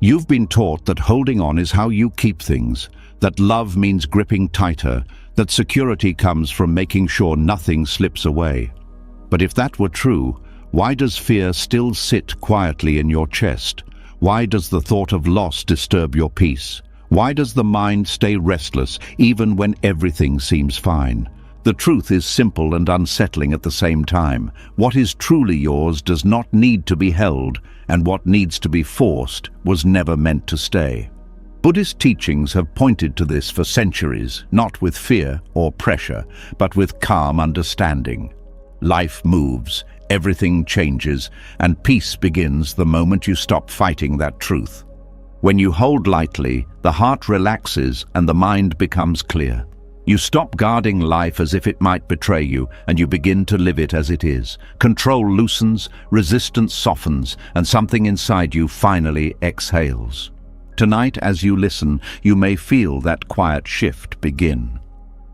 You've been taught that holding on is how you keep things, that love means gripping tighter, that security comes from making sure nothing slips away. But if that were true, why does fear still sit quietly in your chest? Why does the thought of loss disturb your peace? Why does the mind stay restless even when everything seems fine? The truth is simple and unsettling at the same time. What is truly yours does not need to be held, and what needs to be forced was never meant to stay. Buddhist teachings have pointed to this for centuries, not with fear or pressure, but with calm understanding. Life moves, everything changes, and peace begins the moment you stop fighting that truth. When you hold lightly, the heart relaxes and the mind becomes clear. You stop guarding life as if it might betray you, and you begin to live it as it is. Control loosens, resistance softens, and something inside you finally exhales. Tonight, as you listen, you may feel that quiet shift begin.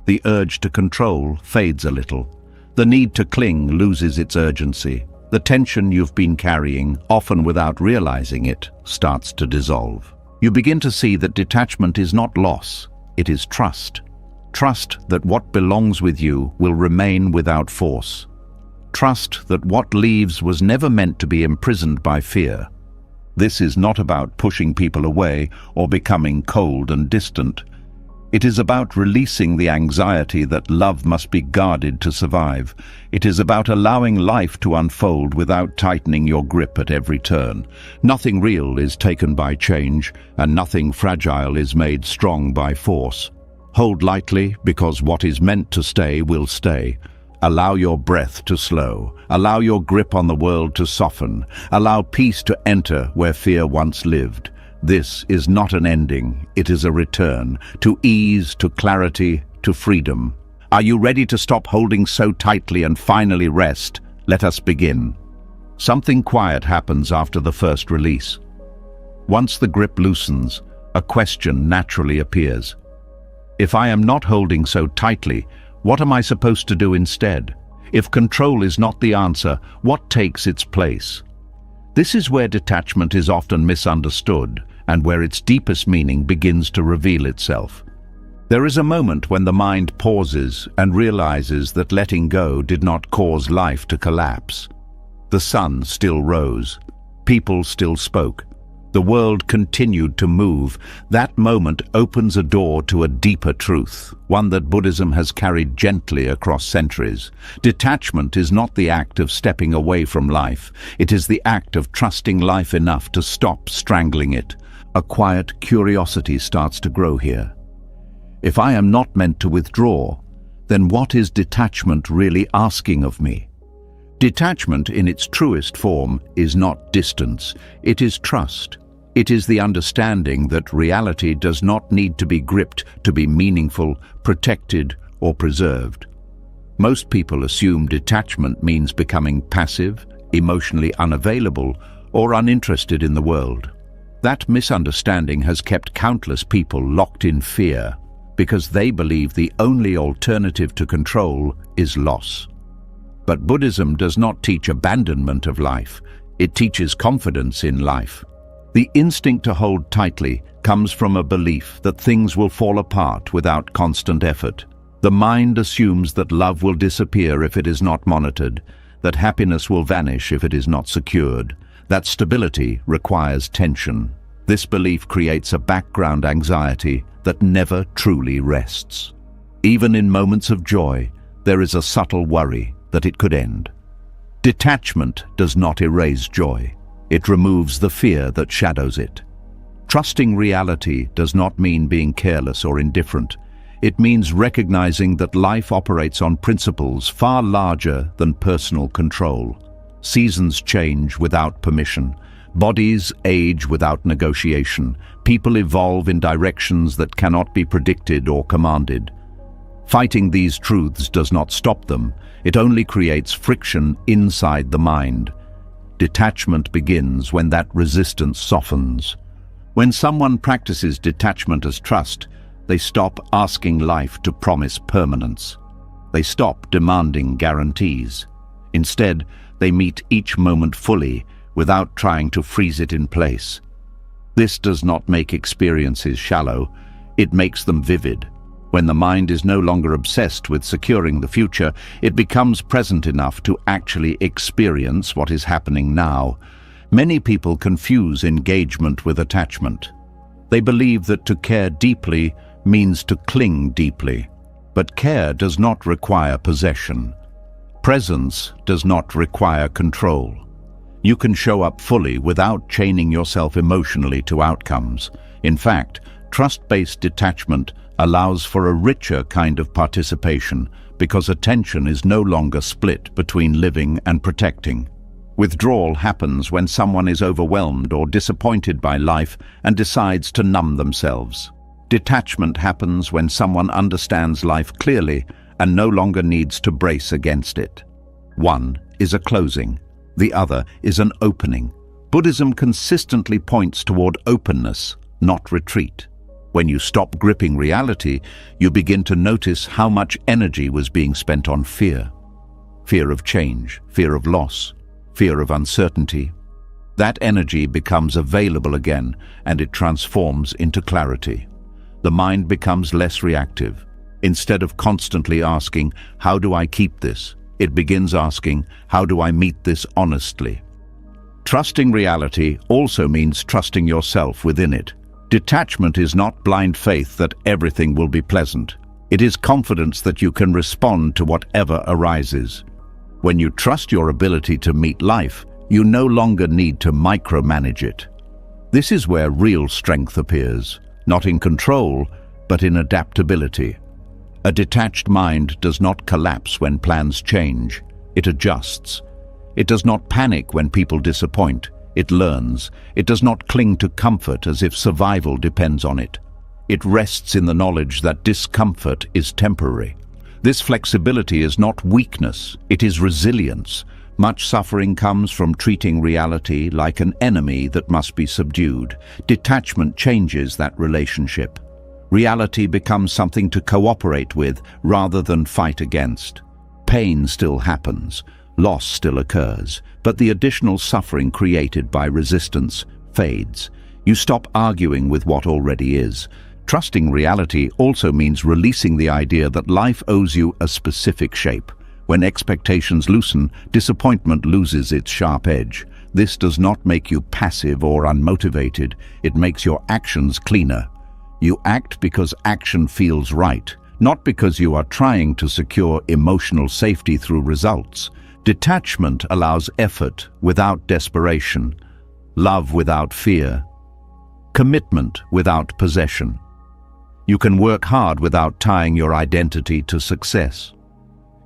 The urge to control fades a little. The need to cling loses its urgency. The tension you've been carrying, often without realizing it, starts to dissolve. You begin to see that detachment is not loss, it is trust. Trust that what belongs with you will remain without force. Trust that what leaves was never meant to be imprisoned by fear. This is not about pushing people away or becoming cold and distant. It is about releasing the anxiety that love must be guarded to survive. It is about allowing life to unfold without tightening your grip at every turn. Nothing real is taken by change, and nothing fragile is made strong by force. Hold lightly, because what is meant to stay will stay. Allow your breath to slow. Allow your grip on the world to soften. Allow peace to enter where fear once lived. This is not an ending, it is a return, to ease, to clarity, to freedom. Are you ready to stop holding so tightly and finally rest? Let us begin. Something quiet happens after the first release. Once the grip loosens, a question naturally appears. If I am not holding so tightly, what am I supposed to do instead? If control is not the answer, what takes its place? This is where detachment is often misunderstood, and where its deepest meaning begins to reveal itself. There is a moment when the mind pauses and realizes that letting go did not cause life to collapse. The sun still rose. People still spoke. The world continued to move. That moment opens a door to a deeper truth, one that Buddhism has carried gently across centuries. Detachment is not the act of stepping away from life. It is the act of trusting life enough to stop strangling it. A quiet curiosity starts to grow here. If I am not meant to withdraw, then what is detachment really asking of me? Detachment in its truest form is not distance, it is trust. It is the understanding that reality does not need to be gripped to be meaningful, protected, or preserved. Most people assume detachment means becoming passive, emotionally unavailable, or uninterested in the world. That misunderstanding has kept countless people locked in fear because they believe the only alternative to control is loss. But Buddhism does not teach abandonment of life. It teaches confidence in life. The instinct to hold tightly comes from a belief that things will fall apart without constant effort. The mind assumes that love will disappear if it is not monitored, that happiness will vanish if it is not secured, that stability requires tension. This belief creates a background anxiety that never truly rests. Even in moments of joy, there is a subtle worry that it could end. Detachment does not erase joy. It removes the fear that shadows it. Trusting reality does not mean being careless or indifferent. It means recognizing that life operates on principles far larger than personal control. Seasons change without permission. Bodies age without negotiation. People evolve in directions that cannot be predicted or commanded. Fighting these truths does not stop them. It only creates friction inside the mind. Detachment begins when that resistance softens. When someone practices detachment as trust, they stop asking life to promise permanence. They stop demanding guarantees. Instead, they meet each moment fully, without trying to freeze it in place. This does not make experiences shallow, it makes them vivid. When the mind is no longer obsessed with securing the future, it becomes present enough to actually experience what is happening now. Many people confuse engagement with attachment. They believe that to care deeply means to cling deeply. But care does not require possession. Presence does not require control. You can show up fully without chaining yourself emotionally to outcomes. In fact, trust-based detachment allows for a richer kind of participation because attention is no longer split between living and protecting. Withdrawal happens when someone is overwhelmed or disappointed by life and decides to numb themselves. Detachment happens when someone understands life clearly and no longer needs to brace against it. One is a closing, the other is an opening. Buddhism consistently points toward openness, not retreat. When you stop gripping reality, you begin to notice how much energy was being spent on fear. Fear of change, fear of loss, fear of uncertainty. That energy becomes available again and it transforms into clarity. The mind becomes less reactive. Instead of constantly asking, "How do I keep this?" it begins asking, "How do I meet this honestly?" Trusting reality also means trusting yourself within it. Detachment is not blind faith that everything will be pleasant. It is confidence that you can respond to whatever arises. When you trust your ability to meet life, you no longer need to micromanage it. This is where real strength appears. Not in control, but in adaptability. A detached mind does not collapse when plans change. It adjusts. It does not panic when people disappoint. It learns. It does not cling to comfort as if survival depends on it. It rests in the knowledge that discomfort is temporary. This flexibility is not weakness, it is resilience. Much suffering comes from treating reality like an enemy that must be subdued. Detachment changes that relationship. Reality becomes something to cooperate with rather than fight against. Pain still happens, loss still occurs, but the additional suffering created by resistance fades. You stop arguing with what already is. Trusting reality also means releasing the idea that life owes you a specific shape. When expectations loosen, disappointment loses its sharp edge. This does not make you passive or unmotivated. It makes your actions cleaner. You act because action feels right, not because you are trying to secure emotional safety through results. Detachment allows effort without desperation, love without fear, commitment without possession. You can work hard without tying your identity to success.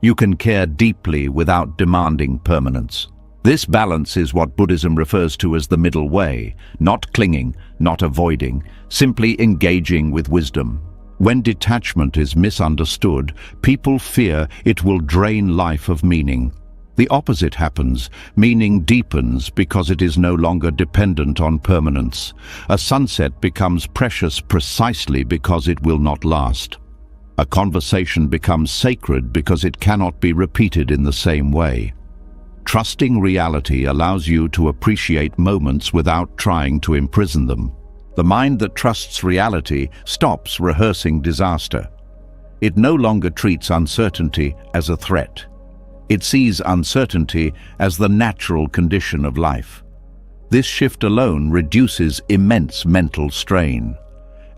You can care deeply without demanding permanence. This balance is what Buddhism refers to as the middle way, not clinging, not avoiding, simply engaging with wisdom. When detachment is misunderstood, people fear it will drain life of meaning. The opposite happens. Meaning deepens because it is no longer dependent on permanence. A sunset becomes precious precisely because it will not last. A conversation becomes sacred because it cannot be repeated in the same way. Trusting reality allows you to appreciate moments without trying to imprison them. The mind that trusts reality stops rehearsing disaster. It no longer treats uncertainty as a threat. It sees uncertainty as the natural condition of life. This shift alone reduces immense mental strain.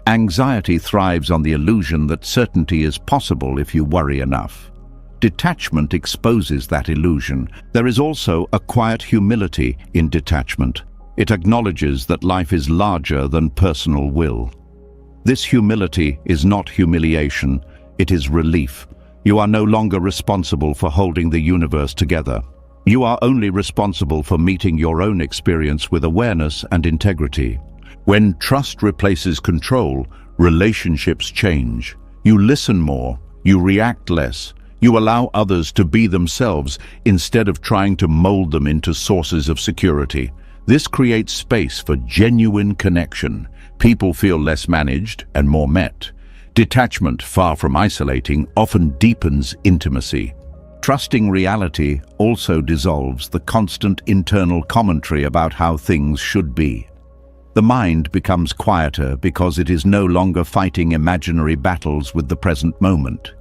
Anxiety thrives on the illusion that certainty is possible if you worry enough. Detachment exposes that illusion. There is also a quiet humility in detachment. It acknowledges that life is larger than personal will. This humility is not humiliation, it is relief. You are no longer responsible for holding the universe together. You are only responsible for meeting your own experience with awareness and integrity. When trust replaces control, relationships change. You listen more, you react less, you allow others to be themselves instead of trying to mold them into sources of security. This creates space for genuine connection. People feel less managed and more met. Detachment, far from isolating, often deepens intimacy. Trusting reality also dissolves the constant internal commentary about how things should be. The mind becomes quieter because it is no longer fighting imaginary battles with the present moment.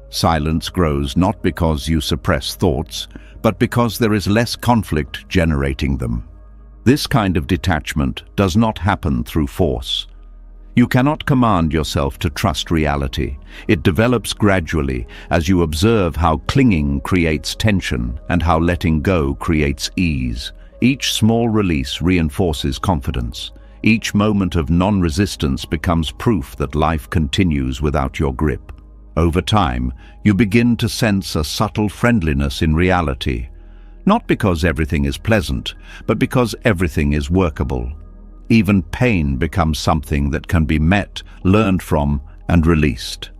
Silence grows not because you suppress thoughts, but because there is less conflict generating them. This kind of detachment does not happen through force. You cannot command yourself to trust reality. It develops gradually as you observe how clinging creates tension and how letting go creates ease. Each small release reinforces confidence. Each moment of non-resistance becomes proof that life continues without your grip. Over time, you begin to sense a subtle friendliness in reality, not because everything is pleasant, but because everything is workable. Even pain becomes something that can be met, learned from, and released.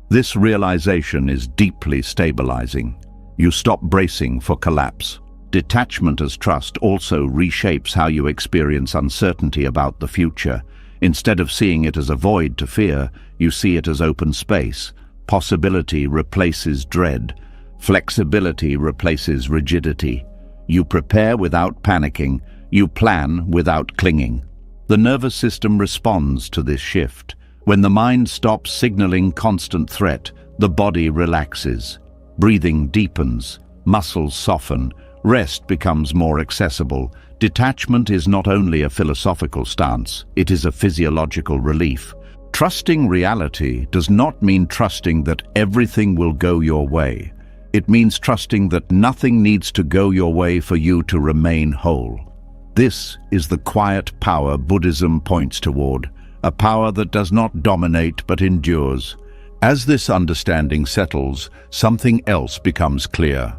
This realization is deeply stabilizing. You stop bracing for collapse. Detachment as trust also reshapes how you experience uncertainty about the future. Instead of seeing it as a void to fear, you see it as open space. Possibility replaces dread. Flexibility replaces rigidity. You prepare without panicking. You plan without clinging. The nervous system responds to this shift. When the mind stops signaling constant threat, the body relaxes. Breathing deepens. Muscles soften. Rest becomes more accessible. Detachment is not only a philosophical stance, it is a physiological relief. Trusting reality does not mean trusting that everything will go your way. It means trusting that nothing needs to go your way for you to remain whole. This is the quiet power Buddhism points toward, a power that does not dominate but endures. As this understanding settles, something else becomes clear.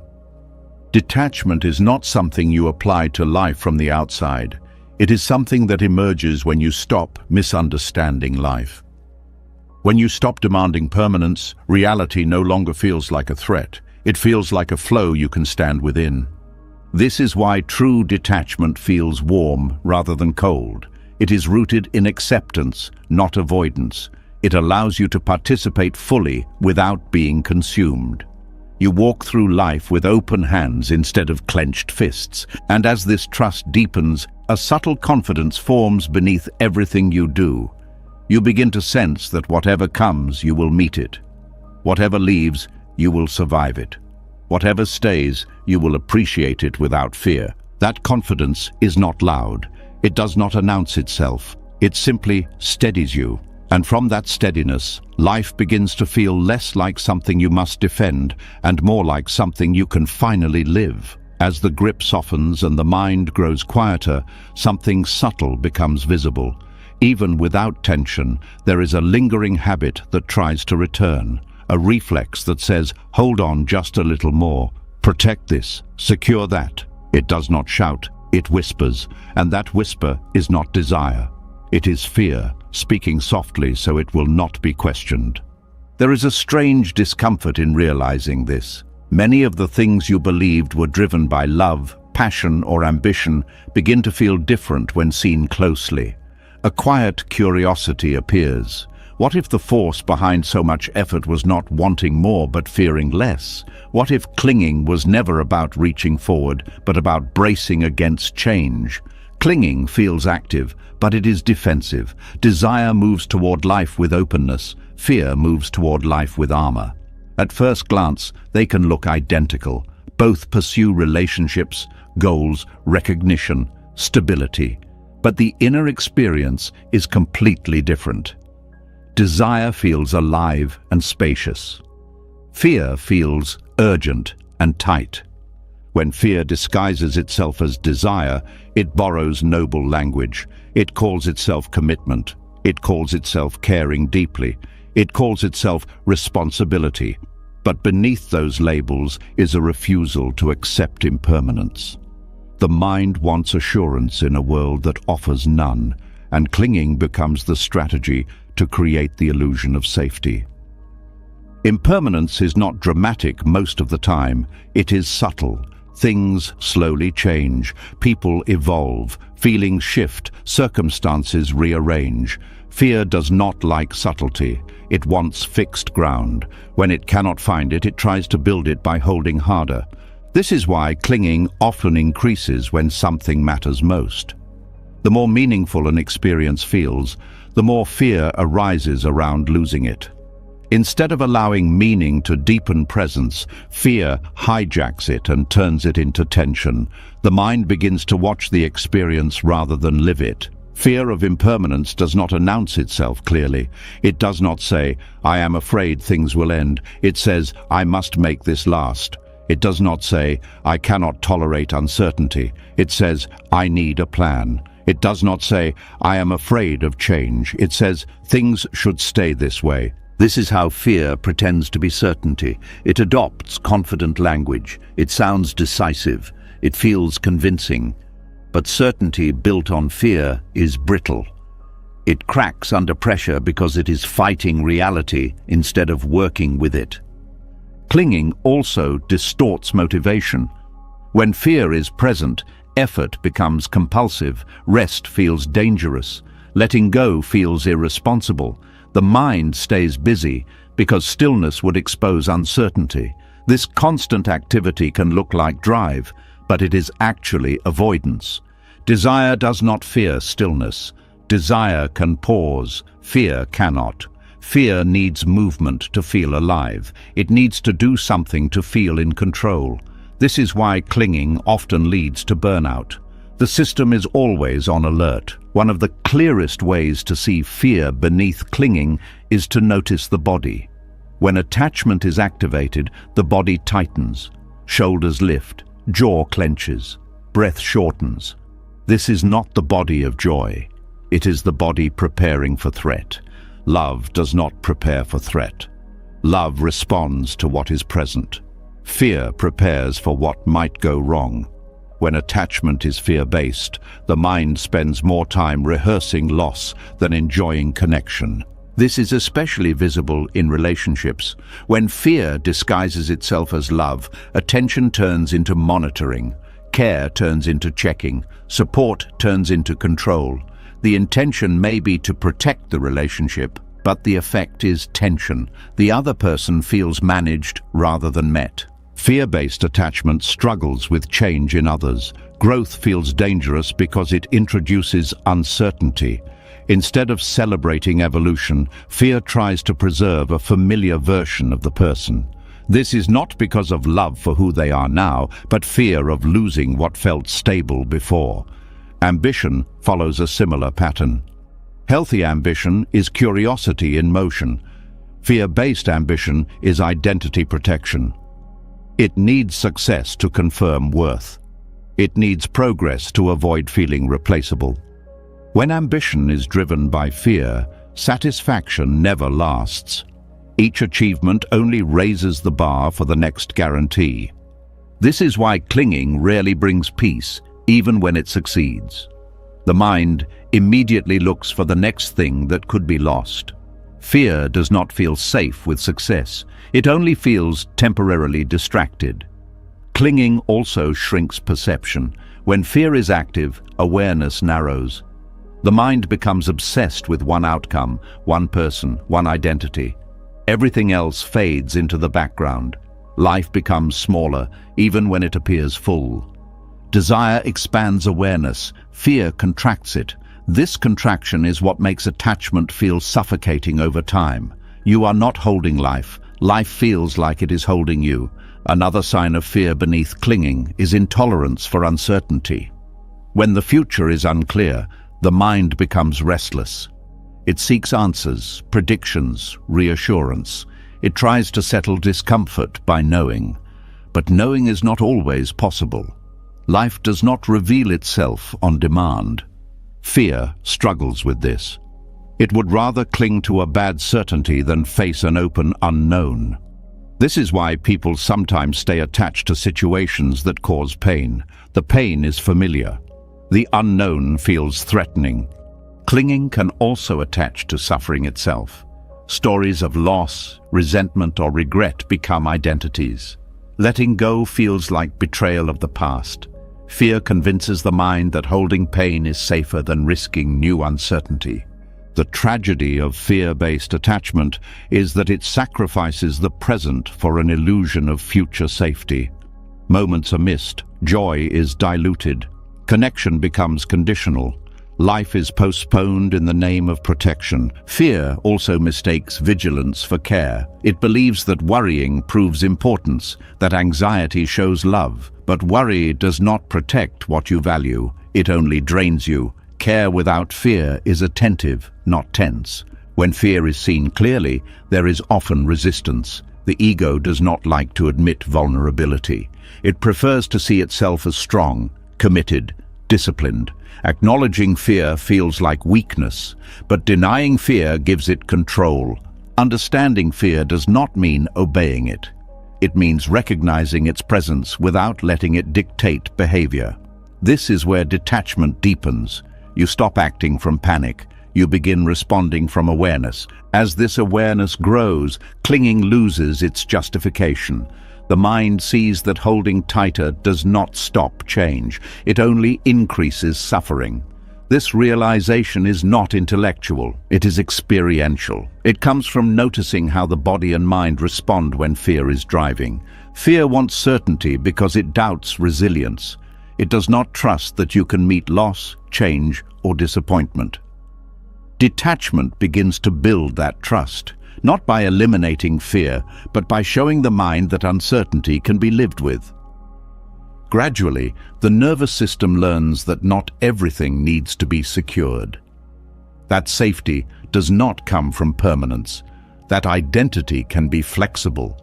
Detachment is not something you apply to life from the outside. It is something that emerges when you stop misunderstanding life. When you stop demanding permanence, reality no longer feels like a threat. It feels like a flow you can stand within. This is why true detachment feels warm rather than cold. It is rooted in acceptance, not avoidance. It allows you to participate fully without being consumed. You walk through life with open hands instead of clenched fists, and as this trust deepens, a subtle confidence forms beneath everything you do. You begin to sense that whatever comes, you will meet it. Whatever leaves, you will survive it. Whatever stays, you will appreciate it without fear. That confidence is not loud. It does not announce itself. It simply steadies you. And from that steadiness, life begins to feel less like something you must defend and more like something you can finally live. As the grip softens and the mind grows quieter, something subtle becomes visible. Even without tension, there is a lingering habit that tries to return. A reflex that says, hold on just a little more. Protect this, secure that. It does not shout, it whispers, and that whisper is not desire. It is fear, speaking softly so it will not be questioned. There is a strange discomfort in realizing this. Many of the things you believed were driven by love, passion, or ambition begin to feel different when seen closely. A quiet curiosity appears. What if the force behind so much effort was not wanting more but fearing less? What if clinging was never about reaching forward, but about bracing against change? Clinging feels active, but it is defensive. Desire moves toward life with openness. Fear moves toward life with armor. At first glance, they can look identical. Both pursue relationships, goals, recognition, stability. But the inner experience is completely different. Desire feels alive and spacious. Fear feels urgent and tight. When fear disguises itself as desire, it borrows noble language. It calls itself commitment. It calls itself caring deeply. It calls itself responsibility. But beneath those labels is a refusal to accept impermanence. The mind wants assurance in a world that offers none, and clinging becomes the strategy to create the illusion of safety. Impermanence is not dramatic most of the time. It is subtle. Things slowly change. People evolve. Feelings shift. Circumstances rearrange. Fear does not like subtlety. It wants fixed ground. When it cannot find it, it tries to build it by holding harder. This is why clinging often increases when something matters most. The more meaningful an experience feels, the more fear arises around losing it. Instead of allowing meaning to deepen presence, fear hijacks it and turns it into tension. The mind begins to watch the experience rather than live it. Fear of impermanence does not announce itself clearly. It does not say, "I am afraid things will end." It says, "I must make this last." It does not say, "I cannot tolerate uncertainty." It says, "I need a plan." It does not say, "I am afraid of change." It says, "Things should stay this way." This is how fear pretends to be certainty. It adopts confident language. It sounds decisive. It feels convincing. But certainty built on fear is brittle. It cracks under pressure because it is fighting reality instead of working with it. Clinging also distorts motivation. When fear is present, effort becomes compulsive, rest feels dangerous, letting go feels irresponsible. The mind stays busy because stillness would expose uncertainty. This constant activity can look like drive, but it is actually avoidance. Desire does not fear stillness. Desire can pause, fear cannot. Fear needs movement to feel alive. It needs to do something to feel in control. This is why clinging often leads to burnout. The system is always on alert. One of the clearest ways to see fear beneath clinging is to notice the body. When attachment is activated, the body tightens, shoulders lift, jaw clenches, breath shortens. This is not the body of joy. It is the body preparing for threat. Love does not prepare for threat. Love responds to what is present. Fear prepares for what might go wrong. When attachment is fear-based, the mind spends more time rehearsing loss than enjoying connection. This is especially visible in relationships. When fear disguises itself as love, attention turns into monitoring, care turns into checking, support turns into control. The intention may be to protect the relationship, but the effect is tension. The other person feels managed rather than met. Fear-based attachment struggles with change in others. Growth feels dangerous because it introduces uncertainty. Instead of celebrating evolution, fear tries to preserve a familiar version of the person. This is not because of love for who they are now, but fear of losing what felt stable before. Ambition follows a similar pattern. Healthy ambition is curiosity in motion. Fear-based ambition is identity protection. It needs success to confirm worth. It needs progress to avoid feeling replaceable. When ambition is driven by fear, satisfaction never lasts. Each achievement only raises the bar for the next guarantee. This is why clinging rarely brings peace, even when it succeeds. The mind immediately looks for the next thing that could be lost. Fear does not feel safe with success. It only feels temporarily distracted. Clinging also shrinks perception. When fear is active, awareness narrows. The mind becomes obsessed with one outcome, one person, one identity. Everything else fades into the background. Life becomes smaller, even when it appears full. Desire expands awareness. Fear contracts it. This contraction is what makes attachment feel suffocating over time. You are not holding life. Life feels like it is holding you. Another sign of fear beneath clinging is intolerance for uncertainty. When the future is unclear, the mind becomes restless. It seeks answers, predictions, reassurance. It tries to settle discomfort by knowing. But knowing is not always possible. Life does not reveal itself on demand. Fear struggles with this. It would rather cling to a bad certainty than face an open unknown. This is why people sometimes stay attached to situations that cause pain. The pain is familiar. The unknown feels threatening. Clinging can also attach to suffering itself. Stories of loss, resentment, or regret become identities. Letting go feels like betrayal of the past. Fear convinces the mind that holding pain is safer than risking new uncertainty. The tragedy of fear-based attachment is that it sacrifices the present for an illusion of future safety. Moments are missed, joy is diluted, connection becomes conditional, Life is postponed in the name of protection. Fear also mistakes vigilance for care. It believes that worrying proves importance, that anxiety shows love. But worry does not protect what you value. It only drains you. Care without fear is attentive, not tense. When fear is seen clearly, there is often resistance. The ego does not like to admit vulnerability. It prefers to see itself as strong, committed, disciplined. Acknowledging fear feels like weakness, but denying fear gives it control. Understanding fear does not mean obeying it. It means recognizing its presence without letting it dictate behavior. This is where detachment deepens. You stop acting from panic. You begin responding from awareness. As this awareness grows, clinging loses its justification. The mind sees that holding tighter does not stop change. It only increases suffering. This realization is not intellectual. It is experiential. It comes from noticing how the body and mind respond when fear is driving. Fear wants certainty because it doubts resilience. It does not trust that you can meet loss, change, or disappointment. Detachment begins to build that trust, not by eliminating fear, but by showing the mind that uncertainty can be lived with. Gradually, the nervous system learns that not everything needs to be secured. That safety does not come from permanence. That identity can be flexible.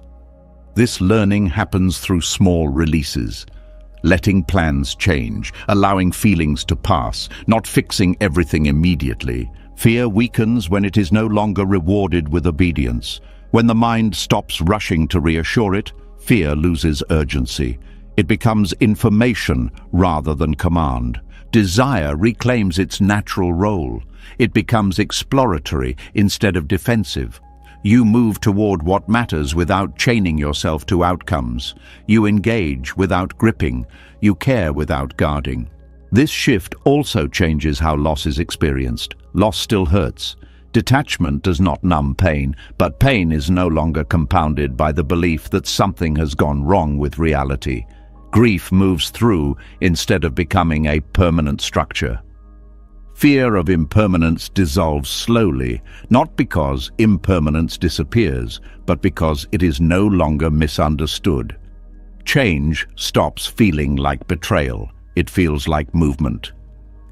This learning happens through small releases, letting plans change, allowing feelings to pass, not fixing everything immediately. Fear weakens when it is no longer rewarded with obedience. When the mind stops rushing to reassure it, fear loses urgency. It becomes information rather than command. Desire reclaims its natural role. It becomes exploratory instead of defensive. You move toward what matters without chaining yourself to outcomes. You engage without gripping. You care without guarding. This shift also changes how loss is experienced. Loss still hurts. Detachment does not numb pain, but pain is no longer compounded by the belief that something has gone wrong with reality. Grief moves through instead of becoming a permanent structure. Fear of impermanence dissolves slowly, not because impermanence disappears, but because it is no longer misunderstood. Change stops feeling like betrayal. It feels like movement.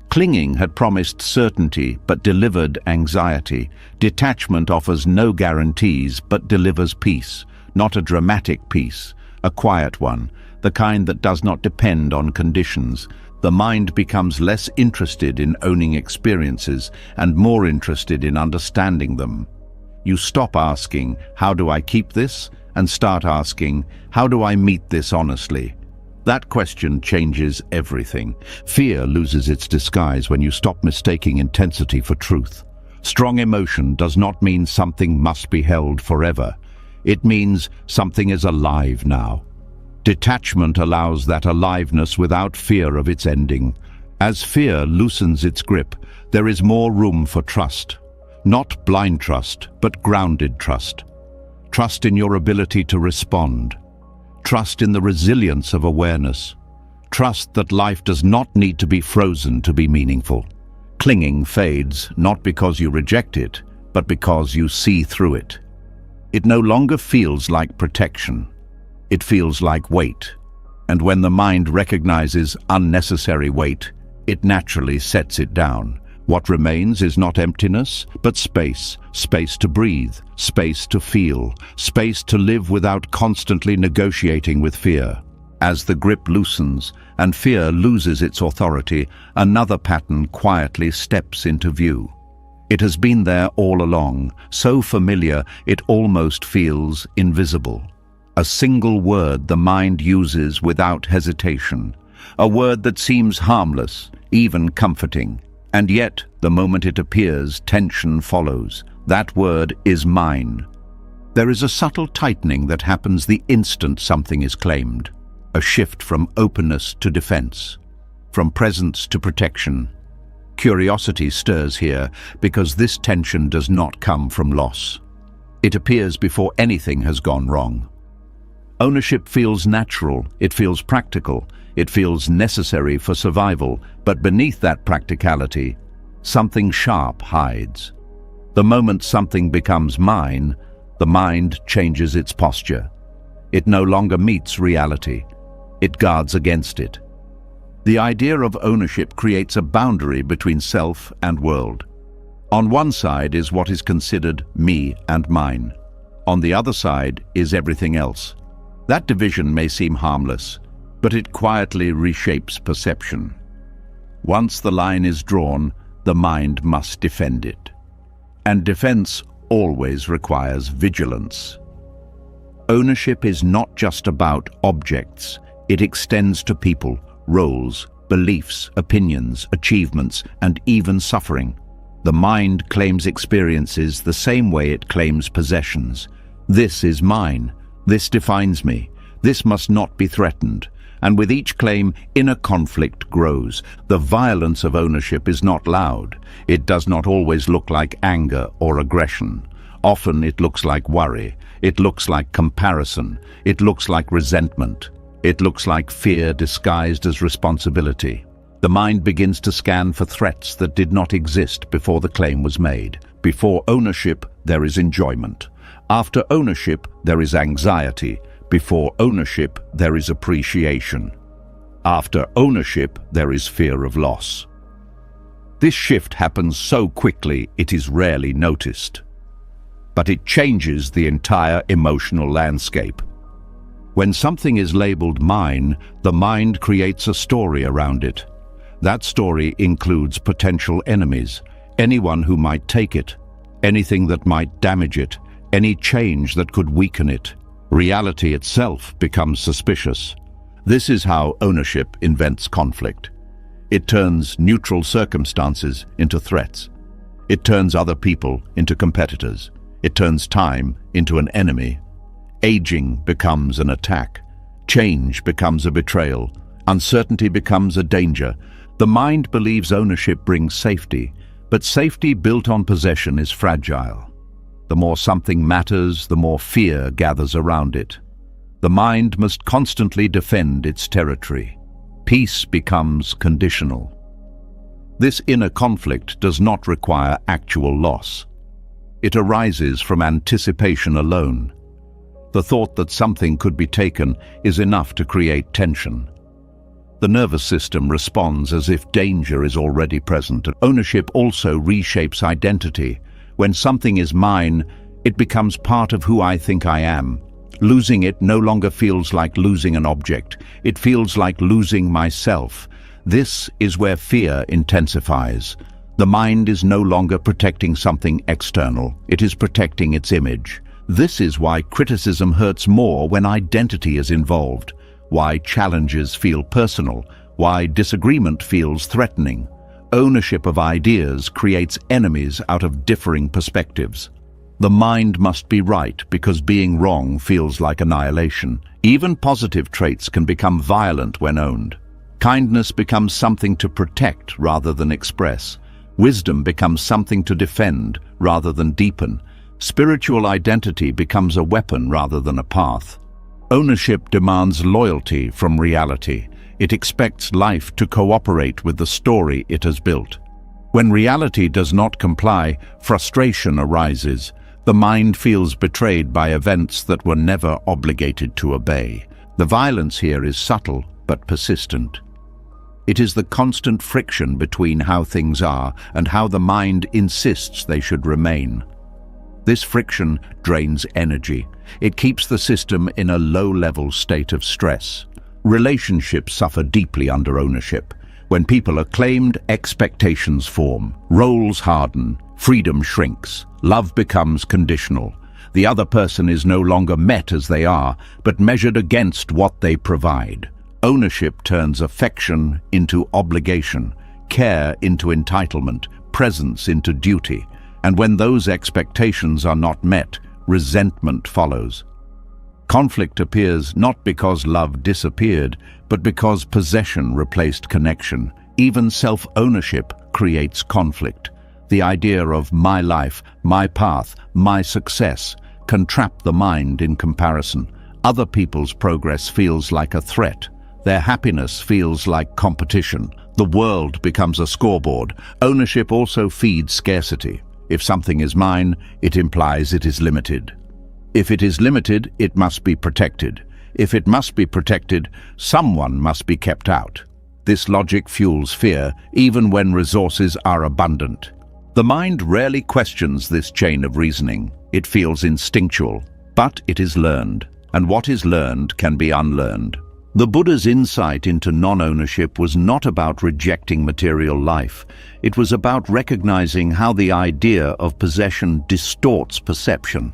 Clinging had promised certainty but delivered anxiety. Detachment offers no guarantees but delivers peace, not a dramatic peace, a quiet one, the kind that does not depend on conditions. The mind becomes less interested in owning experiences and more interested in understanding them. You stop asking, "How do I keep this?" and start asking, "How do I meet this honestly?" That question changes everything. Fear loses its disguise when you stop mistaking intensity for truth. Strong emotion does not mean something must be held forever. It means something is alive now. Detachment allows that aliveness without fear of its ending. As fear loosens its grip, there is more room for trust. Not blind trust, but grounded trust. Trust in your ability to respond. Trust in the resilience of awareness. Trust that life does not need to be frozen to be meaningful. Clinging fades not because you reject it, but because you see through it. It no longer feels like protection. It feels like weight. And when the mind recognizes unnecessary weight, it naturally sets it down. What remains is not emptiness, but space. Space to breathe, space to feel, space to live without constantly negotiating with fear. As the grip loosens and fear loses its authority, another pattern quietly steps into view. It has been there all along, so familiar it almost feels invisible. A single word the mind uses without hesitation. A word that seems harmless, even comforting. And yet, the moment it appears, tension follows. That word is mine. There is a subtle tightening that happens the instant something is claimed. A shift from openness to defense, from presence to protection. Curiosity stirs here because this tension does not come from loss. It appears before anything has gone wrong. Ownership feels natural, it feels practical, it feels necessary for survival, but beneath that practicality Something sharp hides. The moment something becomes mine, the mind changes its posture. It no longer meets reality. It guards against it. The idea of ownership creates a boundary between self and world. On one side is what is considered me and mine. On the other side is everything else. That division may seem harmless, but it quietly reshapes perception. Once the line is drawn, the mind must defend it. And defense always requires vigilance. Ownership is not just about objects. It extends to people, roles, beliefs, opinions, achievements, and even suffering. The mind claims experiences the same way it claims possessions. This is mine. This defines me. This must not be threatened. And with each claim, inner conflict grows. The violence of ownership is not loud. It does not always look like anger or aggression. Often it looks like worry. It looks like comparison. It looks like resentment. It looks like fear disguised as responsibility. The mind begins to scan for threats that did not exist before the claim was made. Before ownership, there is enjoyment. After ownership, there is anxiety. Before ownership, there is appreciation. After ownership, there is fear of loss. This shift happens so quickly it is rarely noticed. But it changes the entire emotional landscape. When something is labeled mine, the mind creates a story around it. That story includes potential enemies, anyone who might take it, anything that might damage it, any change that could weaken it. Reality itself becomes suspicious. This is how ownership invents conflict. It turns neutral circumstances into threats. It turns other people into competitors. It turns time into an enemy. Aging becomes an attack. Change becomes a betrayal. Uncertainty becomes a danger. The mind believes ownership brings safety, but safety built on possession is fragile. The more something matters, the more fear gathers around it. The mind must constantly defend its territory. Peace becomes conditional. This inner conflict does not require actual loss. It arises from anticipation alone. The thought that something could be taken is enough to create tension. The nervous system responds as if danger is already present. Ownership also reshapes identity. When something is mine, it becomes part of who I think I am. Losing it no longer feels like losing an object. It feels like losing myself. This is where fear intensifies. The mind is no longer protecting something external. It is protecting its image. This is why criticism hurts more when identity is involved, why challenges feel personal, why disagreement feels threatening. Ownership of ideas creates enemies out of differing perspectives. The mind must be right because being wrong feels like annihilation. Even positive traits can become violent when owned. Kindness becomes something to protect rather than express. Wisdom becomes something to defend rather than deepen. Spiritual identity becomes a weapon rather than a path. Ownership demands loyalty from reality. It expects life to cooperate with the story it has built. When reality does not comply, frustration arises. The mind feels betrayed by events that were never obligated to obey. The violence here is subtle but persistent. It is the constant friction between how things are and how the mind insists they should remain. This friction drains energy. It keeps the system in a low-level state of stress. Relationships suffer deeply under ownership. When people are claimed, expectations form. Roles harden. Freedom shrinks. Love becomes conditional. The other person is no longer met as they are, but measured against what they provide. Ownership turns affection into obligation, care into entitlement, presence into duty. And when those expectations are not met, resentment follows. Conflict appears not because love disappeared, but because possession replaced connection. Even self-ownership creates conflict. The idea of my life, my path, my success can trap the mind in comparison. Other people's progress feels like a threat. Their happiness feels like competition. The world becomes a scoreboard. Ownership also feeds scarcity. If something is mine, it implies it is limited. If it is limited, it must be protected. If it must be protected, someone must be kept out. This logic fuels fear, even when resources are abundant. The mind rarely questions this chain of reasoning. It feels instinctual, but it is learned, and what is learned can be unlearned. The Buddha's insight into non-ownership was not about rejecting material life. It was about recognizing how the idea of possession distorts perception.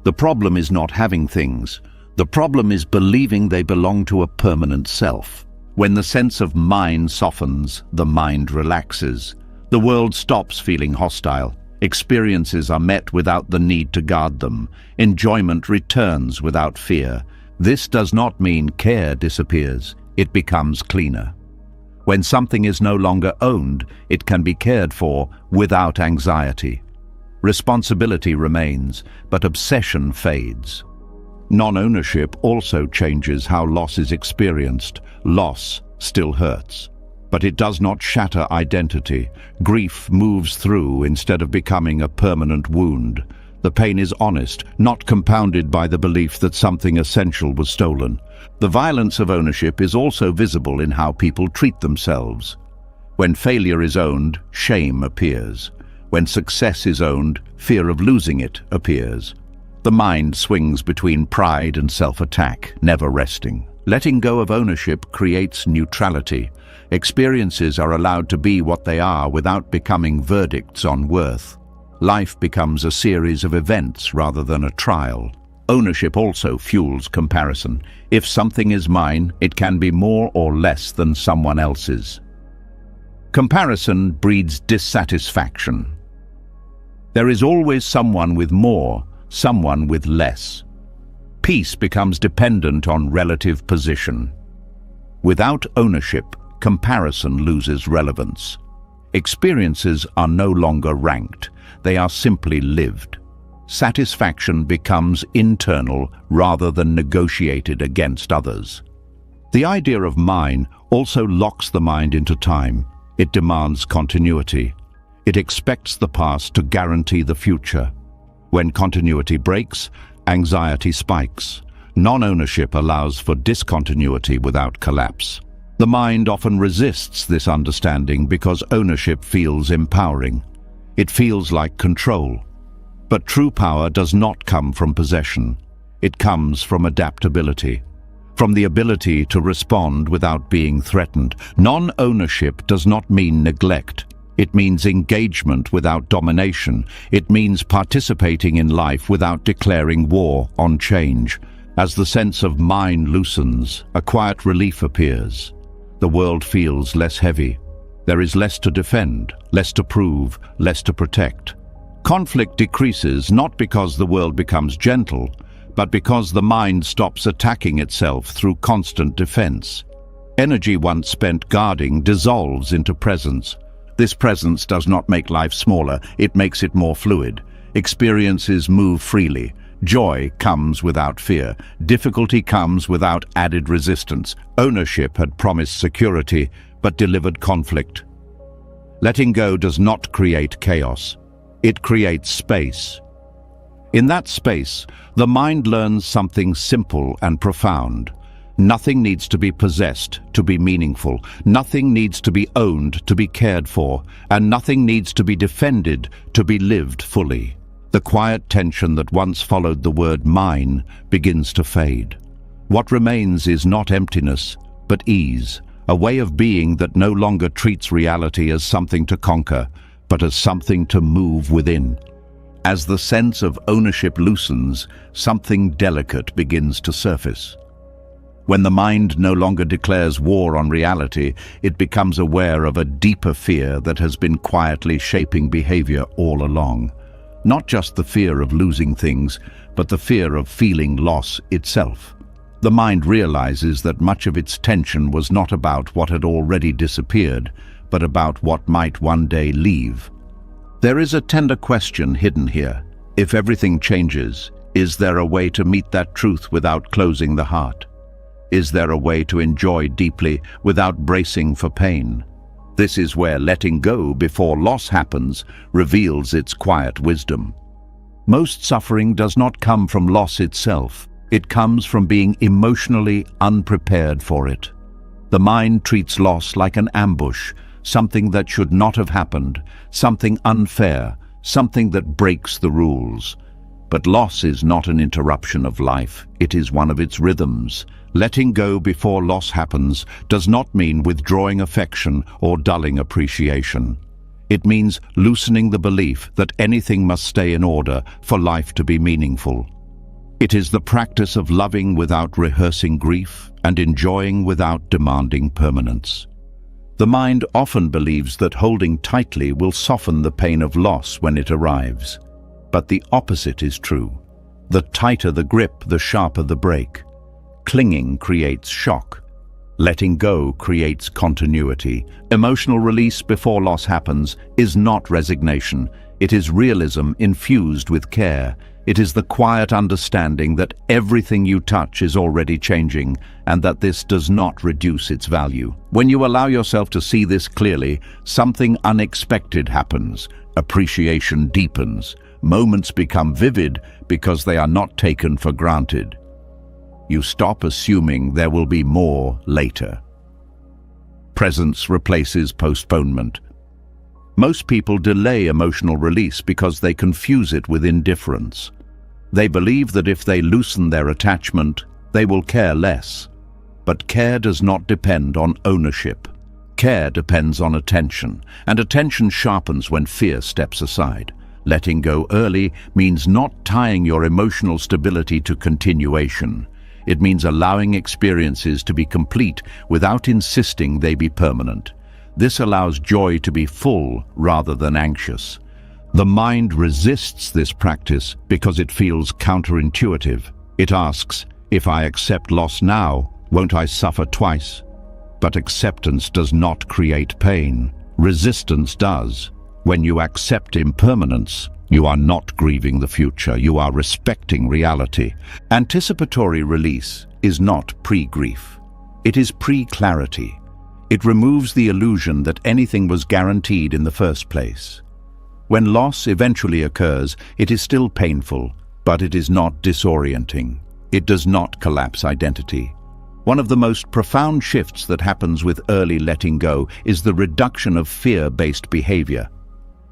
The problem is not having things. The problem is believing they belong to a permanent self. When the sense of mine softens, the mind relaxes. The world stops feeling hostile. Experiences are met without the need to guard them. Enjoyment returns without fear. This does not mean care disappears. It becomes cleaner. When something is no longer owned, it can be cared for without anxiety. Responsibility remains, but obsession fades. Non-ownership also changes how loss is experienced. Loss still hurts, but it does not shatter identity. Grief moves through instead of becoming a permanent wound. The pain is honest, not compounded by the belief that something essential was stolen. The violence of ownership is also visible in how people treat themselves. When failure is owned, shame appears. When success is owned, fear of losing it appears. The mind swings between pride and self-attack, never resting. Letting go of ownership creates neutrality. Experiences are allowed to be what they are without becoming verdicts on worth. Life becomes a series of events rather than a trial. Ownership also fuels comparison. If something is mine, it can be more or less than someone else's. Comparison breeds dissatisfaction. There is always someone with more, someone with less. Peace becomes dependent on relative position. Without ownership, comparison loses relevance. Experiences are no longer ranked. They are simply lived. Satisfaction becomes internal rather than negotiated against others. The idea of mine also locks the mind into time. It demands continuity. It expects the past to guarantee the future. When continuity breaks, anxiety spikes. Non-ownership allows for discontinuity without collapse. The mind often resists this understanding because ownership feels empowering. It feels like control. But true power does not come from possession. It comes from adaptability, from the ability to respond without being threatened. Non-ownership does not mean neglect. It means engagement without domination. It means participating in life without declaring war on change. As the sense of mine loosens, a quiet relief appears. The world feels less heavy. There is less to defend, less to prove, less to protect. Conflict decreases not because the world becomes gentle, but because the mind stops attacking itself through constant defense. Energy once spent guarding dissolves into presence. This presence does not make life smaller, it makes it more fluid. Experiences move freely. Joy comes without fear. Difficulty comes without added resistance. Ownership had promised security, but delivered conflict. Letting go does not create chaos. It creates space. In that space, the mind learns something simple and profound. Nothing needs to be possessed to be meaningful. Nothing needs to be owned to be cared for. And nothing needs to be defended to be lived fully. The quiet tension that once followed the word mine begins to fade. What remains is not emptiness, but ease. A way of being that no longer treats reality as something to conquer, but as something to move within. As the sense of ownership loosens, something delicate begins to surface. When the mind no longer declares war on reality, it becomes aware of a deeper fear that has been quietly shaping behavior all along. Not just the fear of losing things, but the fear of feeling loss itself. The mind realizes that much of its tension was not about what had already disappeared, but about what might one day leave. There is a tender question hidden here. If everything changes, is there a way to meet that truth without closing the heart? Is there a way to enjoy deeply without bracing for pain? This is where letting go before loss happens reveals its quiet wisdom. Most suffering does not come from loss itself. It comes from being emotionally unprepared for it. The mind treats loss like an ambush, something that should not have happened, something unfair, something that breaks the rules. But loss is not an interruption of life, it is one of its rhythms. Letting go before loss happens does not mean withdrawing affection or dulling appreciation. It means loosening the belief that anything must stay in order for life to be meaningful. It is the practice of loving without rehearsing grief and enjoying without demanding permanence. The mind often believes that holding tightly will soften the pain of loss when it arrives. But the opposite is true. The tighter the grip, the sharper the break. Clinging creates shock. Letting go creates continuity. Emotional release before loss happens is not resignation. It is realism infused with care. It is the quiet understanding that everything you touch is already changing and that this does not reduce its value. When you allow yourself to see this clearly, something unexpected happens. Appreciation deepens. Moments become vivid because they are not taken for granted. You stop assuming there will be more later. Presence replaces postponement. Most people delay emotional release because they confuse it with indifference. They believe that if they loosen their attachment, they will care less. But care does not depend on ownership. Care depends on attention, and attention sharpens when fear steps aside. Letting go early means not tying your emotional stability to continuation. It means allowing experiences to be complete without insisting they be permanent. This allows joy to be full rather than anxious. The mind resists this practice because it feels counterintuitive. It asks, if I accept loss now, won't I suffer twice? But acceptance does not create pain. Resistance does. When you accept impermanence, you are not grieving the future, you are respecting reality. Anticipatory release is not pre-grief. It is pre-clarity. It removes the illusion that anything was guaranteed in the first place. When loss eventually occurs, it is still painful, but it is not disorienting. It does not collapse identity. One of the most profound shifts that happens with early letting go is the reduction of fear-based behavior.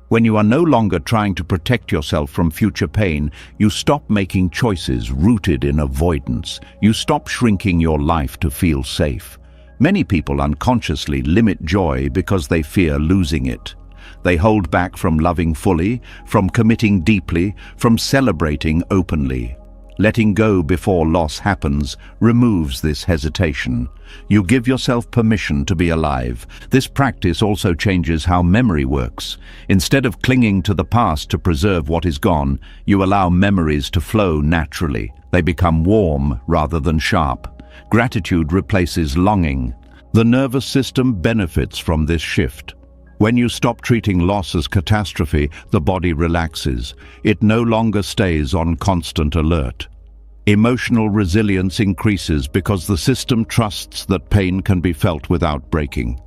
When you are no longer trying to protect yourself from future pain, you stop making choices rooted in avoidance. You stop shrinking your life to feel safe. Many people unconsciously limit joy because they fear losing it. They hold back from loving fully, from committing deeply, from celebrating openly. Letting go before loss happens removes this hesitation. You give yourself permission to be alive. This practice also changes how memory works. Instead of clinging to the past to preserve what is gone, you allow memories to flow naturally. They become warm rather than sharp. Gratitude replaces longing. The nervous system benefits from this shift. When you stop treating loss as catastrophe, the body relaxes. It no longer stays on constant alert. Emotional resilience increases because the system trusts that pain can be felt without breaking.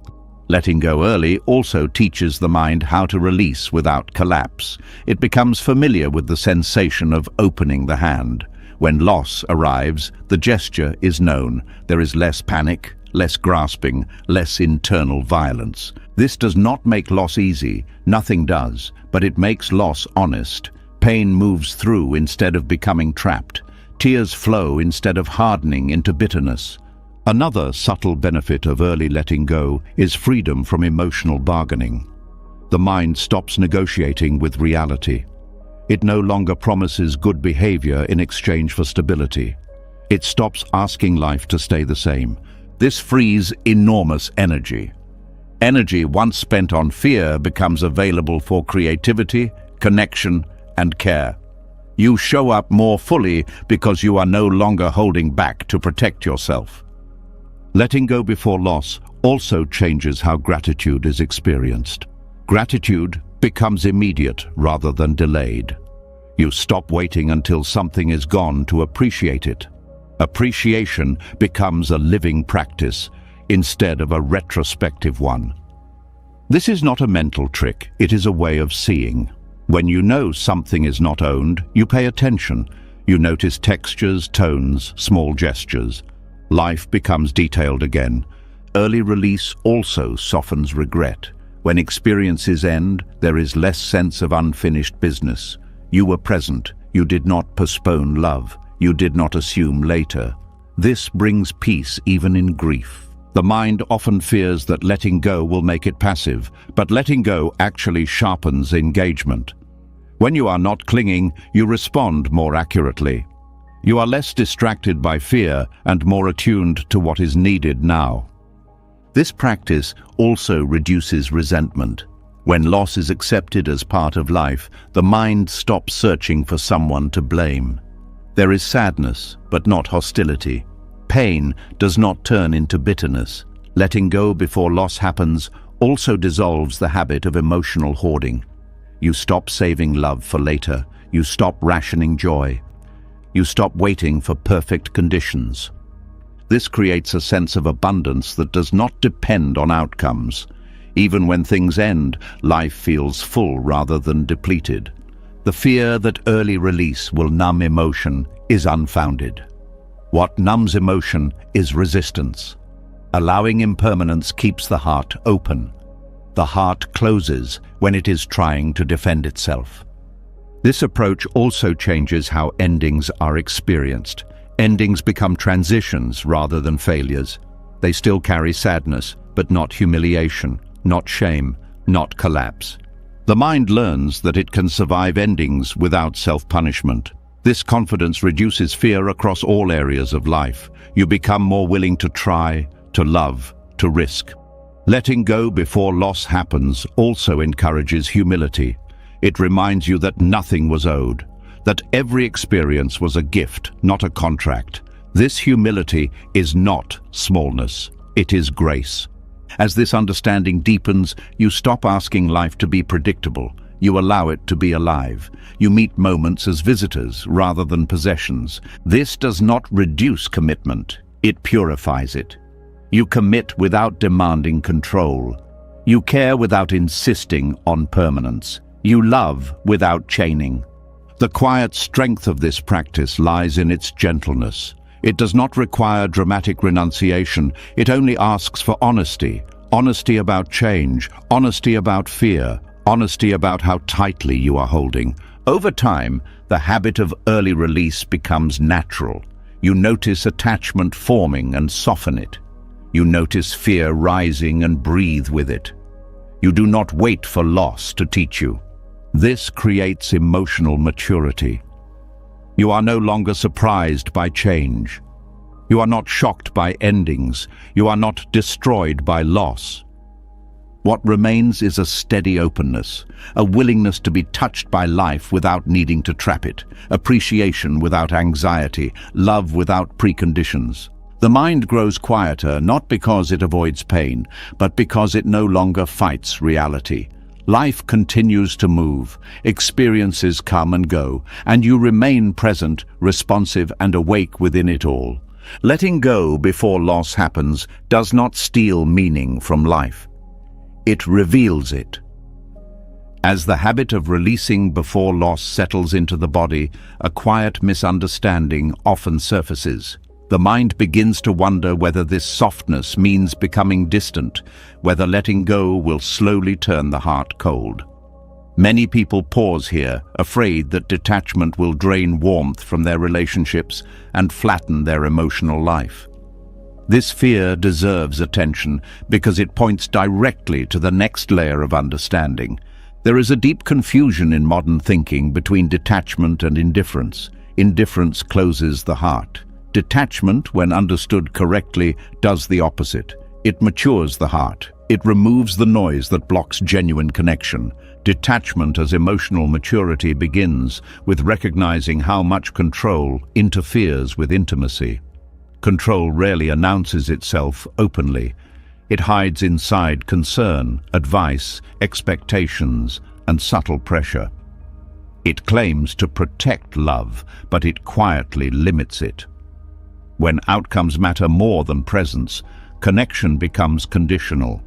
Letting go early also teaches the mind how to release without collapse. It becomes familiar with the sensation of opening the hand. When loss arrives, the gesture is known. There is less panic, less grasping, less internal violence. This does not make loss easy, nothing does, but it makes loss honest. Pain moves through instead of becoming trapped. Tears flow instead of hardening into bitterness. Another subtle benefit of early letting go is freedom from emotional bargaining. The mind stops negotiating with reality. It no longer promises good behavior in exchange for stability. It stops asking life to stay the same. This frees enormous energy. Energy once spent on fear becomes available for creativity, connection, and care. You show up more fully because you are no longer holding back to protect yourself. Letting go before loss also changes how gratitude is experienced. Gratitude becomes immediate rather than delayed. You stop waiting until something is gone to appreciate it. Appreciation becomes a living practice instead of a retrospective one. This is not a mental trick, it is a way of seeing. When you know something is not owned, you pay attention. You notice textures, tones, small gestures. Life becomes detailed again. Early release also softens regret. When experiences end, there is less sense of unfinished business. You were present. You did not postpone love. You did not assume later. This brings peace even in grief. The mind often fears that letting go will make it passive, but letting go actually sharpens engagement. When you are not clinging, you respond more accurately. You are less distracted by fear and more attuned to what is needed now. This practice also reduces resentment. When loss is accepted as part of life, the mind stops searching for someone to blame. There is sadness, but not hostility. Pain does not turn into bitterness. Letting go before loss happens also dissolves the habit of emotional hoarding. You stop saving love for later. You stop rationing joy. You stop waiting for perfect conditions. This creates a sense of abundance that does not depend on outcomes. Even when things end, life feels full rather than depleted. The fear that early release will numb emotion is unfounded. What numbs emotion is resistance. Allowing impermanence keeps the heart open. The heart closes when it is trying to defend itself. This approach also changes how endings are experienced. Endings become transitions rather than failures. They still carry sadness, but not humiliation, not shame, not collapse. The mind learns that it can survive endings without self-punishment. This confidence reduces fear across all areas of life. You become more willing to try, to love, to risk. Letting go before loss happens also encourages humility. It reminds you that nothing was owed, that every experience was a gift, not a contract. This humility is not smallness, it is grace. As this understanding deepens, you stop asking life to be predictable. You allow it to be alive. You meet moments as visitors rather than possessions. This does not reduce commitment, it purifies it. You commit without demanding control. You care without insisting on permanence. You love without chaining. The quiet strength of this practice lies in its gentleness. It does not require dramatic renunciation. It only asks for honesty. Honesty about change, honesty about fear, honesty about how tightly you are holding. Over time, the habit of early release becomes natural. You notice attachment forming and soften it. You notice fear rising and breathe with it. You do not wait for loss to teach you. This creates emotional maturity. You are no longer surprised by change. You are not shocked by endings. You are not destroyed by loss. What remains is a steady openness, a willingness to be touched by life without needing to trap it, appreciation without anxiety, love without preconditions. The mind grows quieter not because it avoids pain, but because it no longer fights reality. Life continues to move, experiences come and go, and you remain present, responsive, and awake within it all. Letting go before loss happens does not steal meaning from life. It reveals it. As the habit of releasing before loss settles into the body, a quiet misunderstanding often surfaces. The mind begins to wonder whether this softness means becoming distant, whether letting go will slowly turn the heart cold. Many people pause here, afraid that detachment will drain warmth from their relationships and flatten their emotional life. This fear deserves attention because it points directly to the next layer of understanding. There is a deep confusion in modern thinking between detachment and indifference. Indifference closes the heart. Detachment, when understood correctly, does the opposite. It matures the heart. It removes the noise that blocks genuine connection. Detachment as emotional maturity begins with recognizing how much control interferes with intimacy. Control rarely announces itself openly. It hides inside concern, advice, expectations, and subtle pressure. It claims to protect love, but it quietly limits it. When outcomes matter more than presence, connection becomes conditional.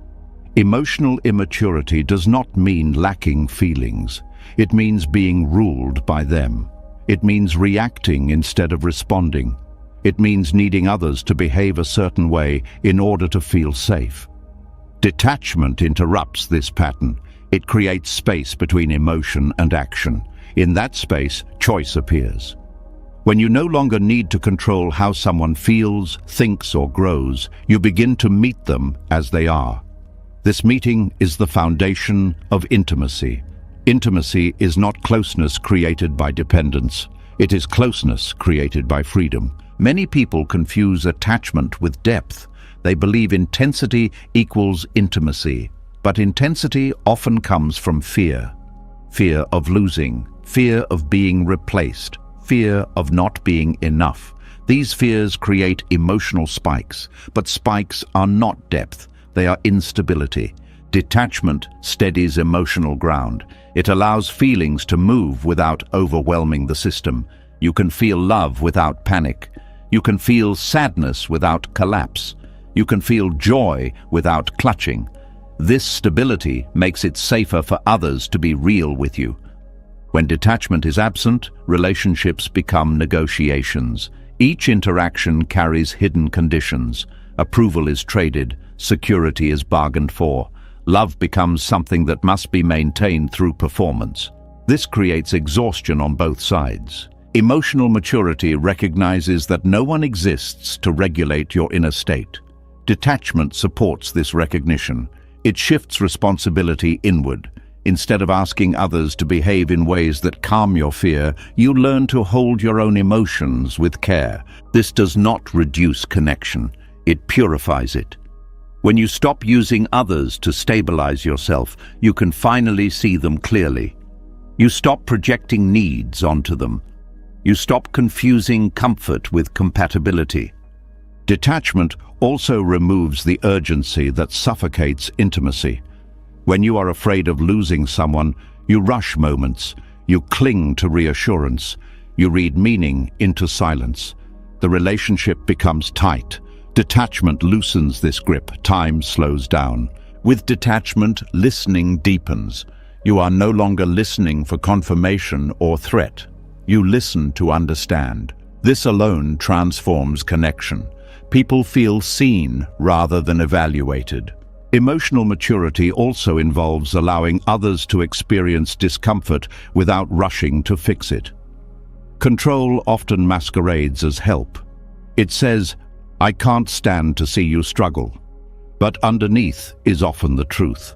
Emotional immaturity does not mean lacking feelings. It means being ruled by them. It means reacting instead of responding. It means needing others to behave a certain way in order to feel safe. Detachment interrupts this pattern. It creates space between emotion and action. In that space, choice appears. When you no longer need to control how someone feels, thinks, or grows, you begin to meet them as they are. This meeting is the foundation of intimacy. Intimacy is not closeness created by dependence. It is closeness created by freedom. Many people confuse attachment with depth. They believe intensity equals intimacy. But intensity often comes from fear. Fear of losing, fear of being replaced, fear of not being enough. These fears create emotional spikes, but spikes are not depth. They are instability. Detachment steadies emotional ground. It allows feelings to move without overwhelming the system. You can feel love without panic. You can feel sadness without collapse. You can feel joy without clutching. This stability makes it safer for others to be real with you. When detachment is absent, relationships become negotiations. Each interaction carries hidden conditions. Approval is traded, security is bargained for. Love becomes something that must be maintained through performance. This creates exhaustion on both sides. Emotional maturity recognizes that no one exists to regulate your inner state. Detachment supports this recognition. It shifts responsibility inward. Instead of asking others to behave in ways that calm your fear, you learn to hold your own emotions with care. This does not reduce connection. It purifies it. When you stop using others to stabilize yourself, you can finally see them clearly. You stop projecting needs onto them. You stop confusing comfort with compatibility. Detachment also removes the urgency that suffocates intimacy. When you are afraid of losing someone, you rush moments, you cling to reassurance, you read meaning into silence. The relationship becomes tight. Detachment loosens this grip, time slows down. With detachment, listening deepens. You are no longer listening for confirmation or threat. You listen to understand. This alone transforms connection. People feel seen rather than evaluated. Emotional maturity also involves allowing others to experience discomfort without rushing to fix it. Control often masquerades as help. It says, "I can't stand to see you struggle," but underneath is often the truth.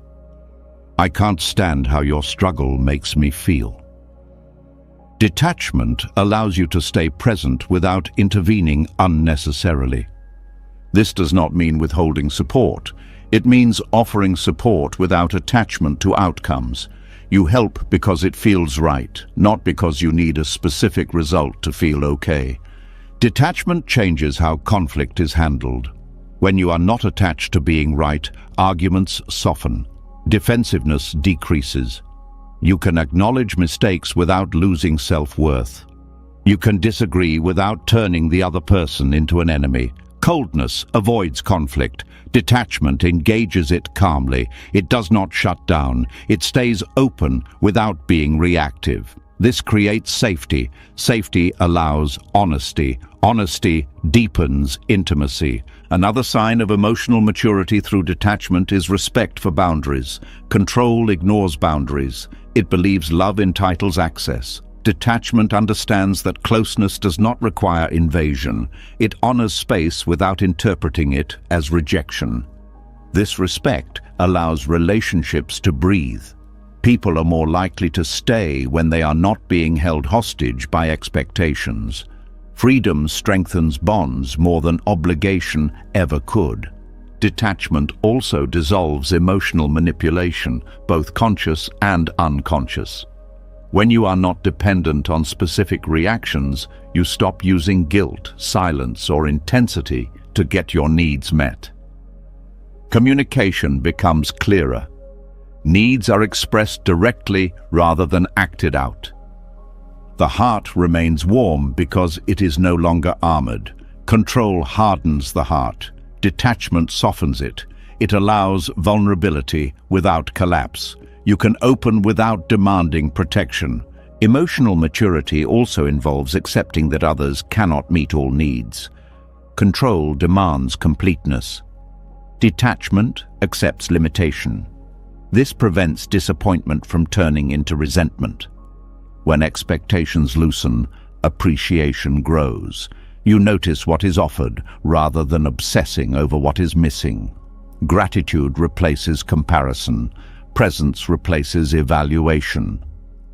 "I can't stand how your struggle makes me feel." Detachment allows you to stay present without intervening unnecessarily. This does not mean withholding support. It means offering support without attachment to outcomes. You help because it feels right, not because you need a specific result to feel okay. Detachment changes how conflict is handled. When you are not attached to being right, arguments soften. Defensiveness decreases. You can acknowledge mistakes without losing self-worth. You can disagree without turning the other person into an enemy. Coldness avoids conflict. Detachment engages it calmly. It does not shut down. It stays open without being reactive. This creates safety. Safety allows honesty. Honesty deepens intimacy. Another sign of emotional maturity through detachment is respect for boundaries. Control ignores boundaries. It believes love entitles access. Detachment understands that closeness does not require invasion. It honors space without interpreting it as rejection. This respect allows relationships to breathe. People are more likely to stay when they are not being held hostage by expectations. Freedom strengthens bonds more than obligation ever could. Detachment also dissolves emotional manipulation, both conscious and unconscious. When you are not dependent on specific reactions, you stop using guilt, silence, or intensity to get your needs met. Communication becomes clearer. Needs are expressed directly rather than acted out. The heart remains warm because it is no longer armored. Control hardens the heart. Detachment softens it. it allows vulnerability without collapse. You can open without demanding protection. Emotional maturity also involves accepting that others cannot meet all needs. Control demands completeness. Detachment accepts limitation. This prevents disappointment from turning into resentment. When expectations loosen, appreciation grows. You notice what is offered rather than obsessing over what is missing. Gratitude replaces comparison. Presence replaces evaluation.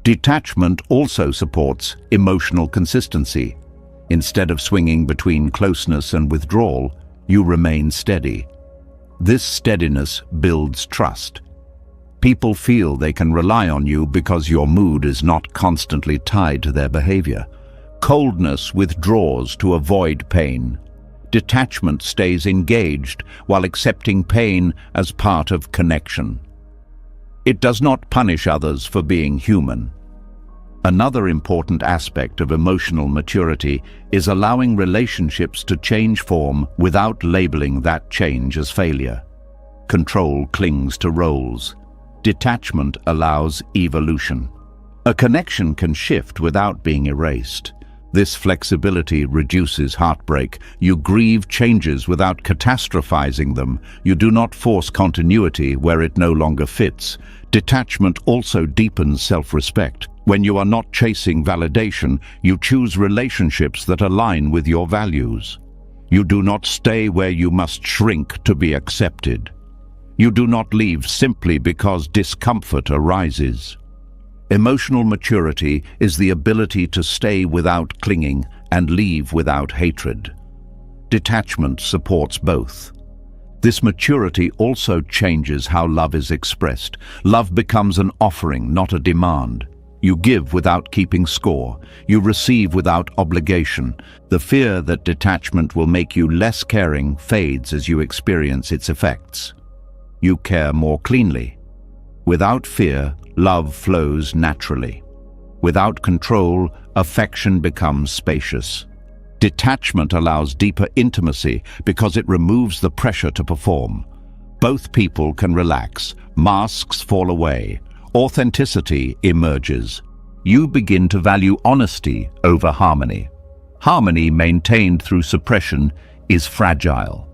Detachment also supports emotional consistency. Instead of swinging between closeness and withdrawal, you remain steady. This steadiness builds trust. People feel they can rely on you because your mood is not constantly tied to their behavior. Coldness withdraws to avoid pain. Detachment stays engaged while accepting pain as part of connection. It does not punish others for being human. Another important aspect of emotional maturity is allowing relationships to change form without labeling that change as failure. Control clings to roles. Detachment allows evolution. A connection can shift without being erased. This flexibility reduces heartbreak. You grieve changes without catastrophizing them. You do not force continuity where it no longer fits. Detachment also deepens self-respect. When you are not chasing validation, you choose relationships that align with your values. You do not stay where you must shrink to be accepted. You do not leave simply because discomfort arises. Emotional maturity is the ability to stay without clinging and leave without hatred. Detachment supports both. This maturity also changes how love is expressed. Love becomes an offering, not a demand. You give without keeping score. You receive without obligation. The fear that detachment will make you less caring fades as you experience its effects. You care more cleanly. Without fear, love flows naturally. Without control, affection becomes spacious. Detachment allows deeper intimacy because it removes the pressure to perform. Both people can relax. Masks fall away. Authenticity emerges. You begin to value honesty over harmony. Harmony maintained through suppression is fragile.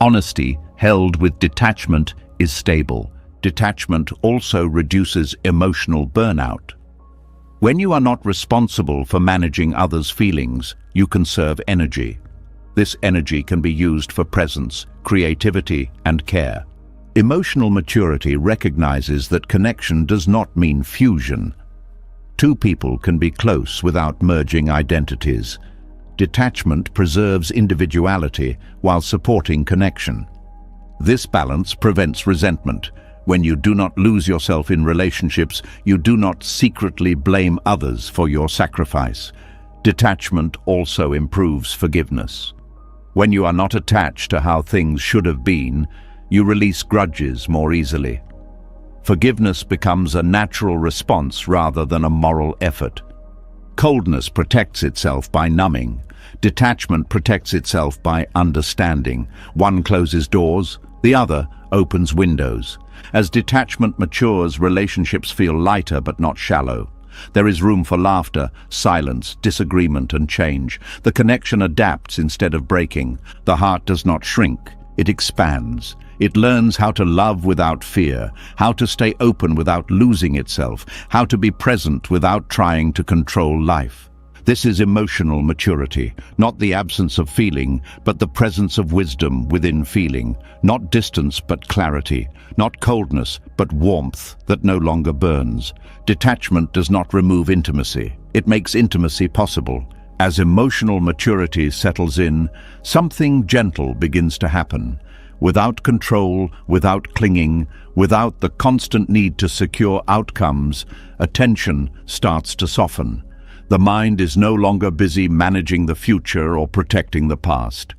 Honesty held with detachment is stable. Detachment also reduces emotional burnout. When you are not responsible for managing others' feelings, you conserve energy. This energy can be used for presence, creativity, and care. Emotional maturity recognizes that connection does not mean fusion. Two people can be close without merging identities. Detachment preserves individuality while supporting connection. This balance prevents resentment. When you do not lose yourself in relationships, you do not secretly blame others for your sacrifice. Detachment also improves forgiveness. When you are not attached to how things should have been, you release grudges more easily. Forgiveness becomes a natural response rather than a moral effort. Coldness protects itself by numbing. Detachment protects itself by understanding. One closes doors, the other opens windows. As detachment matures, relationships feel lighter but not shallow. There is room for laughter, silence, disagreement, and change. The connection adapts instead of breaking. The heart does not shrink, it expands. It learns how to love without fear, how to stay open without losing itself, how to be present without trying to control life. This is emotional maturity, not the absence of feeling, but the presence of wisdom within feeling, not distance but clarity, not coldness but warmth that no longer burns. Detachment does not remove intimacy, it makes intimacy possible. As emotional maturity settles in, something gentle begins to happen. Without control, without clinging, without the constant need to secure outcomes, attention starts to soften. The mind is no longer busy managing the future or protecting the past.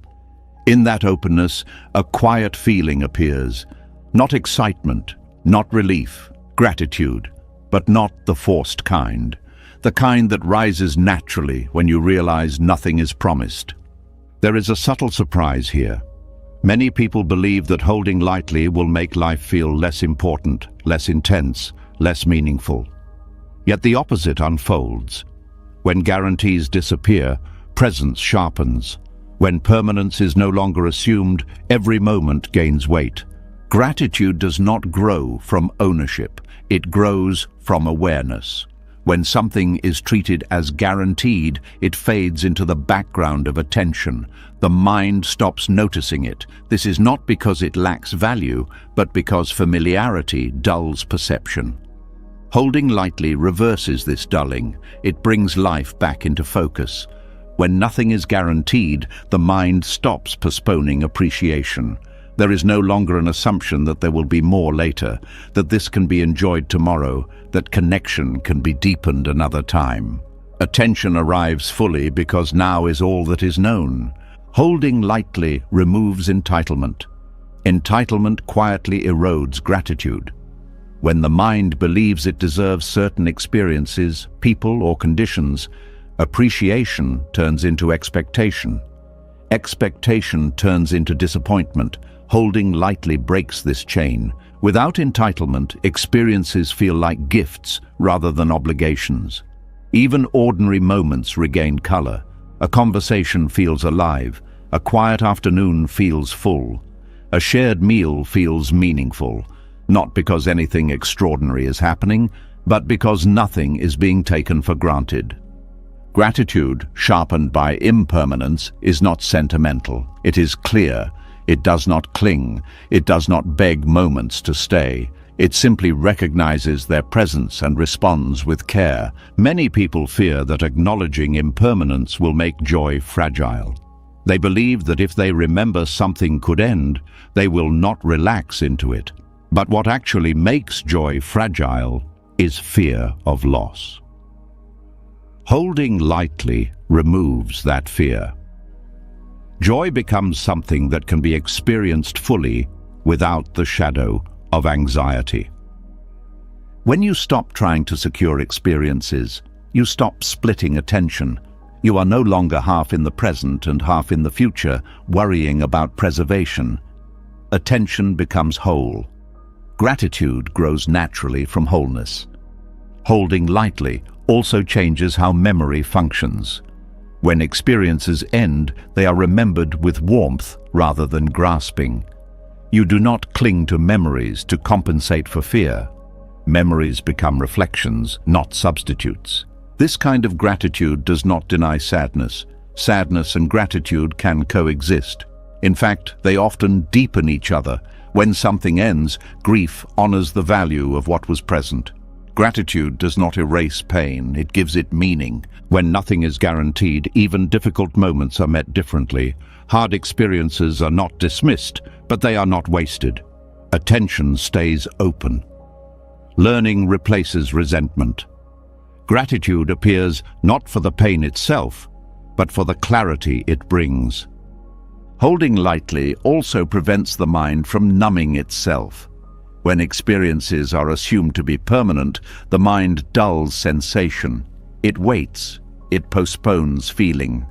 In that openness, a quiet feeling appears. Not excitement, not relief, gratitude, but not the forced kind. The kind that rises naturally when you realize nothing is promised. There is a subtle surprise here. Many people believe that holding lightly will make life feel less important, less intense, less meaningful. Yet the opposite unfolds. When guarantees disappear, presence sharpens. When permanence is no longer assumed, every moment gains weight. Gratitude does not grow from ownership, it grows from awareness. When something is treated as guaranteed, it fades into the background of attention. The mind stops noticing it. This is not because it lacks value, but because familiarity dulls perception. Holding lightly reverses this dulling. It brings life back into focus. When nothing is guaranteed, the mind stops postponing appreciation. There is no longer an assumption that there will be more later, that this can be enjoyed tomorrow, that connection can be deepened another time. Attention arrives fully because now is all that is known. Holding lightly removes entitlement. Entitlement quietly erodes gratitude. When the mind believes it deserves certain experiences, people, or conditions, appreciation turns into expectation. Expectation turns into disappointment. Holding lightly breaks this chain. Without entitlement, experiences feel like gifts rather than obligations. Even ordinary moments regain color. A conversation feels alive. A quiet afternoon feels full. A shared meal feels meaningful, not because anything extraordinary is happening, but because nothing is being taken for granted. Gratitude, sharpened by impermanence, is not sentimental. It is clear. It does not cling. It does not beg moments to stay. It simply recognizes their presence and responds with care. Many people fear that acknowledging impermanence will make joy fragile. They believe that if they remember something could end, they will not relax into it. But what actually makes joy fragile is fear of loss. Holding lightly removes that fear. Joy becomes something that can be experienced fully without the shadow of anxiety. When you stop trying to secure experiences, you stop splitting attention. You are no longer half in the present and half in the future, worrying about preservation. Attention becomes whole. Gratitude grows naturally from wholeness. Holding lightly also changes how memory functions. When experiences end, they are remembered with warmth rather than grasping. You do not cling to memories to compensate for fear. Memories become reflections, not substitutes. This kind of gratitude does not deny sadness. Sadness and gratitude can coexist. In fact, they often deepen each other. When something ends, grief honors the value of what was present. Gratitude does not erase pain, it gives it meaning. When nothing is guaranteed, even difficult moments are met differently. Hard experiences are not dismissed, but they are not wasted. Attention stays open. Learning replaces resentment. Gratitude appears not for the pain itself, but for the clarity it brings. Holding lightly also prevents the mind from numbing itself. When experiences are assumed to be permanent, the mind dulls sensation. It waits. It postpones feeling.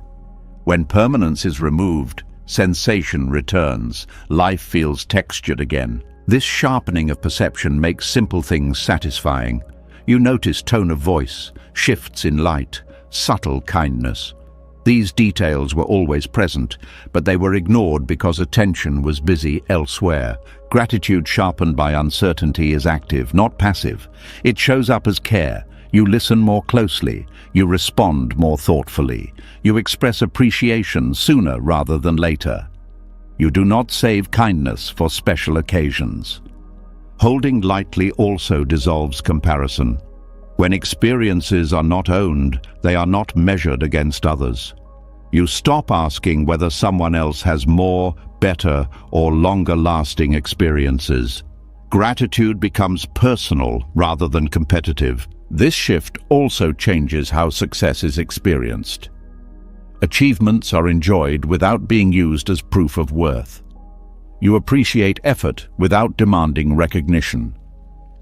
When permanence is removed, sensation returns. Life feels textured again. This sharpening of perception makes simple things satisfying. You notice tone of voice, shifts in light, subtle kindness. These details were always present, but they were ignored because attention was busy elsewhere. Gratitude sharpened by uncertainty is active, not passive. It shows up as care. You listen more closely. You respond more thoughtfully. You express appreciation sooner rather than later. You do not save kindness for special occasions. Holding lightly also dissolves comparison. When experiences are not owned, they are not measured against others. You stop asking whether someone else has more, better, or longer-lasting experiences. Gratitude becomes personal rather than competitive. This shift also changes how success is experienced. Achievements are enjoyed without being used as proof of worth. You appreciate effort without demanding recognition.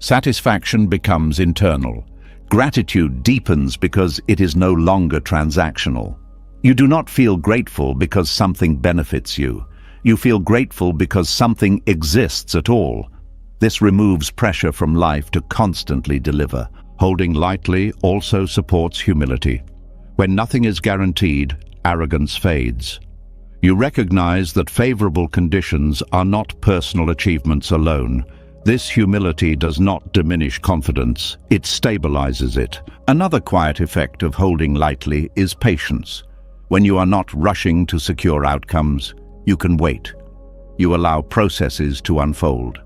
Satisfaction becomes internal. Gratitude deepens because it is no longer transactional. You do not feel grateful because something benefits you. You feel grateful because something exists at all. This removes pressure from life to constantly deliver. Holding lightly also supports humility. When nothing is guaranteed, arrogance fades. You recognize that favorable conditions are not personal achievements alone. This humility does not diminish confidence, it stabilizes it. Another quiet effect of holding lightly is patience. When you are not rushing to secure outcomes, you can wait. You allow processes to unfold.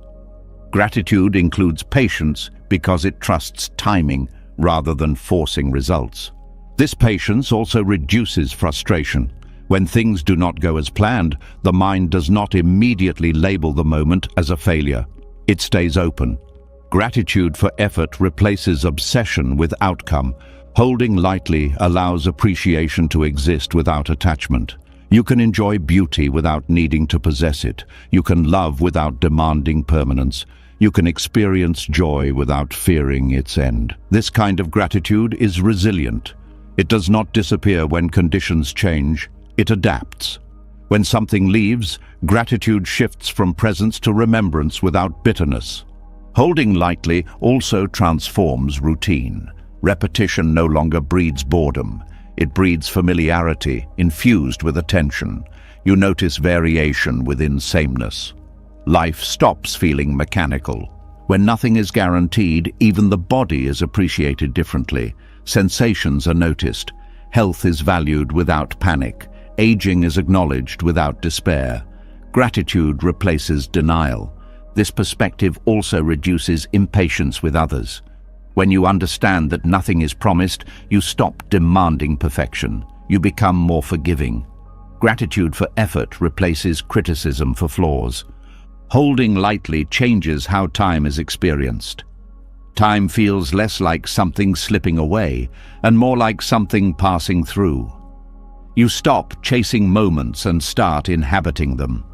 Gratitude includes patience because it trusts timing rather than forcing results. This patience also reduces frustration. When things do not go as planned, the mind does not immediately label the moment as a failure. It stays open. Gratitude for effort replaces obsession with outcome. Holding lightly allows appreciation to exist without attachment. You can enjoy beauty without needing to possess it. You can love without demanding permanence. You can experience joy without fearing its end. This kind of gratitude is resilient. It does not disappear when conditions change. It adapts. When something leaves, gratitude shifts from presence to remembrance without bitterness. Holding lightly also transforms routine. Repetition no longer breeds boredom. It breeds familiarity, infused with attention. You notice variation within sameness. Life stops feeling mechanical. When nothing is guaranteed, even the body is appreciated differently. Sensations are noticed. Health is valued without panic. Aging is acknowledged without despair. Gratitude replaces denial. This perspective also reduces impatience with others. When you understand that nothing is promised, you stop demanding perfection. You become more forgiving. Gratitude for effort replaces criticism for flaws. Holding lightly changes how time is experienced. Time feels less like something slipping away and more like something passing through. You stop chasing moments and start inhabiting them.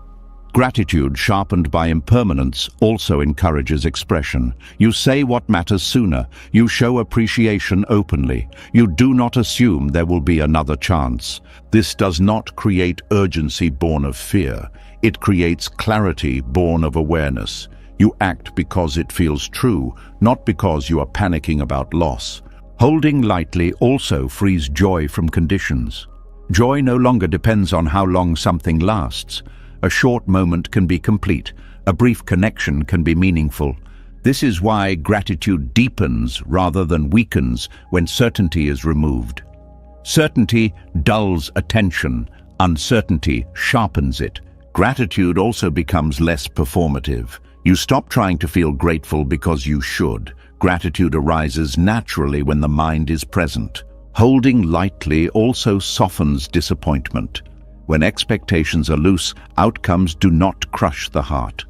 Gratitude, sharpened by impermanence, also encourages expression. You say what matters sooner. You show appreciation openly. You do not assume there will be another chance. This does not create urgency born of fear. It creates clarity born of awareness. You act because it feels true, not because you are panicking about loss. Holding lightly also frees joy from conditions. Joy no longer depends on how long something lasts. A short moment can be complete. A brief connection can be meaningful. This is why gratitude deepens rather than weakens when certainty is removed. Certainty dulls attention. Uncertainty sharpens it. Gratitude also becomes less performative. You stop trying to feel grateful because you should. Gratitude arises naturally when the mind is present. Holding lightly also softens disappointment. When expectations are loose, outcomes do not crush the heart.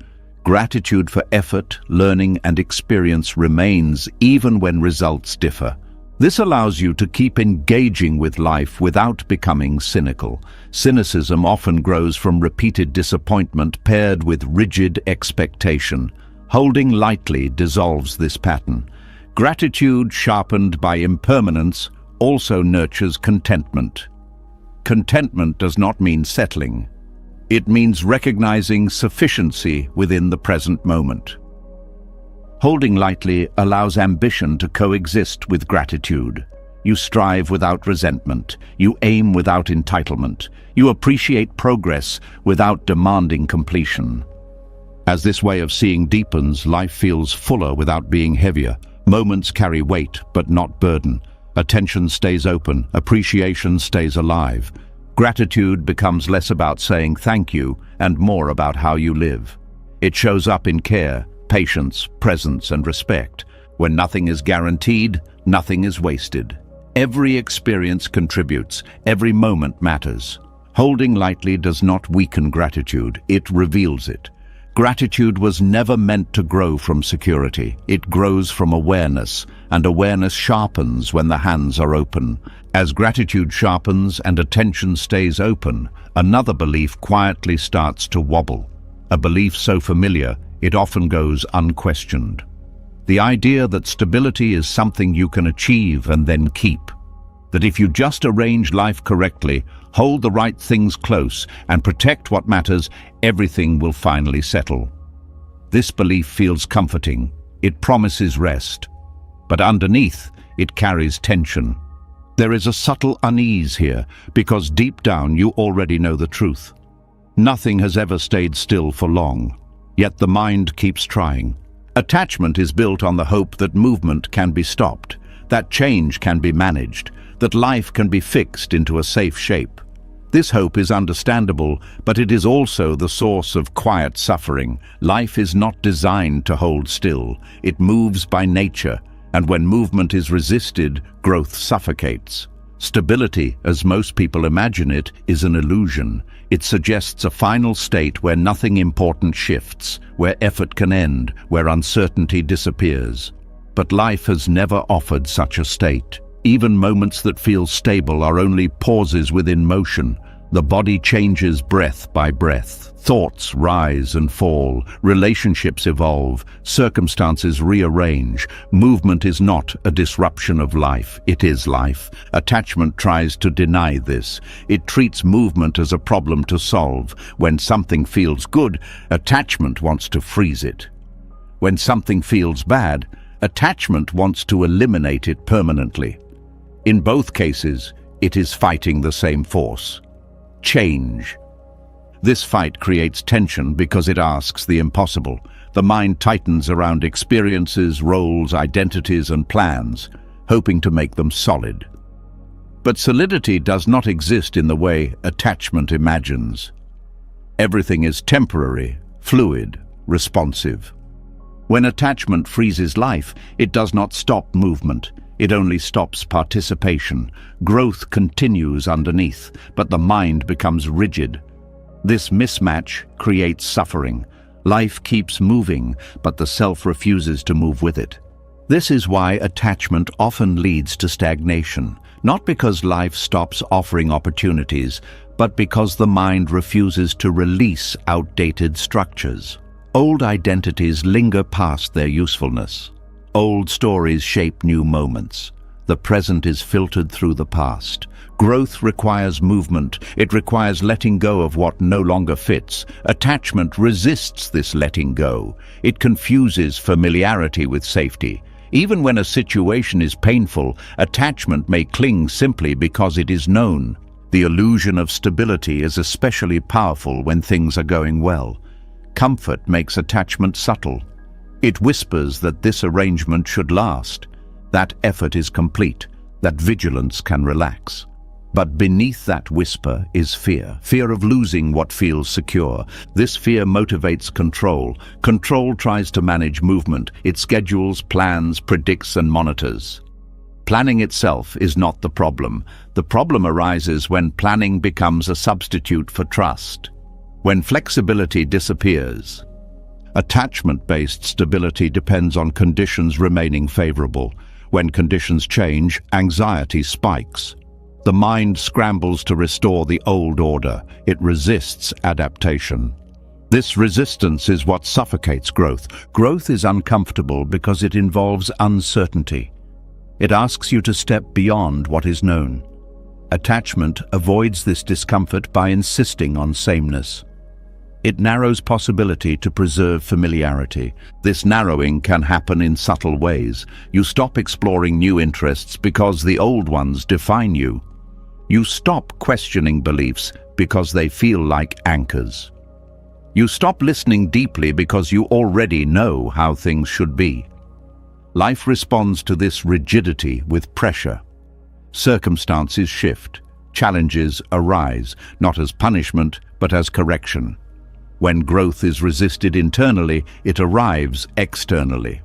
Gratitude for effort, learning, and experience remains even when results differ. This allows you to keep engaging with life without becoming cynical. Cynicism often grows from repeated disappointment paired with rigid expectation. Holding lightly dissolves this pattern. Gratitude, sharpened by impermanence, also nurtures contentment. Contentment does not mean settling. It means recognizing sufficiency within the present moment. Holding lightly allows ambition to coexist with gratitude. You strive without resentment. You aim without entitlement. You appreciate progress without demanding completion. As this way of seeing deepens, life feels fuller without being heavier. Moments carry weight, but not burden. Attention stays open. Appreciation stays alive. Gratitude becomes less about saying thank you and more about how you live. It shows up in care, patience, presence, and respect. When nothing is guaranteed, nothing is wasted. Every experience contributes. Every moment matters. Holding lightly does not weaken gratitude. It reveals it. Gratitude was never meant to grow from security. It grows from awareness, and awareness sharpens when the hands are open. As gratitude sharpens and attention stays open, another belief quietly starts to wobble. A belief so familiar, it often goes unquestioned. The idea that stability is something you can achieve and then keep. that if you just arrange life correctly, hold the right things close, and protect what matters, everything will finally settle. This belief feels comforting. It promises rest. But underneath, it carries tension. There is a subtle unease here, because deep down you already know the truth. Nothing has ever stayed still for long, yet the mind keeps trying. Attachment is built on the hope that movement can be stopped, that change can be managed, that life can be fixed into a safe shape. This hope is understandable, but it is also the source of quiet suffering. Life is not designed to hold still. It moves by nature, and when movement is resisted, growth suffocates. Stability, as most people imagine it, is an illusion. It suggests a final state where nothing important shifts, where effort can end, where uncertainty disappears. But life has never offered such a state. Even moments that feel stable are only pauses within motion. The body changes breath by breath. Thoughts rise and fall. Relationships evolve. Circumstances rearrange. Movement is not a disruption of life. It is life. Attachment tries to deny this. It treats movement as a problem to solve. When something feels good, attachment wants to freeze it. When something feels bad, attachment wants to eliminate it permanently. In both cases, it is fighting the same force: change. This fight creates tension because it asks the impossible. The mind tightens around experiences, roles, identities, and plans, hoping to make them solid. But solidity does not exist in the way attachment imagines. Everything is temporary, fluid, responsive. When attachment freezes life, it does not stop movement. It only stops participation. Growth continues underneath, but the mind becomes rigid. This mismatch creates suffering. Life keeps moving, but the self refuses to move with it. This is why attachment often leads to stagnation, not because life stops offering opportunities, but because the mind refuses to release outdated structures. Old identities linger past their usefulness. Old stories shape new moments. The present is filtered through the past. Growth requires movement. It requires letting go of what no longer fits. Attachment resists this letting go. It confuses familiarity with safety. Even when a situation is painful, attachment may cling simply because it is known. The illusion of stability is especially powerful when things are going well. Comfort makes attachment subtle. It whispers that this arrangement should last, that effort is complete, that vigilance can relax. But beneath that whisper is fear, fear of losing what feels secure. This fear motivates control. Control tries to manage movement. It schedules, plans, predicts, and monitors. Planning itself is not the problem. The problem arises when planning becomes a substitute for trust, when flexibility disappears. Attachment-based stability depends on conditions remaining favorable. When conditions change, anxiety spikes. The mind scrambles to restore the old order. It resists adaptation. This resistance is what suffocates growth. Growth is uncomfortable because it involves uncertainty. It asks you to step beyond what is known. Attachment avoids this discomfort by insisting on sameness. It narrows possibility to preserve familiarity. This narrowing can happen in subtle ways. You stop exploring new interests because the old ones define you. You stop questioning beliefs because they feel like anchors. You stop listening deeply because you already know how things should be. Life responds to this rigidity with pressure. Circumstances shift. Challenges arise, not as punishment, but as correction. When growth is resisted internally, it arrives externally.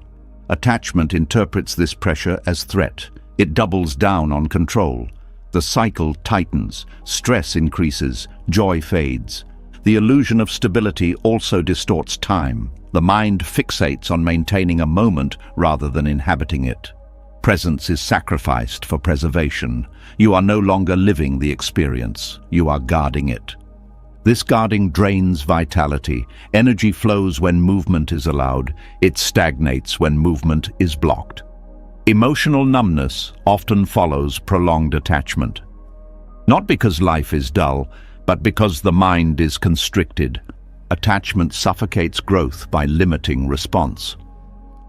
Attachment interprets this pressure as threat. It doubles down on control. The cycle tightens, stress increases, joy fades. The illusion of stability also distorts time. The mind fixates on maintaining a moment rather than inhabiting it. Presence is sacrificed for preservation. You are no longer living the experience. You are guarding it. This guarding drains vitality. Energy flows when movement is allowed. It stagnates when movement is blocked. Emotional numbness often follows prolonged attachment. Not because life is dull, but because the mind is constricted. Attachment suffocates growth by limiting response.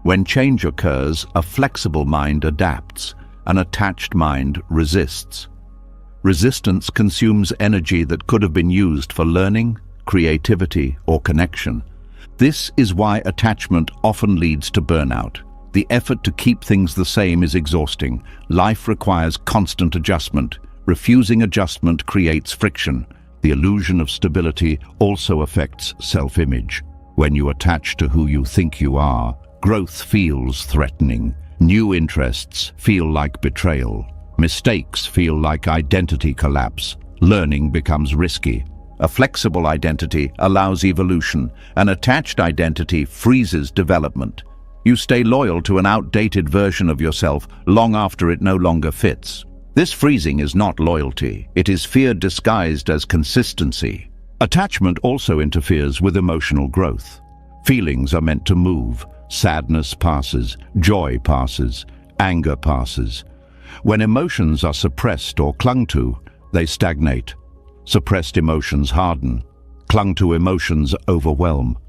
When change occurs, a flexible mind adapts. An attached mind resists. Resistance consumes energy that could have been used for learning, creativity, or connection. This is why attachment often leads to burnout. The effort to keep things the same is exhausting. Life requires constant adjustment. Refusing adjustment creates friction. The illusion of stability also affects self-image. When you attach to who you think you are, growth feels threatening. New interests feel like betrayal. Mistakes feel like identity collapse. Learning becomes risky. A flexible identity allows evolution. An attached identity freezes development. You stay loyal to an outdated version of yourself long after it no longer fits. This freezing is not loyalty. It is fear disguised as consistency. Attachment also interferes with emotional growth. Feelings are meant to move. Sadness passes, joy passes, anger passes. When emotions are suppressed or clung to, they stagnate. Suppressed emotions harden. Clung to emotions overwhelm.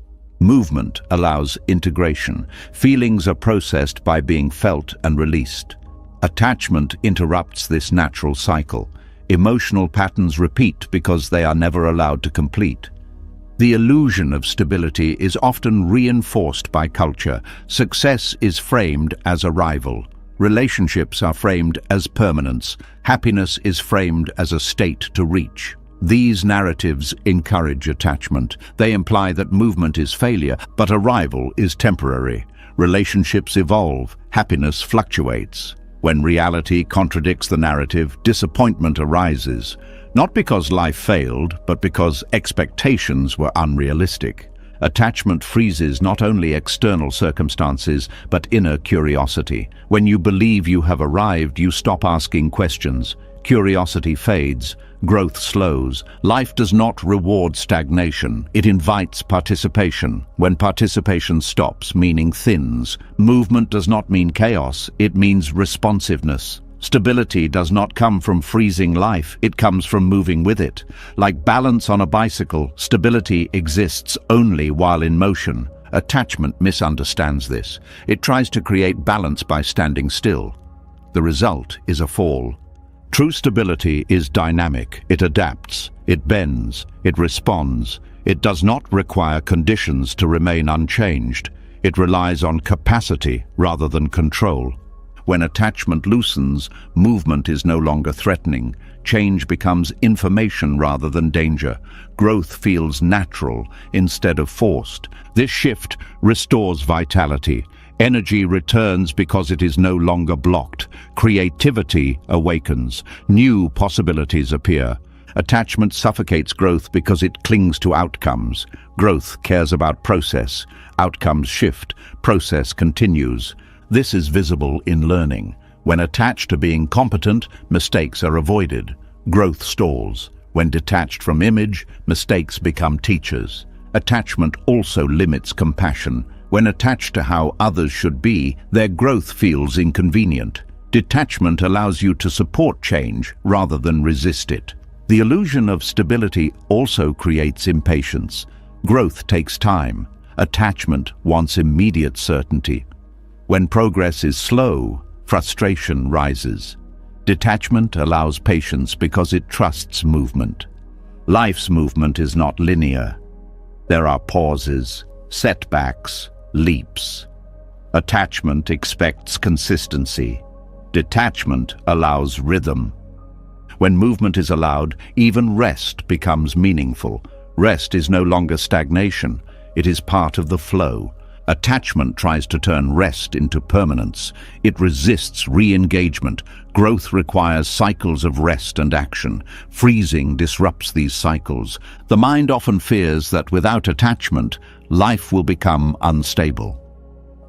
Movement allows integration. Feelings are processed by being felt and released. Attachment interrupts this natural cycle. Emotional patterns repeat because they are never allowed to complete. The illusion of stability is often reinforced by culture. Success is framed as arrival. Relationships are framed as permanence. Happiness is framed as a state to reach. These narratives encourage attachment. They imply that movement is failure, but arrival is temporary. Relationships evolve. Happiness fluctuates. When reality contradicts the narrative, disappointment arises. Not because life failed, but because expectations were unrealistic. Attachment freezes not only external circumstances, but inner curiosity. When you believe you have arrived, you stop asking questions. Curiosity fades. Growth slows. Life does not reward stagnation. It invites participation. When participation stops, meaning thins. Movement does not mean chaos. It means responsiveness. Stability does not come from freezing life. It comes from moving with it. Like balance on a bicycle, stability exists only while in motion. Attachment misunderstands this. It tries to create balance by standing still. The result is a fall. True stability is dynamic. It adapts, it bends, it responds. It does not require conditions to remain unchanged. It relies on capacity rather than control. When attachment loosens, movement is no longer threatening. Change becomes information rather than danger. Growth feels natural instead of forced. This shift restores vitality. Energy returns because it is no longer blocked. Creativity awakens. New possibilities appear. Attachment suffocates growth because it clings to outcomes. Growth cares about process. Outcomes shift. Process continues. This is visible in learning. When attached to being competent, mistakes are avoided. Growth stalls. When detached from image, mistakes become teachers. Attachment also limits compassion. When attached to how others should be, their growth feels inconvenient. Detachment allows you to support change rather than resist it. The illusion of stability also creates impatience. Growth takes time. Attachment wants immediate certainty. When progress is slow, frustration rises. Detachment allows patience because it trusts movement. Life's movement is not linear. There are pauses, setbacks, leaps. Attachment expects consistency. Detachment allows rhythm. When movement is allowed, even rest becomes meaningful. Rest is no longer stagnation. It is part of the flow. Attachment tries to turn rest into permanence. It resists re-engagement. Growth requires cycles of rest and action. Freezing disrupts these cycles. The mind often fears that without attachment, life will become unstable.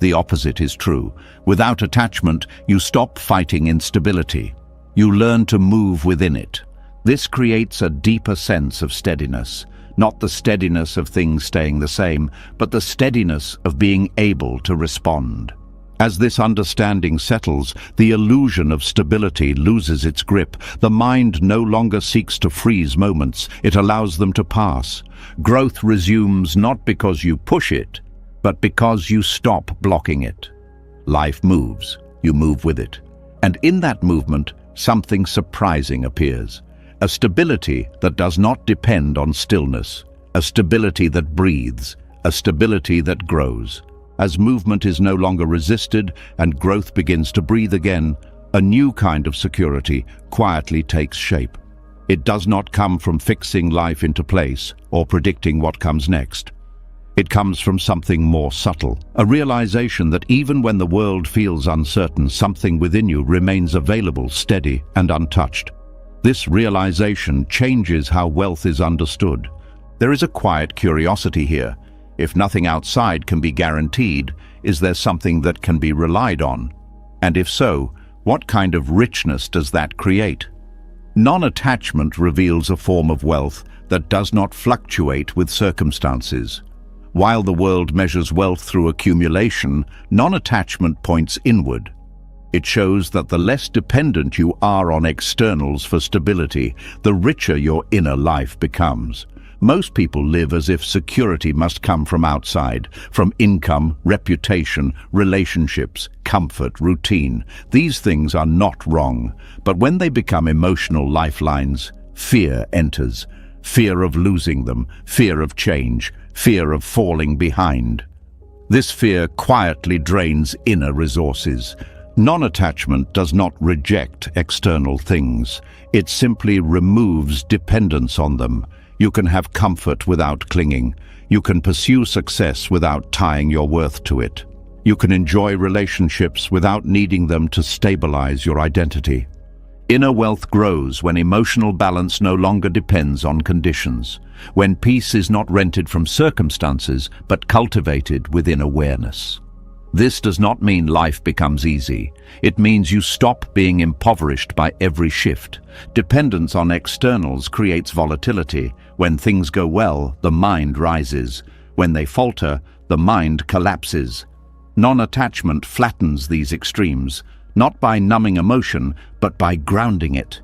The opposite is true. Without attachment, you stop fighting instability. You learn to move within it. This creates a deeper sense of steadiness. Not the steadiness of things staying the same, but the steadiness of being able to respond. As this understanding settles, the illusion of stability loses its grip. The mind no longer seeks to freeze moments, it allows them to pass. Growth resumes not because you push it, but because you stop blocking it. Life moves, you move with it. And in that movement, something surprising appears. A stability that does not depend on stillness, a stability that breathes, a stability that grows. As movement is no longer resisted and growth begins to breathe again, a new kind of security quietly takes shape. It does not come from fixing life into place or predicting what comes next. It comes from something more subtle, a realization that even when the world feels uncertain, something within you remains available, steady and untouched. This realization changes how wealth is understood. There is a quiet curiosity here. If nothing outside can be guaranteed, is there something that can be relied on? And if so, what kind of richness does that create? Non-attachment reveals a form of wealth that does not fluctuate with circumstances. While the world measures wealth through accumulation, non-attachment points inward. It shows that the less dependent you are on externals for stability, the richer your inner life becomes. Most people live as if security must come from outside, from income, reputation, relationships, comfort, routine. These things are not wrong, but when they become emotional lifelines, fear enters. Fear of losing them, fear of change, fear of falling behind. This fear quietly drains inner resources. Non-attachment does not reject external things. It simply removes dependence on them. You can have comfort without clinging. You can pursue success without tying your worth to it. You can enjoy relationships without needing them to stabilize your identity. Inner wealth grows when emotional balance no longer depends on conditions, when peace is not rented from circumstances but cultivated within awareness. This does not mean life becomes easy. It means you stop being impoverished by every shift. Dependence on externals creates volatility. When things go well, the mind rises. When they falter, the mind collapses. Non-attachment flattens these extremes, not by numbing emotion, but by grounding it.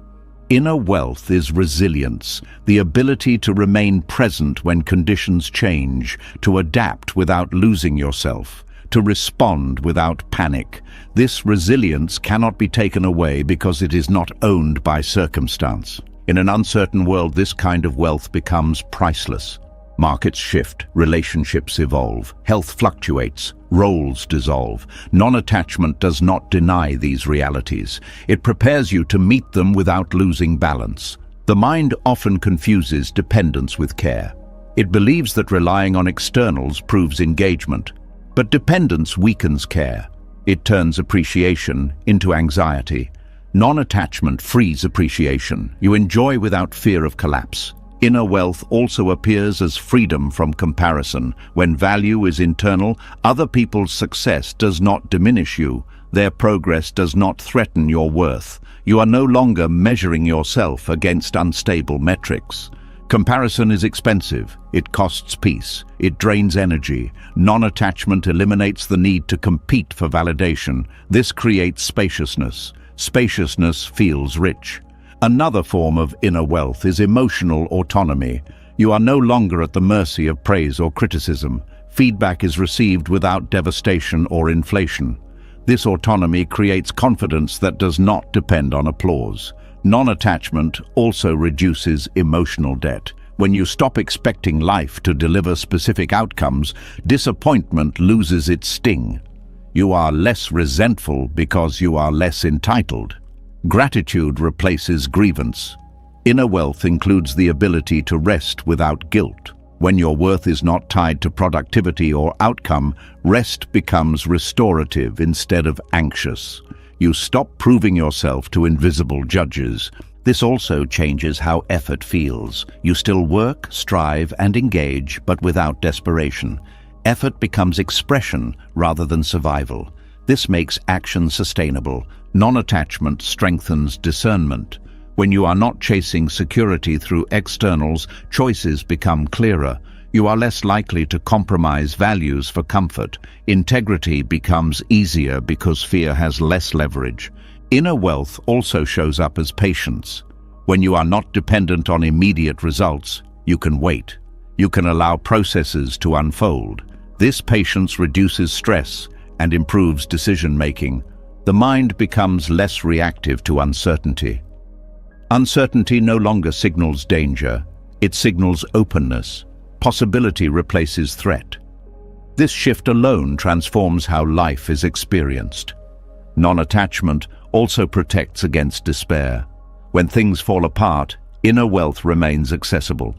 Inner wealth is resilience, the ability to remain present when conditions change, to adapt without losing yourself, to respond without panic. This resilience cannot be taken away because it is not owned by circumstance. In an uncertain world, this kind of wealth becomes priceless. Markets shift, relationships evolve, health fluctuates, roles dissolve. Non-attachment does not deny these realities. It prepares you to meet them without losing balance. The mind often confuses dependence with care. It believes that relying on externals proves engagement. But dependence weakens care. It turns appreciation into anxiety. Non-attachment frees appreciation. You enjoy without fear of collapse. Inner wealth also appears as freedom from comparison. When value is internal, other people's success does not diminish you. Their progress does not threaten your worth. You are no longer measuring yourself against unstable metrics. Comparison is expensive. It costs peace. It drains energy. Non-attachment eliminates the need to compete for validation. This creates spaciousness. Spaciousness feels rich. Another form of inner wealth is emotional autonomy. You are no longer at the mercy of praise or criticism. Feedback is received without devastation or inflation. This autonomy creates confidence that does not depend on applause. Non-attachment also reduces emotional debt. When you stop expecting life to deliver specific outcomes, disappointment loses its sting. You are less resentful because you are less entitled. Gratitude replaces grievance. Inner wealth includes the ability to rest without guilt. When your worth is not tied to productivity or outcome, rest becomes restorative instead of anxious. You stop proving yourself to invisible judges. This also changes how effort feels. You still work, strive, and engage, but without desperation. Effort becomes expression rather than survival. This makes action sustainable. Non-attachment strengthens discernment. When you are not chasing security through externals, choices become clearer. You are less likely to compromise values for comfort. Integrity becomes easier because fear has less leverage. Inner wealth also shows up as patience. When you are not dependent on immediate results, you can wait. You can allow processes to unfold. This patience reduces stress and improves decision-making. The mind becomes less reactive to uncertainty. Uncertainty no longer signals danger. It signals openness. Possibility replaces threat. This shift alone transforms how life is experienced. Non-attachment also protects against despair. When things fall apart, inner wealth remains accessible.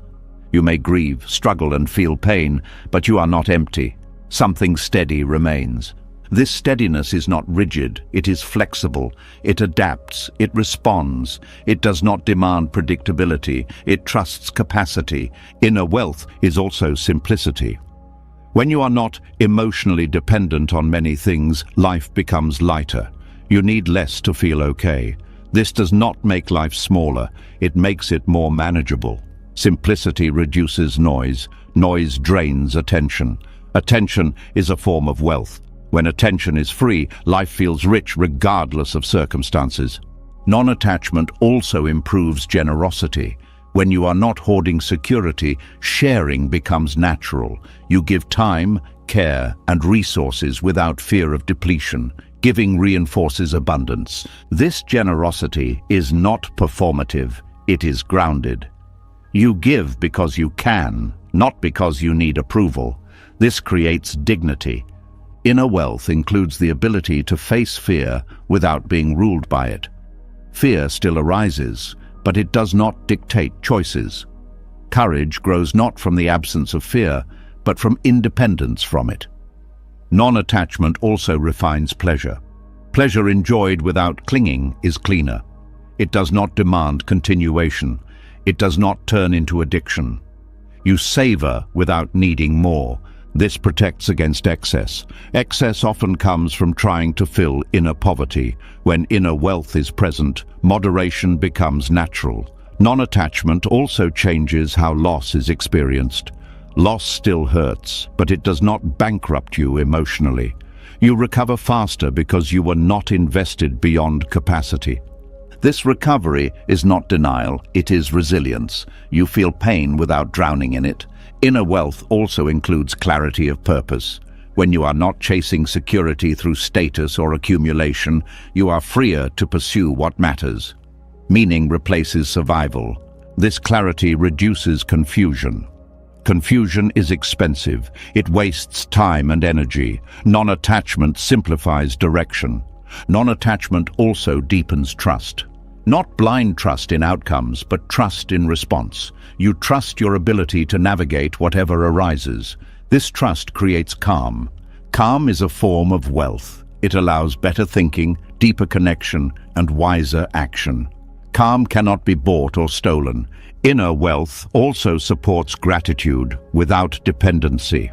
You may grieve, struggle, and feel pain, but you are not empty. Something steady remains. This steadiness is not rigid, it is flexible. It adapts, it responds. It does not demand predictability, it trusts capacity. Inner wealth is also simplicity. When you are not emotionally dependent on many things, life becomes lighter. You need less to feel okay. This does not make life smaller, it makes it more manageable. Simplicity reduces noise. Noise drains attention. Attention is a form of wealth. When attention is free, life feels rich regardless of circumstances. Non-attachment also improves generosity. When you are not hoarding security, sharing becomes natural. You give time, care, and resources without fear of depletion. Giving reinforces abundance. This generosity is not performative, it is grounded. You give because you can, not because you need approval. This creates dignity. Inner wealth includes the ability to face fear without being ruled by it. Fear still arises, but it does not dictate choices. Courage grows not from the absence of fear, but from independence from it. Non-attachment also refines pleasure. Pleasure enjoyed without clinging is cleaner. It does not demand continuation. It does not turn into addiction. You savor without needing more. This protects against excess. Excess often comes from trying to fill inner poverty. When inner wealth is present, moderation becomes natural. Non-attachment also changes how loss is experienced. Loss still hurts, but it does not bankrupt you emotionally. You recover faster because you were not invested beyond capacity. This recovery is not denial, it is resilience. You feel pain without drowning in it. Inner wealth also includes clarity of purpose. When you are not chasing security through status or accumulation, you are freer to pursue what matters. Meaning replaces survival. This clarity reduces confusion. Confusion is expensive. It wastes time and energy. Non-attachment simplifies direction. Non-attachment also deepens trust. Not blind trust in outcomes, but trust in response. You trust your ability to navigate whatever arises. This trust creates calm. Calm is a form of wealth. It allows better thinking, deeper connection, and wiser action. Calm cannot be bought or stolen. Inner wealth also supports gratitude without dependency.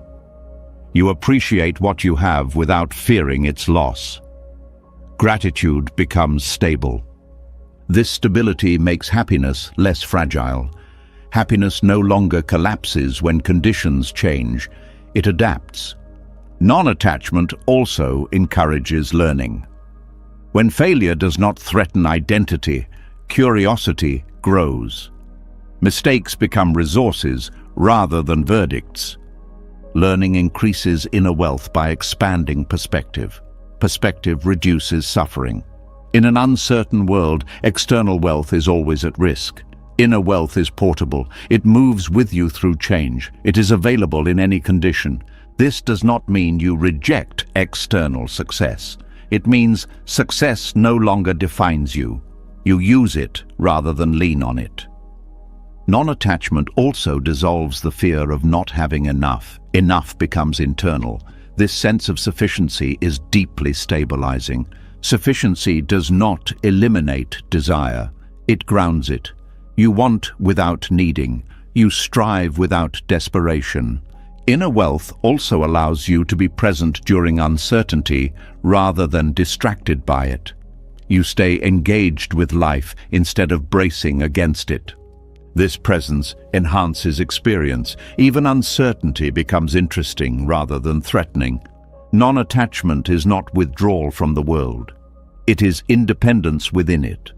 You appreciate what you have without fearing its loss. Gratitude becomes stable. This stability makes happiness less fragile. Happiness no longer collapses when conditions change. It adapts. Non-attachment also encourages learning. When failure does not threaten identity, curiosity grows. Mistakes become resources rather than verdicts. Learning increases inner wealth by expanding perspective. Perspective reduces suffering. In an uncertain world, external wealth is always at risk. Inner wealth is portable. It moves with you through change. It is available in any condition. This does not mean you reject external success. It means success no longer defines you. You use it rather than lean on it. Non-attachment also dissolves the fear of not having enough. Enough becomes internal. This sense of sufficiency is deeply stabilizing. Sufficiency does not eliminate desire. It grounds it. You want without needing. You strive without desperation. Inner wealth also allows you to be present during uncertainty rather than distracted by it. You stay engaged with life instead of bracing against it. This presence enhances experience. Even uncertainty becomes interesting rather than threatening. Non-attachment is not withdrawal from the world. It is independence within it.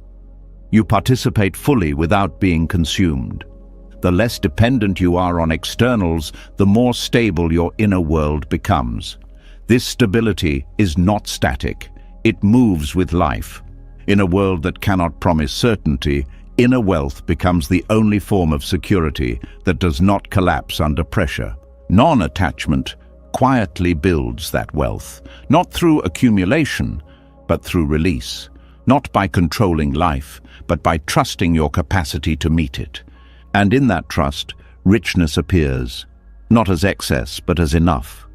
You participate fully without being consumed. The less dependent you are on externals, the more stable your inner world becomes. This stability is not static. It moves with life. In a world that cannot promise certainty, inner wealth becomes the only form of security that does not collapse under pressure. Non-attachment quietly builds that wealth, not through accumulation, but through release. Not by controlling life, but by trusting your capacity to meet it. And in that trust, richness appears, not as excess, but as enough.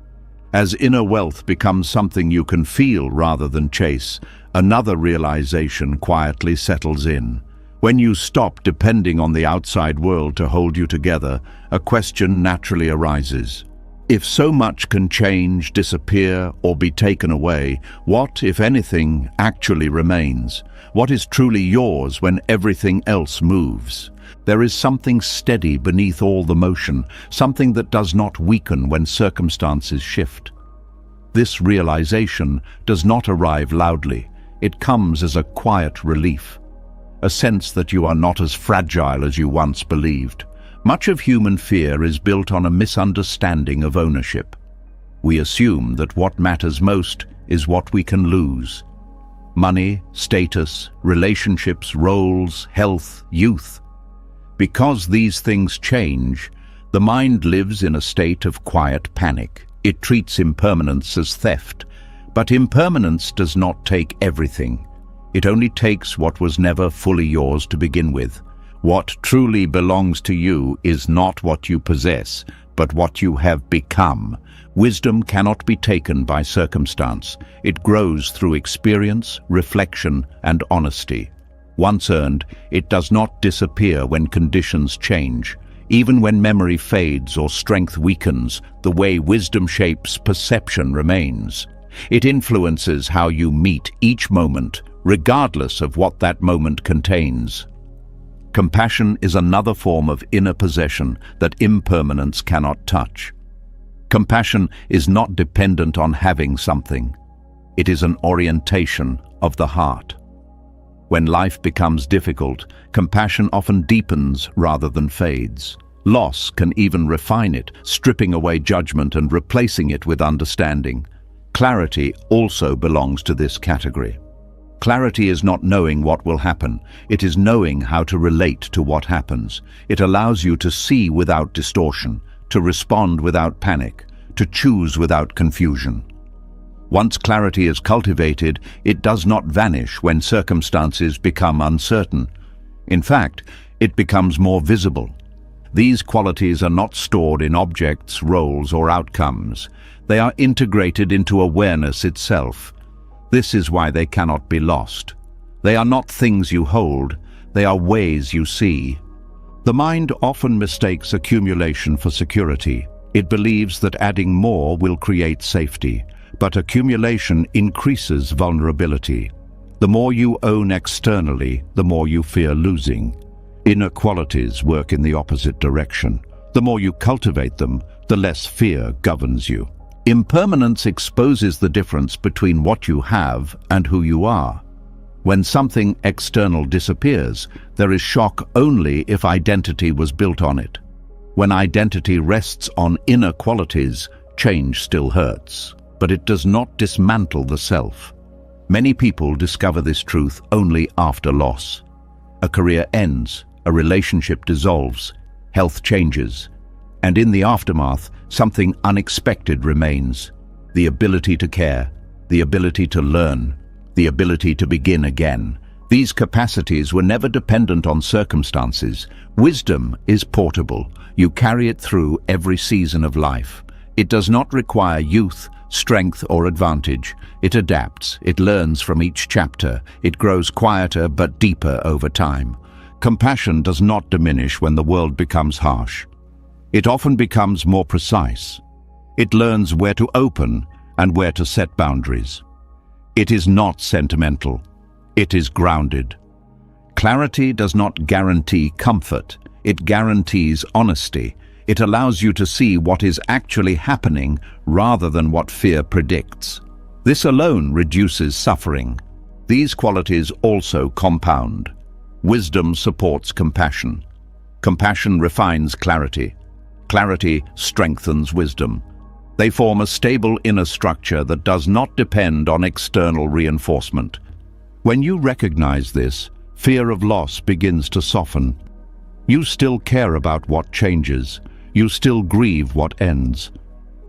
As inner wealth becomes something you can feel rather than chase, another realization quietly settles in. When you stop depending on the outside world to hold you together, a question naturally arises. If so much can change, disappear, or be taken away, what, if anything, actually remains? What is truly yours when everything else moves? There is something steady beneath all the motion, something that does not weaken when circumstances shift. This realization does not arrive loudly. It comes as a quiet relief, a sense that you are not as fragile as you once believed. Much of human fear is built on a misunderstanding of ownership. We assume that what matters most is what we can lose. Money, status, relationships, roles, health, youth. Because these things change, the mind lives in a state of quiet panic. It treats impermanence as theft. But impermanence does not take everything. It only takes what was never fully yours to begin with. What truly belongs to you is not what you possess, but what you have become. Wisdom cannot be taken by circumstance. It grows through experience, reflection, and honesty. Once earned, it does not disappear when conditions change. Even when memory fades or strength weakens, the way wisdom shapes perception remains. It influences how you meet each moment, regardless of what that moment contains. Compassion is another form of inner possession that impermanence cannot touch. Compassion is not dependent on having something. It is an orientation of the heart. When life becomes difficult, compassion often deepens rather than fades. Loss can even refine it, stripping away judgment and replacing it with understanding. Clarity also belongs to this category. Clarity is not knowing what will happen. It is knowing how to relate to what happens. It allows you to see without distortion, to respond without panic, to choose without confusion. Once clarity is cultivated, it does not vanish when circumstances become uncertain. In fact, it becomes more visible. These qualities are not stored in objects, roles, or outcomes. They are integrated into awareness itself. This is why they cannot be lost. They are not things you hold, they are ways you see. The mind often mistakes accumulation for security. It believes that adding more will create safety, but accumulation increases vulnerability. The more you own externally, the more you fear losing. Inner qualities work in the opposite direction. The more you cultivate them, the less fear governs you. Impermanence exposes the difference between what you have and who you are. When something external disappears, there is shock only if identity was built on it. When identity rests on inner qualities, change still hurts, but it does not dismantle the self. Many people discover this truth only after loss. A career ends, a relationship dissolves, health changes, and in the aftermath, something unexpected remains. The ability to care, the ability to learn, the ability to begin again. These capacities were never dependent on circumstances. Wisdom is portable. You carry it through every season of life. It does not require youth, strength, or advantage. It adapts. It learns from each chapter. It grows quieter but deeper over time. Compassion does not diminish when the world becomes harsh. It often becomes more precise. It learns where to open and where to set boundaries. It is not sentimental. It is grounded. Clarity does not guarantee comfort. It guarantees honesty. It allows you to see what is actually happening rather than what fear predicts. This alone reduces suffering. These qualities also compound. Wisdom supports compassion. Compassion refines clarity. Clarity strengthens wisdom. They form a stable inner structure that does not depend on external reinforcement. When you recognize this, fear of loss begins to soften. You still care about what changes. You still grieve what ends.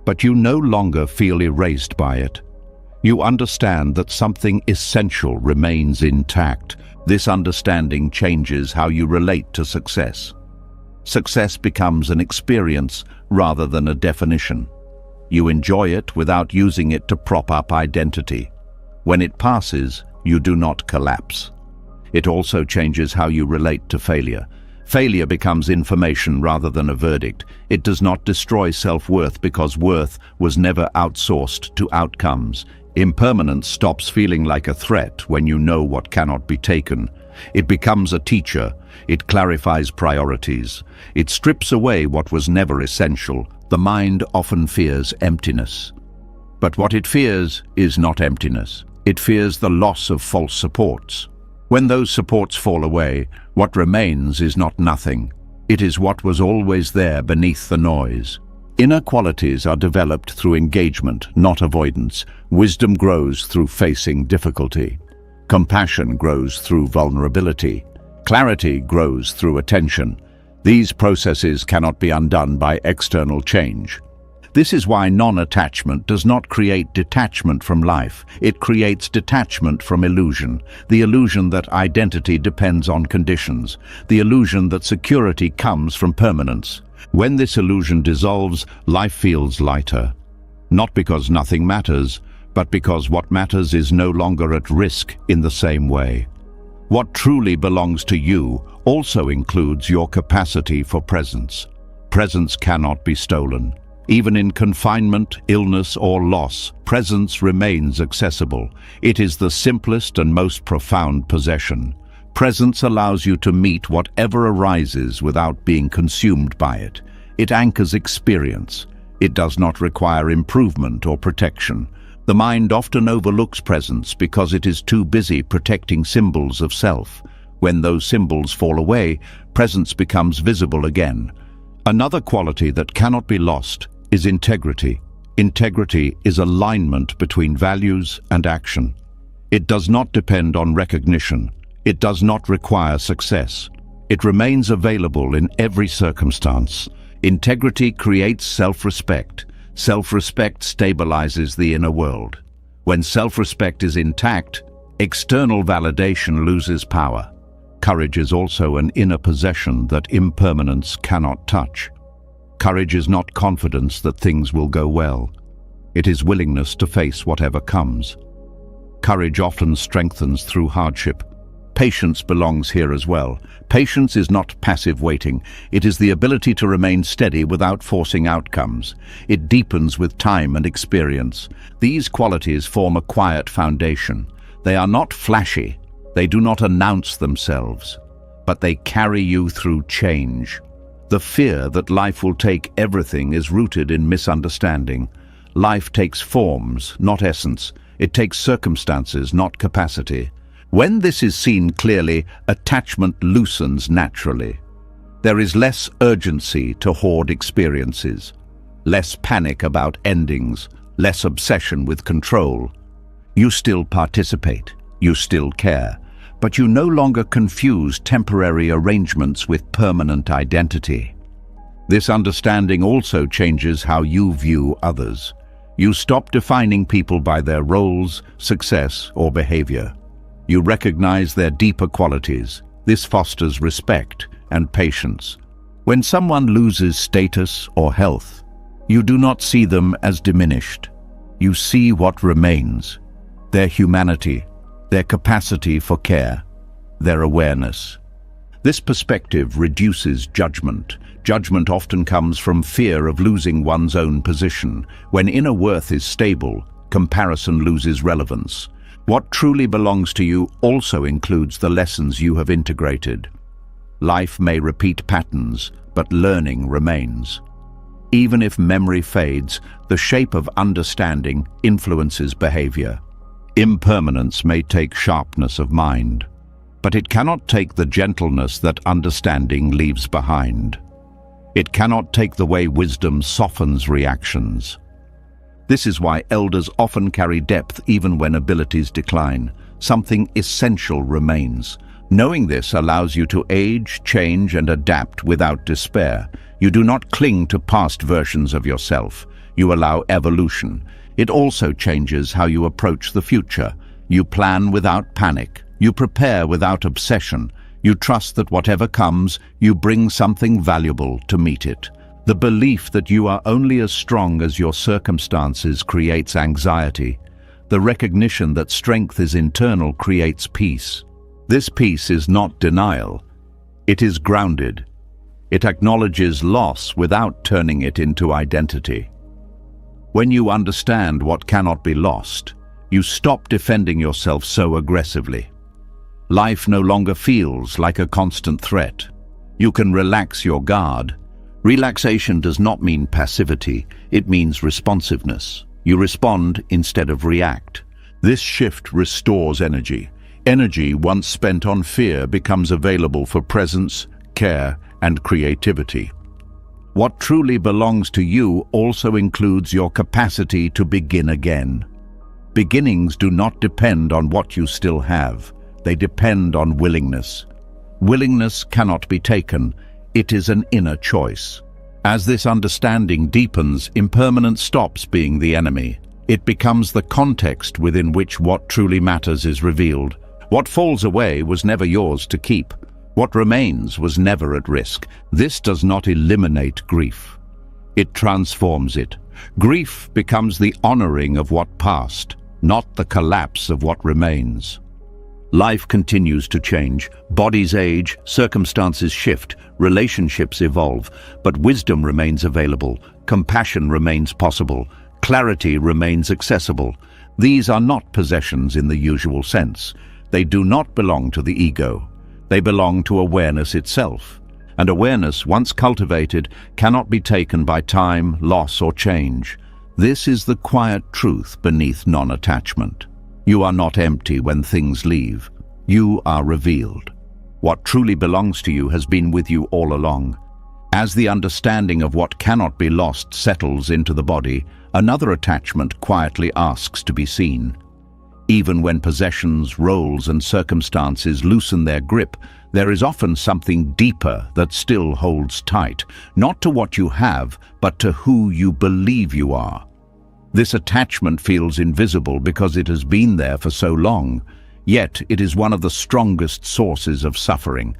But you no longer feel erased by it. You understand that something essential remains intact. This understanding changes how you relate to success. Success becomes an experience rather than a definition. You enjoy it without using it to prop up identity. When it passes, you do not collapse. It also changes how you relate to failure. Failure becomes information rather than a verdict. It does not destroy self-worth because worth was never outsourced to outcomes. Impermanence stops feeling like a threat when you know what cannot be taken. It becomes a teacher. It clarifies priorities. It strips away what was never essential. The mind often fears emptiness. But what it fears is not emptiness. It fears the loss of false supports. When those supports fall away, what remains is not nothing. It is what was always there beneath the noise. Inner qualities are developed through engagement, not avoidance. Wisdom grows through facing difficulty. Compassion grows through vulnerability. Clarity grows through attention. These processes cannot be undone by external change. This is why non-attachment does not create detachment from life. It creates detachment from illusion. The illusion that identity depends on conditions. The illusion that security comes from permanence. When this illusion dissolves, life feels lighter. Not because nothing matters, but because what matters is no longer at risk in the same way. What truly belongs to you also includes your capacity for presence. Presence cannot be stolen. Even in confinement, illness, or loss, presence remains accessible. It is the simplest and most profound possession. Presence allows you to meet whatever arises without being consumed by it. It anchors experience. It does not require improvement or protection. The mind often overlooks presence because it is too busy protecting symbols of self. When those symbols fall away, presence becomes visible again. Another quality that cannot be lost is integrity. Integrity is alignment between values and action. It does not depend on recognition. It does not require success. It remains available in every circumstance. Integrity creates self-respect. Self-respect stabilizes the inner world. When self-respect is intact, external validation loses power. Courage is also an inner possession that impermanence cannot touch. Courage is not confidence that things will go well. It is willingness to face whatever comes. Courage often strengthens through hardship. Patience belongs here as well. Patience is not passive waiting. It is the ability to remain steady without forcing outcomes. It deepens with time and experience. These qualities form a quiet foundation. They are not flashy. They do not announce themselves, but they carry you through change. The fear that life will take everything is rooted in misunderstanding. Life takes forms, not essence. It takes circumstances, not capacity. When this is seen clearly, attachment loosens naturally. There is less urgency to hoard experiences, less panic about endings, less obsession with control. You still participate, you still care, but you no longer confuse temporary arrangements with permanent identity. This understanding also changes how you view others. You stop defining people by their roles, success, or behavior. You recognize their deeper qualities. This fosters respect and patience. When someone loses status or health, you do not see them as diminished. You see what remains: their humanity, their capacity for care, their awareness. This perspective reduces judgment. Judgment often comes from fear of losing one's own position. When inner worth is stable, comparison loses relevance. What truly belongs to you also includes the lessons you have integrated. Life may repeat patterns, but learning remains. Even if memory fades, the shape of understanding influences behavior. Impermanence may take sharpness of mind, but it cannot take the gentleness that understanding leaves behind. It cannot take the way wisdom softens reactions. This is why elders often carry depth even when abilities decline. Something essential remains. Knowing this allows you to age, change, and adapt without despair. You do not cling to past versions of yourself. You allow evolution. It also changes how you approach the future. You plan without panic. You prepare without obsession. You trust that whatever comes, you bring something valuable to meet it. The belief that you are only as strong as your circumstances creates anxiety. The recognition that strength is internal creates peace. This peace is not denial. It is grounded. It acknowledges loss without turning it into identity. When you understand what cannot be lost, you stop defending yourself so aggressively. Life no longer feels like a constant threat. You can relax your guard. Relaxation does not mean passivity, it means responsiveness. You respond instead of react. This shift restores energy. Energy once spent on fear becomes available for presence, care, and creativity. What truly belongs to you also includes your capacity to begin again. Beginnings do not depend on what you still have. They depend on willingness. Willingness cannot be taken. It is an inner choice. As this understanding deepens, impermanence stops being the enemy. It becomes the context within which what truly matters is revealed. What falls away was never yours to keep. What remains was never at risk. This does not eliminate grief. It transforms it. Grief becomes the honoring of what passed, not the collapse of what remains. Life continues to change. Bodies age, circumstances shift, relationships evolve, but wisdom remains available, compassion remains possible, clarity remains accessible. These are not possessions in the usual sense. They do not belong to the ego. They belong to awareness itself. And awareness, once cultivated, cannot be taken by time, loss, or change. This is the quiet truth beneath non-attachment. You are not empty when things leave. You are revealed. What truly belongs to you has been with you all along. As the understanding of what cannot be lost settles into the body, another attachment quietly asks to be seen. Even when possessions, roles, and circumstances loosen their grip, there is often something deeper that still holds tight, not to what you have, but to who you believe you are. This attachment feels invisible because it has been there for so long, yet it is one of the strongest sources of suffering.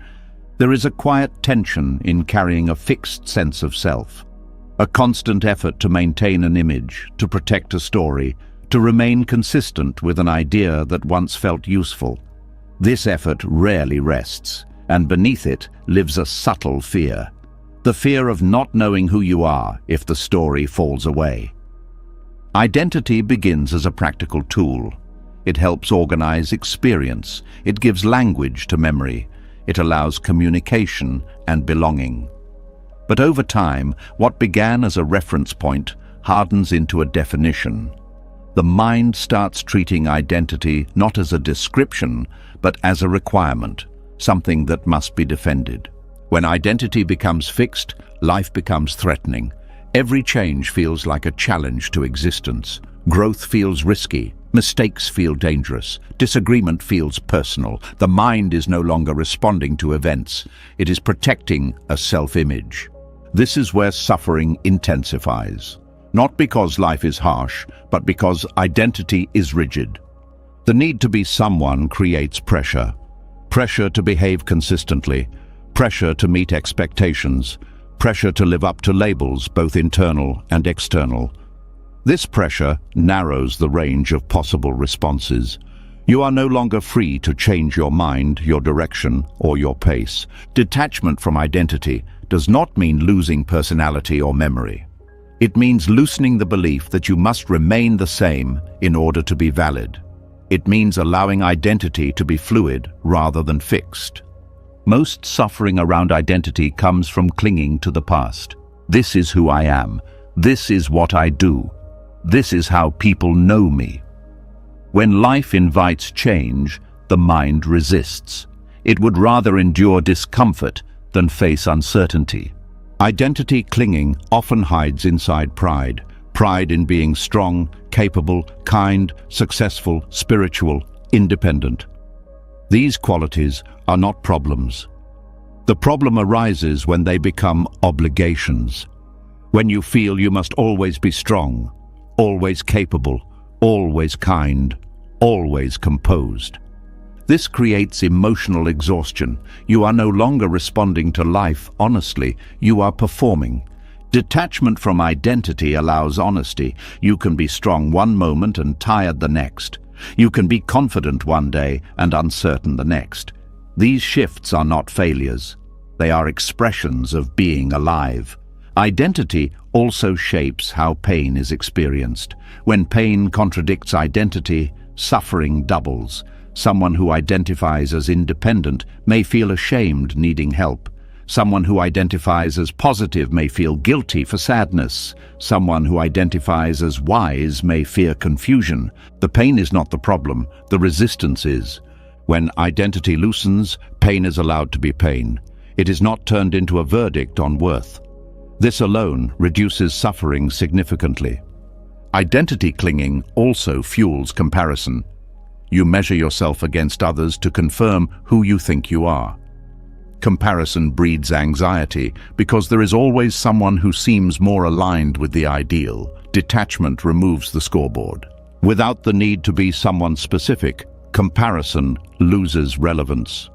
There is a quiet tension in carrying a fixed sense of self, a constant effort to maintain an image, to protect a story, to remain consistent with an idea that once felt useful. This effort rarely rests, and beneath it lives a subtle fear. The fear of not knowing who you are if the story falls away. Identity begins as a practical tool. It helps organize experience. It gives language to memory. It allows communication and belonging. But over time, what began as a reference point hardens into a definition. The mind starts treating identity not as a description, but as a requirement, something that must be defended. When identity becomes fixed, life becomes threatening. Every change feels like a challenge to existence. Growth feels risky. Mistakes feel dangerous. Disagreement feels personal. The mind is no longer responding to events. It is protecting a self-image. This is where suffering intensifies. Not because life is harsh, but because identity is rigid. The need to be someone creates pressure. Pressure to behave consistently. Pressure to meet expectations. Pressure to live up to labels, both internal and external. This pressure narrows the range of possible responses. You are no longer free to change your mind, your direction, or your pace. Detachment from identity does not mean losing personality or memory. It means loosening the belief that you must remain the same in order to be valid. It means allowing identity to be fluid rather than fixed. Most suffering around identity comes from clinging to the past. This is who I am. This is what I do. This is how people know me. When life invites change, the mind resists. It would rather endure discomfort than face uncertainty. Identity clinging often hides inside pride. Pride in being strong, capable, kind, successful, spiritual, independent. These qualities are not problems. The problem arises when they become obligations. When you feel you must always be strong, always capable, always kind, always composed. This creates emotional exhaustion. You are no longer responding to life honestly, you are performing. Detachment from identity allows honesty. You can be strong one moment and tired the next. You can be confident one day and uncertain the next. These shifts are not failures. They are expressions of being alive. Identity also shapes how pain is experienced. When pain contradicts identity, suffering doubles. Someone who identifies as independent may feel ashamed, needing help. Someone who identifies as positive may feel guilty for sadness. Someone who identifies as wise may fear confusion. The pain is not the problem, the resistance is. When identity loosens, pain is allowed to be pain. It is not turned into a verdict on worth. This alone reduces suffering significantly. Identity clinging also fuels comparison. You measure yourself against others to confirm who you think you are. Comparison breeds anxiety because there is always someone who seems more aligned with the ideal. Detachment removes the scoreboard. Without the need to be someone specific, comparison loses relevance.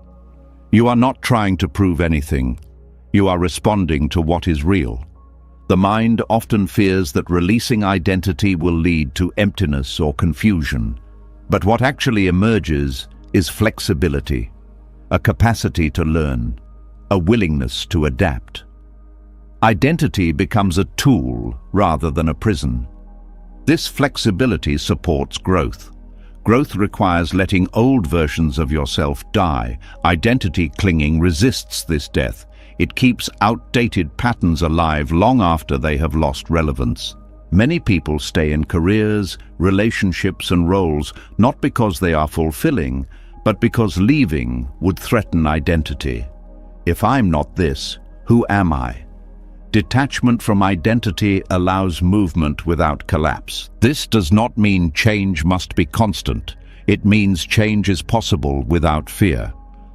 You are not trying to prove anything. You are responding to what is real. The mind often fears that releasing identity will lead to emptiness or confusion. But what actually emerges is flexibility, a capacity to learn, a willingness to adapt. Identity becomes a tool rather than a prison. This flexibility supports growth. Growth requires letting old versions of yourself die. Identity clinging resists this death. It keeps outdated patterns alive long after they have lost relevance. Many people stay in careers, relationships and roles not because they are fulfilling, but because leaving would threaten identity. If I'm not this, who am I? Detachment from identity allows movement without collapse. This does not mean change must be constant. It means change is possible without fear.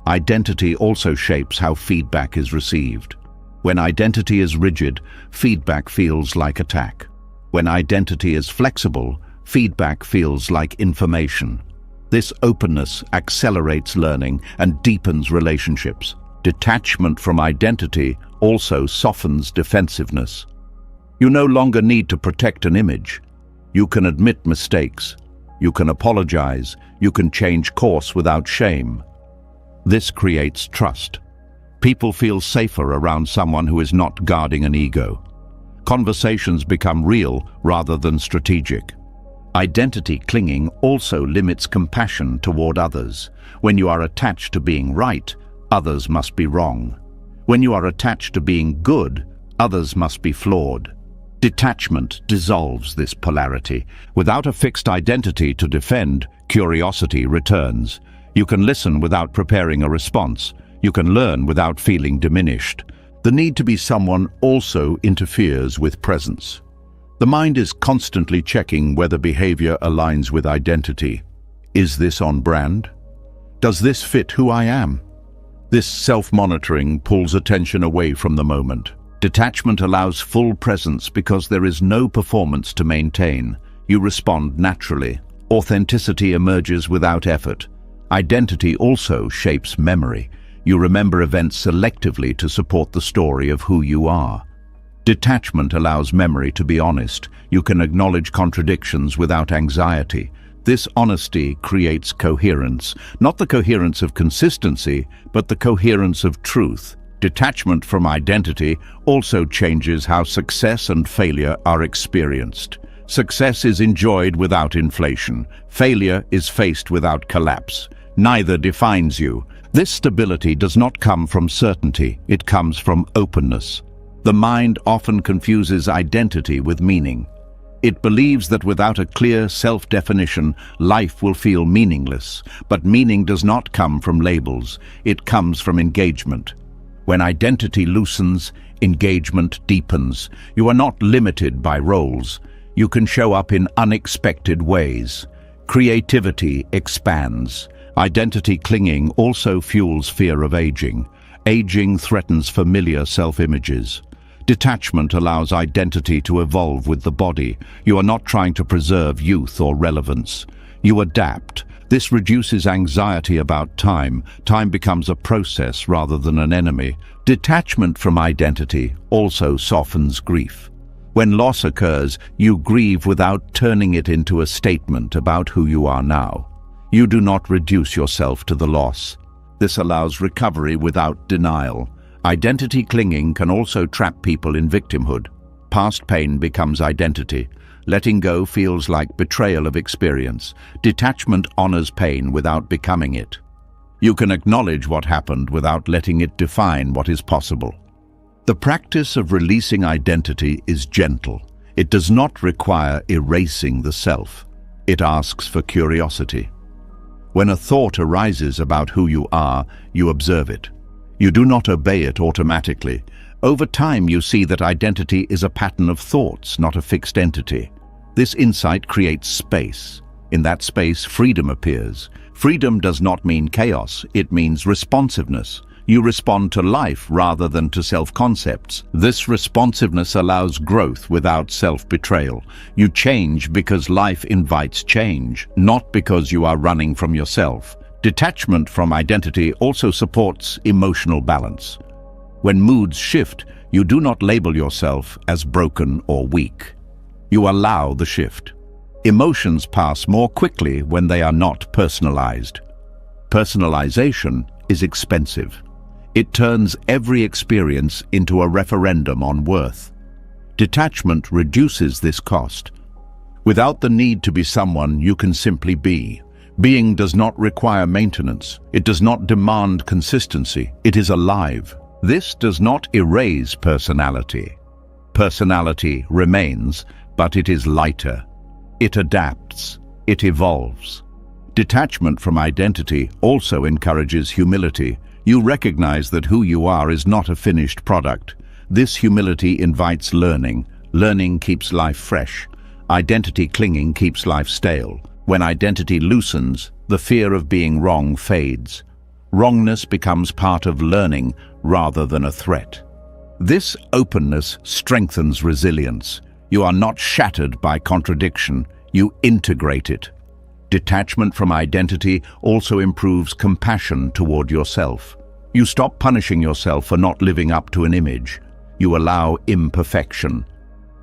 Identity also shapes how feedback is received. When identity is rigid, feedback feels like attack. When identity is flexible, feedback feels like information. This openness accelerates learning and deepens relationships. Detachment from identity also softens defensiveness. You no longer need to protect an image. You can admit mistakes. You can apologize. You can change course without shame. This creates trust. People feel safer around someone who is not guarding an ego. Conversations become real rather than strategic. Identity clinging also limits compassion toward others. When you are attached to being right, others must be wrong. When you are attached to being good, others must be flawed. Detachment dissolves this polarity. Without a fixed identity to defend, curiosity returns. You can listen without preparing a response. You can learn without feeling diminished. The need to be someone also interferes with presence. The mind is constantly checking whether behavior aligns with identity. Is this on brand? Does this fit who I am? This self-monitoring pulls attention away from the moment. Detachment allows full presence because there is no performance to maintain. You respond naturally. Authenticity emerges without effort. Identity also shapes memory. You remember events selectively to support the story of who you are. Detachment allows memory to be honest. You can acknowledge contradictions without anxiety. This honesty creates coherence, not the coherence of consistency, but the coherence of truth. Detachment from identity also changes how success and failure are experienced. Success is enjoyed without inflation. Failure is faced without collapse. Neither defines you. This stability does not come from certainty, it comes from openness. The mind often confuses identity with meaning. It believes that without a clear self-definition, life will feel meaningless. But meaning does not come from labels, it comes from engagement. When identity loosens, engagement deepens. You are not limited by roles. You can show up in unexpected ways. Creativity expands. Identity clinging also fuels fear of aging. Aging threatens familiar self-images. Detachment allows identity to evolve with the body. You are not trying to preserve youth or relevance. You adapt. This reduces anxiety about time. Time becomes a process rather than an enemy. Detachment from identity also softens grief. When loss occurs, you grieve without turning it into a statement about who you are now. You do not reduce yourself to the loss. This allows recovery without denial. Identity clinging can also trap people in victimhood. Past pain becomes identity. Letting go feels like betrayal of experience. Detachment honors pain without becoming it. You can acknowledge what happened without letting it define what is possible. The practice of releasing identity is gentle. It does not require erasing the self. It asks for curiosity. When a thought arises about who you are, you observe it. You do not obey it automatically. Over time, you see that identity is a pattern of thoughts, not a fixed entity. This insight creates space. In that space, freedom appears. Freedom does not mean chaos, it means responsiveness. You respond to life rather than to self-concepts. This responsiveness allows growth without self-betrayal. You change because life invites change, not because you are running from yourself. Detachment from identity also supports emotional balance. When moods shift, you do not label yourself as broken or weak. You allow the shift. Emotions pass more quickly when they are not personalized. Personalization is expensive. It turns every experience into a referendum on worth. Detachment reduces this cost. Without the need to be someone, you can simply be. Being does not require maintenance. It does not demand consistency. It is alive. This does not erase personality. Personality remains, but it is lighter. It adapts. It evolves. Detachment from identity also encourages humility. You recognize that who you are is not a finished product. This humility invites learning. Learning keeps life fresh. Identity clinging keeps life stale. When identity loosens, the fear of being wrong fades. Wrongness becomes part of learning rather than a threat. This openness strengthens resilience. You are not shattered by contradiction, you integrate it. Detachment from identity also improves compassion toward yourself. You stop punishing yourself for not living up to an image. You allow imperfection.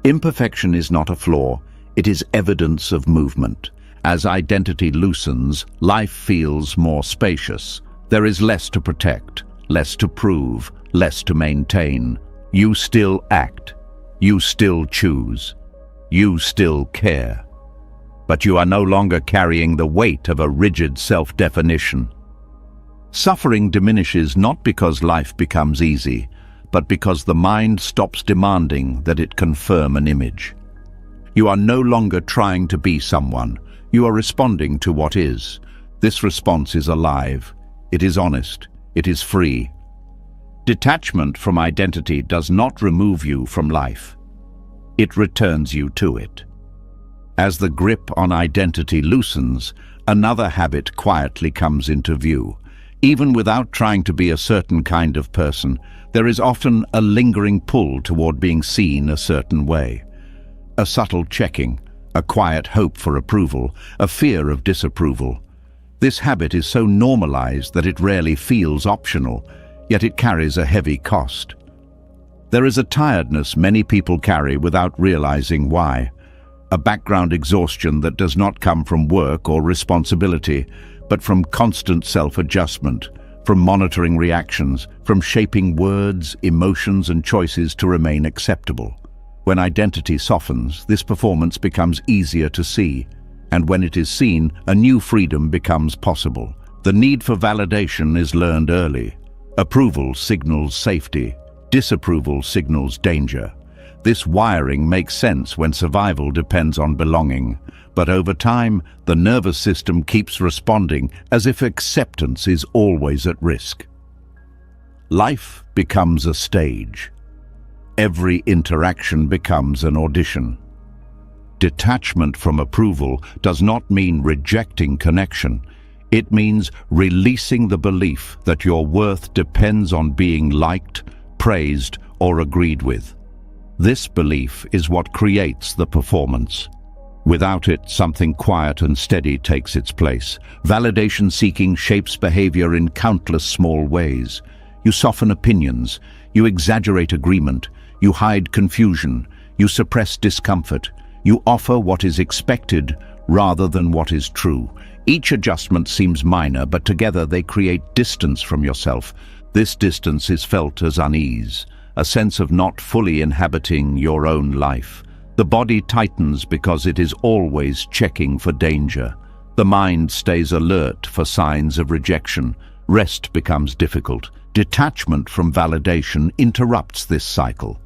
Imperfection is not a flaw, it is evidence of movement. As identity loosens, life feels more spacious. There is less to protect, less to prove, less to maintain. You still act. You still choose. You still care. But you are no longer carrying the weight of a rigid self-definition. Suffering diminishes not because life becomes easy, but because the mind stops demanding that it confirm an image. You are no longer trying to be someone. You are responding to what is. This response is alive. It is honest. It is free. Detachment from identity does not remove you from life. It returns you to it. As the grip on identity loosens, another habit quietly comes into view. Even without trying to be a certain kind of person, there is often a lingering pull toward being seen a certain way. A subtle checking, a quiet hope for approval, a fear of disapproval. This habit is so normalized that it rarely feels optional, yet it carries a heavy cost. There is a tiredness many people carry without realizing why. A background exhaustion that does not come from work or responsibility, but from constant self-adjustment, from monitoring reactions, from shaping words, emotions, and choices to remain acceptable. When identity softens, this performance becomes easier to see, and when it is seen, a new freedom becomes possible. The need for validation is learned early. Approval signals safety. Disapproval signals danger. This wiring makes sense when survival depends on belonging, but over time, the nervous system keeps responding as if acceptance is always at risk. Life becomes a stage. Every interaction becomes an audition. Detachment from approval does not mean rejecting connection. It means releasing the belief that your worth depends on being liked, praised, or agreed with. This belief is what creates the performance. Without it, something quiet and steady takes its place. Validation seeking shapes behavior in countless small ways. You soften opinions, you exaggerate agreement, you hide confusion, you suppress discomfort, you offer what is expected rather than what is true. Each adjustment seems minor, but together they create distance from yourself. This distance is felt as unease, a sense of not fully inhabiting your own life. The body tightens because it is always checking for danger. The mind stays alert for signs of rejection. Rest becomes difficult. Detachment from validation interrupts this cycle.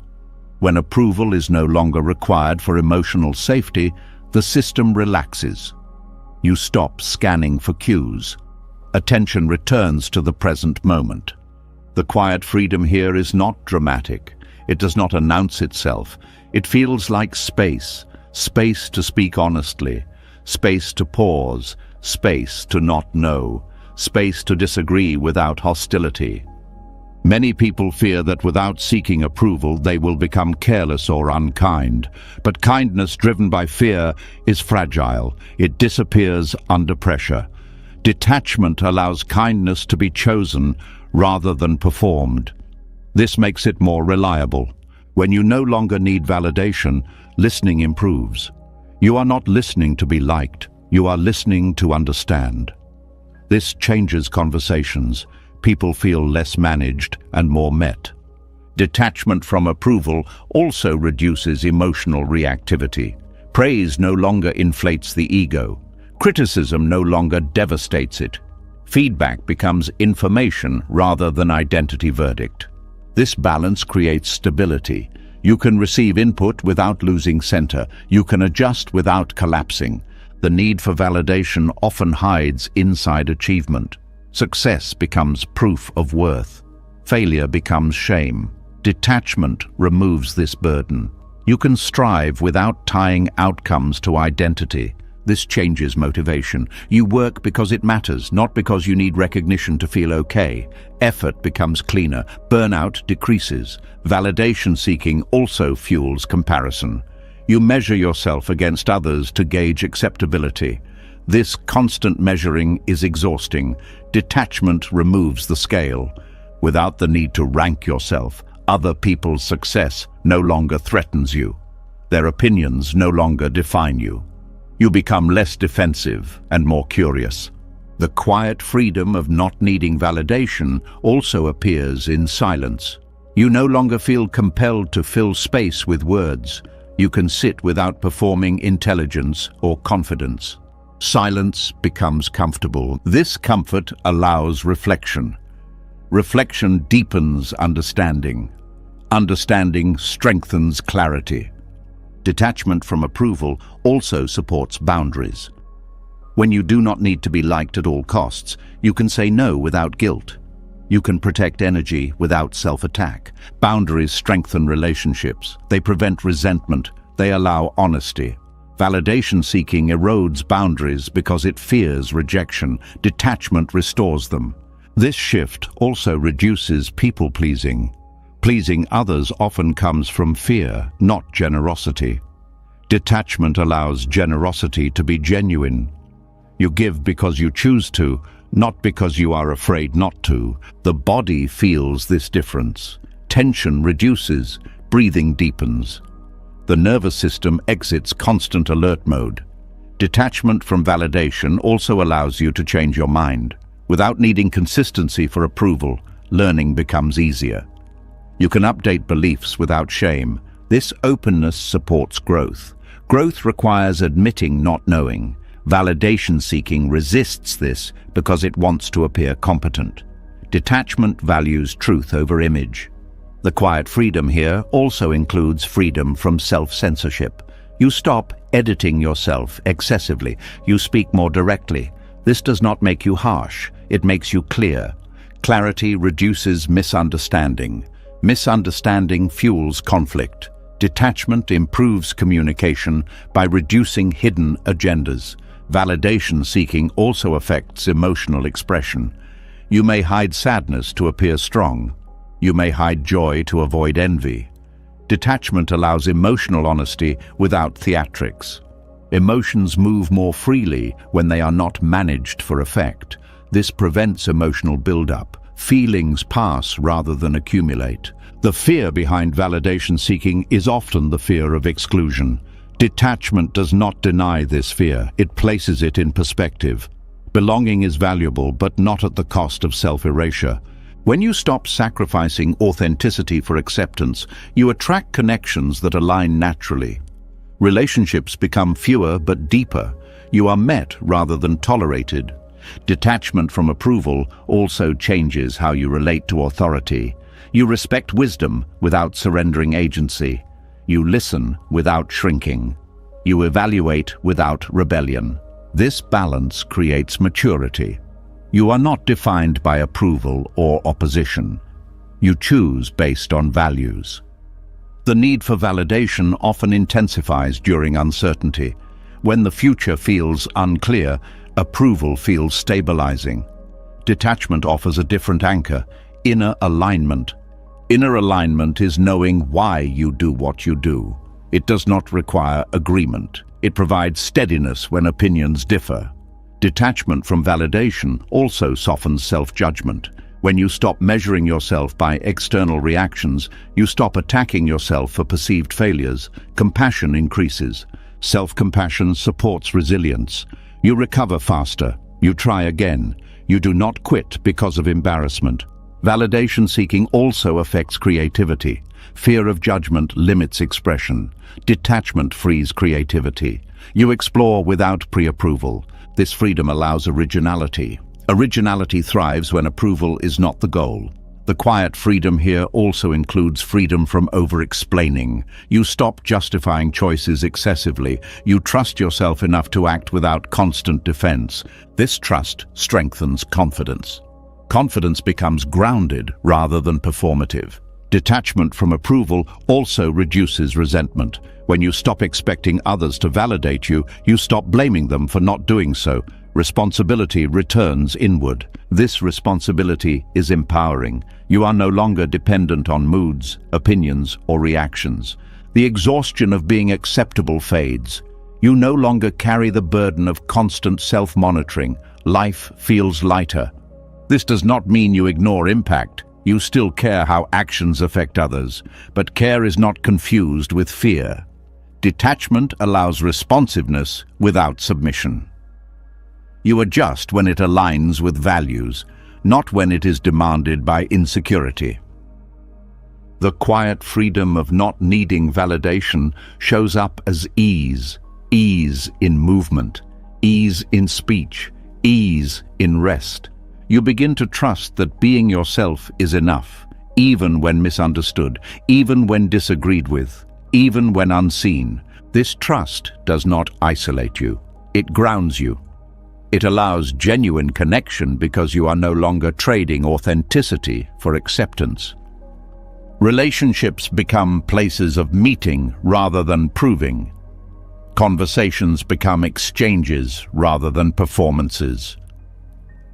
When approval is no longer required for emotional safety, the system relaxes. You stop scanning for cues. Attention returns to the present moment. The quiet freedom here is not dramatic. It does not announce itself. It feels like space. Space to speak honestly. Space to pause. Space to not know. Space to disagree without hostility. Many people fear that without seeking approval, they will become careless or unkind. But kindness driven by fear is fragile. It disappears under pressure. Detachment allows kindness to be chosen rather than performed. This makes it more reliable. When you no longer need validation, listening improves. You are not listening to be liked. You are listening to understand. This changes conversations. People feel less managed and more met. Detachment from approval also reduces emotional reactivity. Praise no longer inflates the ego. Criticism no longer devastates it. Feedback becomes information rather than identity verdict. This balance creates stability. You can receive input without losing center. You can adjust without collapsing. The need for validation often hides inside achievement. Success becomes proof of worth. Failure becomes shame. Detachment removes this burden. You can strive without tying outcomes to identity. This changes motivation. You work because it matters, not because you need recognition to feel okay. Effort becomes cleaner. Burnout decreases. Validation seeking also fuels comparison. You measure yourself against others to gauge acceptability. This constant measuring is exhausting. Detachment removes the scale. Without the need to rank yourself, other people's success no longer threatens you. Their opinions no longer define you. You become less defensive and more curious. The quiet freedom of not needing validation also appears in silence. You no longer feel compelled to fill space with words. You can sit without performing intelligence or confidence. Silence becomes comfortable. This comfort allows reflection. Reflection deepens understanding. Understanding strengthens clarity. Detachment from approval also supports boundaries. When you do not need to be liked at all costs, you can say no without guilt. You can protect energy without self-attack. Boundaries strengthen relationships. They prevent resentment. They allow honesty. Validation seeking erodes boundaries because it fears rejection. Detachment restores them. This shift also reduces people-pleasing. Pleasing others often comes from fear, not generosity. Detachment allows generosity to be genuine. You give because you choose to, not because you are afraid not to. The body feels this difference. Tension reduces, breathing deepens. The nervous system exits constant alert mode. Detachment from validation also allows you to change your mind. Without needing consistency for approval, learning becomes easier. You can update beliefs without shame. This openness supports growth. Growth requires admitting not knowing. Validation seeking resists this because it wants to appear competent. Detachment values truth over image. The quiet freedom here also includes freedom from self-censorship. You stop editing yourself excessively. You speak more directly. This does not make you harsh. It makes you clear. Clarity reduces misunderstanding. Misunderstanding fuels conflict. Detachment improves communication by reducing hidden agendas. Validation seeking also affects emotional expression. You may hide sadness to appear strong. You may hide joy to avoid envy. Detachment allows emotional honesty without theatrics. Emotions move more freely when they are not managed for effect. This prevents emotional buildup. Feelings pass rather than accumulate. The fear behind validation seeking is often the fear of exclusion. Detachment does not deny this fear. It places it in perspective. Belonging is valuable, but not at the cost of self-erasure. When you stop sacrificing authenticity for acceptance, you attract connections that align naturally. Relationships become fewer but deeper. You are met rather than tolerated. Detachment from approval also changes how you relate to authority. You respect wisdom without surrendering agency. You listen without shrinking. You evaluate without rebellion. This balance creates maturity. You are not defined by approval or opposition. You choose based on values. The need for validation often intensifies during uncertainty. When the future feels unclear, approval feels stabilizing. Detachment offers a different anchor: inner alignment. Inner alignment is knowing why you do what you do. It does not require agreement. It provides steadiness when opinions differ. Detachment from validation also softens self-judgment. When you stop measuring yourself by external reactions, you stop attacking yourself for perceived failures. Compassion increases. Self-compassion supports resilience. You recover faster. You try again. You do not quit because of embarrassment. Validation seeking also affects creativity. Fear of judgment limits expression. Detachment frees creativity. You explore without pre-approval. This freedom allows originality. Originality thrives when approval is not the goal. The quiet freedom here also includes freedom from over-explaining. You stop justifying choices excessively. You trust yourself enough to act without constant defense. This trust strengthens confidence. Confidence becomes grounded rather than performative. Detachment from approval also reduces resentment. When you stop expecting others to validate you, you stop blaming them for not doing so. Responsibility returns inward. This responsibility is empowering. You are no longer dependent on moods, opinions, or reactions. The exhaustion of being acceptable fades. You no longer carry the burden of constant self-monitoring. Life feels lighter. This does not mean you ignore impact. You still care how actions affect others, but care is not confused with fear. Detachment allows responsiveness without submission. You adjust when it aligns with values, not when it is demanded by insecurity. The quiet freedom of not needing validation shows up as ease. Ease in movement, ease in speech, ease in rest. You begin to trust that being yourself is enough, even when misunderstood, even when disagreed with, even when unseen. This trust does not isolate you. It grounds you. It allows genuine connection because you are no longer trading authenticity for acceptance. Relationships become places of meeting rather than proving. Conversations become exchanges rather than performances.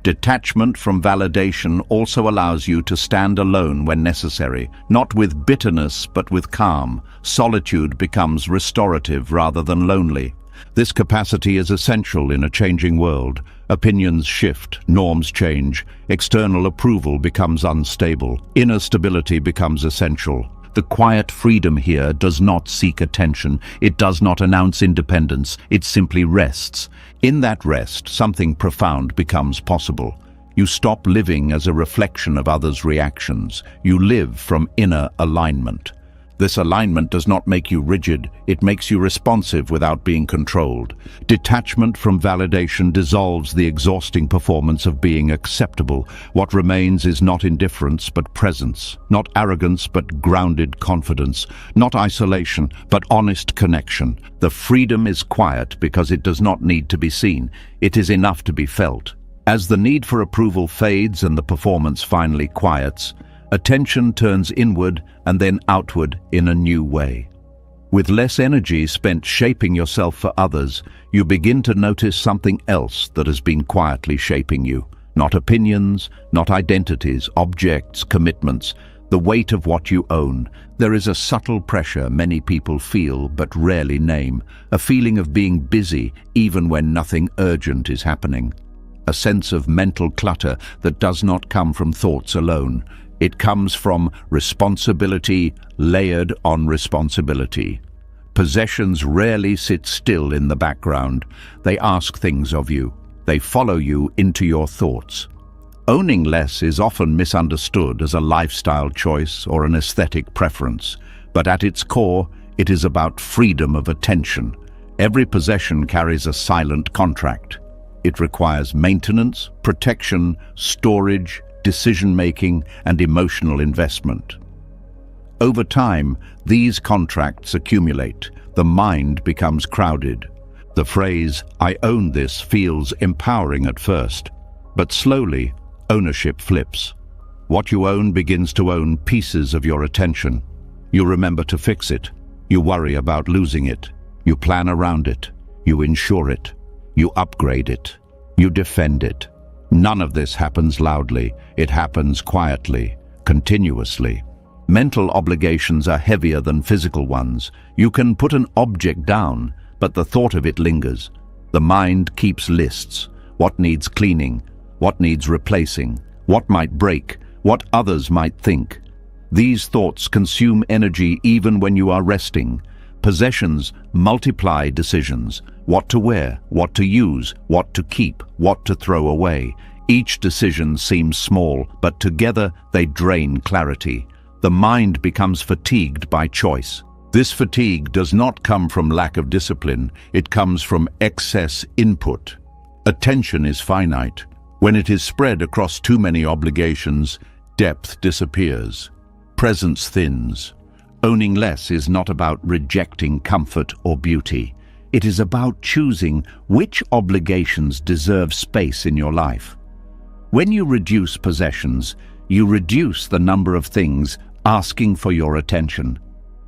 Detachment from validation also allows you to stand alone when necessary, not with bitterness but with calm. Solitude becomes restorative rather than lonely. This capacity is essential in a changing world. Opinions shift, norms change, external approval becomes unstable, inner stability becomes essential. The quiet freedom here does not seek attention, it does not announce independence, it simply rests. In that rest, something profound becomes possible. You stop living as a reflection of others' reactions. You live from inner alignment. This alignment does not make you rigid, it makes you responsive without being controlled. Detachment from validation dissolves the exhausting performance of being acceptable. What remains is not indifference, but presence. Not arrogance, but grounded confidence. Not isolation, but honest connection. The freedom is quiet because it does not need to be seen. It is enough to be felt. As the need for approval fades and the performance finally quiets, attention turns inward and then outward in a new way. With less energy spent shaping yourself for others, you begin to notice something else that has been quietly shaping you. Not opinions, not identities, objects, commitments, the weight of what you own. There is a subtle pressure many people feel but rarely name, a feeling of being busy even when nothing urgent is happening. A sense of mental clutter that does not come from thoughts alone. It comes from responsibility layered on responsibility. Possessions rarely sit still in the background. They ask things of you. They follow you into your thoughts. Owning less is often misunderstood as a lifestyle choice or an aesthetic preference, but at its core, it is about freedom of attention. Every possession carries a silent contract. It requires maintenance, protection, storage, decision-making, and emotional investment. Over time, these contracts accumulate. The mind becomes crowded. The phrase, "I own this," feels empowering at first, but slowly, ownership flips. What you own begins to own pieces of your attention. You remember to fix it. You worry about losing it. You plan around it. You insure it. You upgrade it. You defend it. None of this happens loudly. It happens quietly, continuously. Mental obligations are heavier than physical ones. You can put an object down, but the thought of it lingers. The mind keeps lists. What needs cleaning? What needs replacing? What might break? What others might think? These thoughts consume energy even when you are resting. Possessions multiply decisions. What to wear, what to use, what to keep, what to throw away. Each decision seems small, but together they drain clarity. The mind becomes fatigued by choice. This fatigue does not come from lack of discipline, it comes from excess input. Attention is finite. When it is spread across too many obligations, depth disappears. Presence thins. Owning less is not about rejecting comfort or beauty. It is about choosing which obligations deserve space in your life. When you reduce possessions, you reduce the number of things asking for your attention.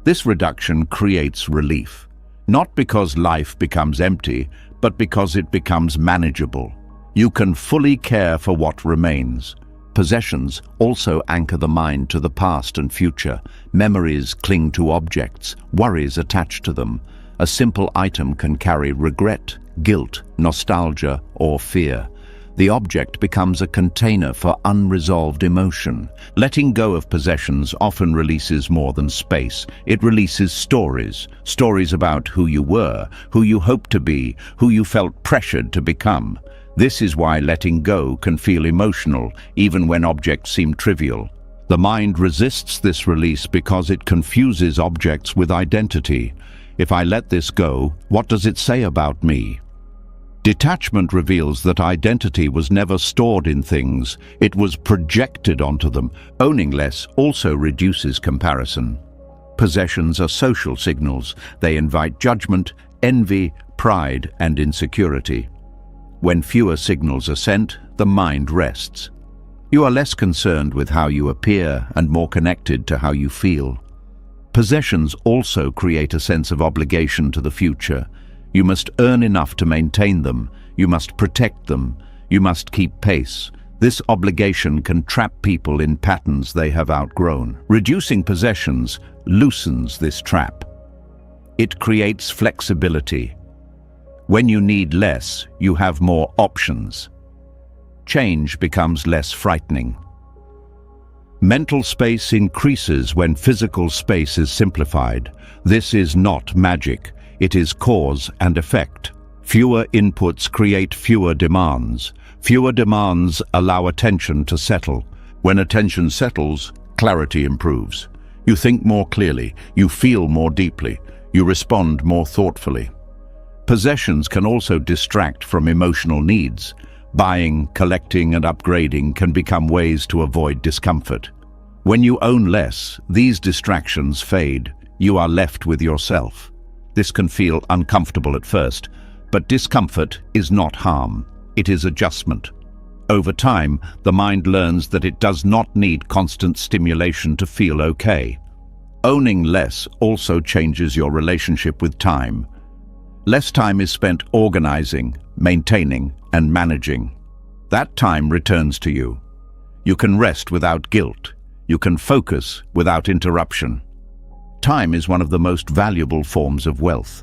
This reduction creates relief, not because life becomes empty, but because it becomes manageable. You can fully care for what remains. Possessions also anchor the mind to the past and future. Memories cling to objects, worries attach to them. A simple item can carry regret, guilt, nostalgia, or fear. The object becomes a container for unresolved emotion. Letting go of possessions often releases more than space. It releases stories. Stories about who you were, who you hoped to be, who you felt pressured to become. This is why letting go can feel emotional, even when objects seem trivial. The mind resists this release because it confuses objects with identity. If I let this go, what does it say about me? Detachment reveals that identity was never stored in things, it was projected onto them. Owning less also reduces comparison. Possessions are social signals. They invite judgment, envy, pride, and insecurity. When fewer signals are sent, the mind rests. You are less concerned with how you appear and more connected to how you feel. Possessions also create a sense of obligation to the future. You must earn enough to maintain them. You must protect them. You must keep pace. This obligation can trap people in patterns they have outgrown. Reducing possessions loosens this trap. It creates flexibility. When you need less, you have more options. Change becomes less frightening. Mental space increases when physical space is simplified. This is not magic. It is cause and effect. Fewer inputs create fewer demands. Fewer demands allow attention to settle. When attention settles, clarity improves. You think more clearly, you feel more deeply, you respond more thoughtfully. Possessions can also distract from emotional needs. Buying, collecting, and upgrading can become ways to avoid discomfort. When you own less, these distractions fade. You are left with yourself. This can feel uncomfortable at first, but discomfort is not harm. It is adjustment. Over time, the mind learns that it does not need constant stimulation to feel okay. Owning less also changes your relationship with time. Less time is spent organizing, maintaining, and managing. That time returns to you. You can rest without guilt. You can focus without interruption. Time is one of the most valuable forms of wealth.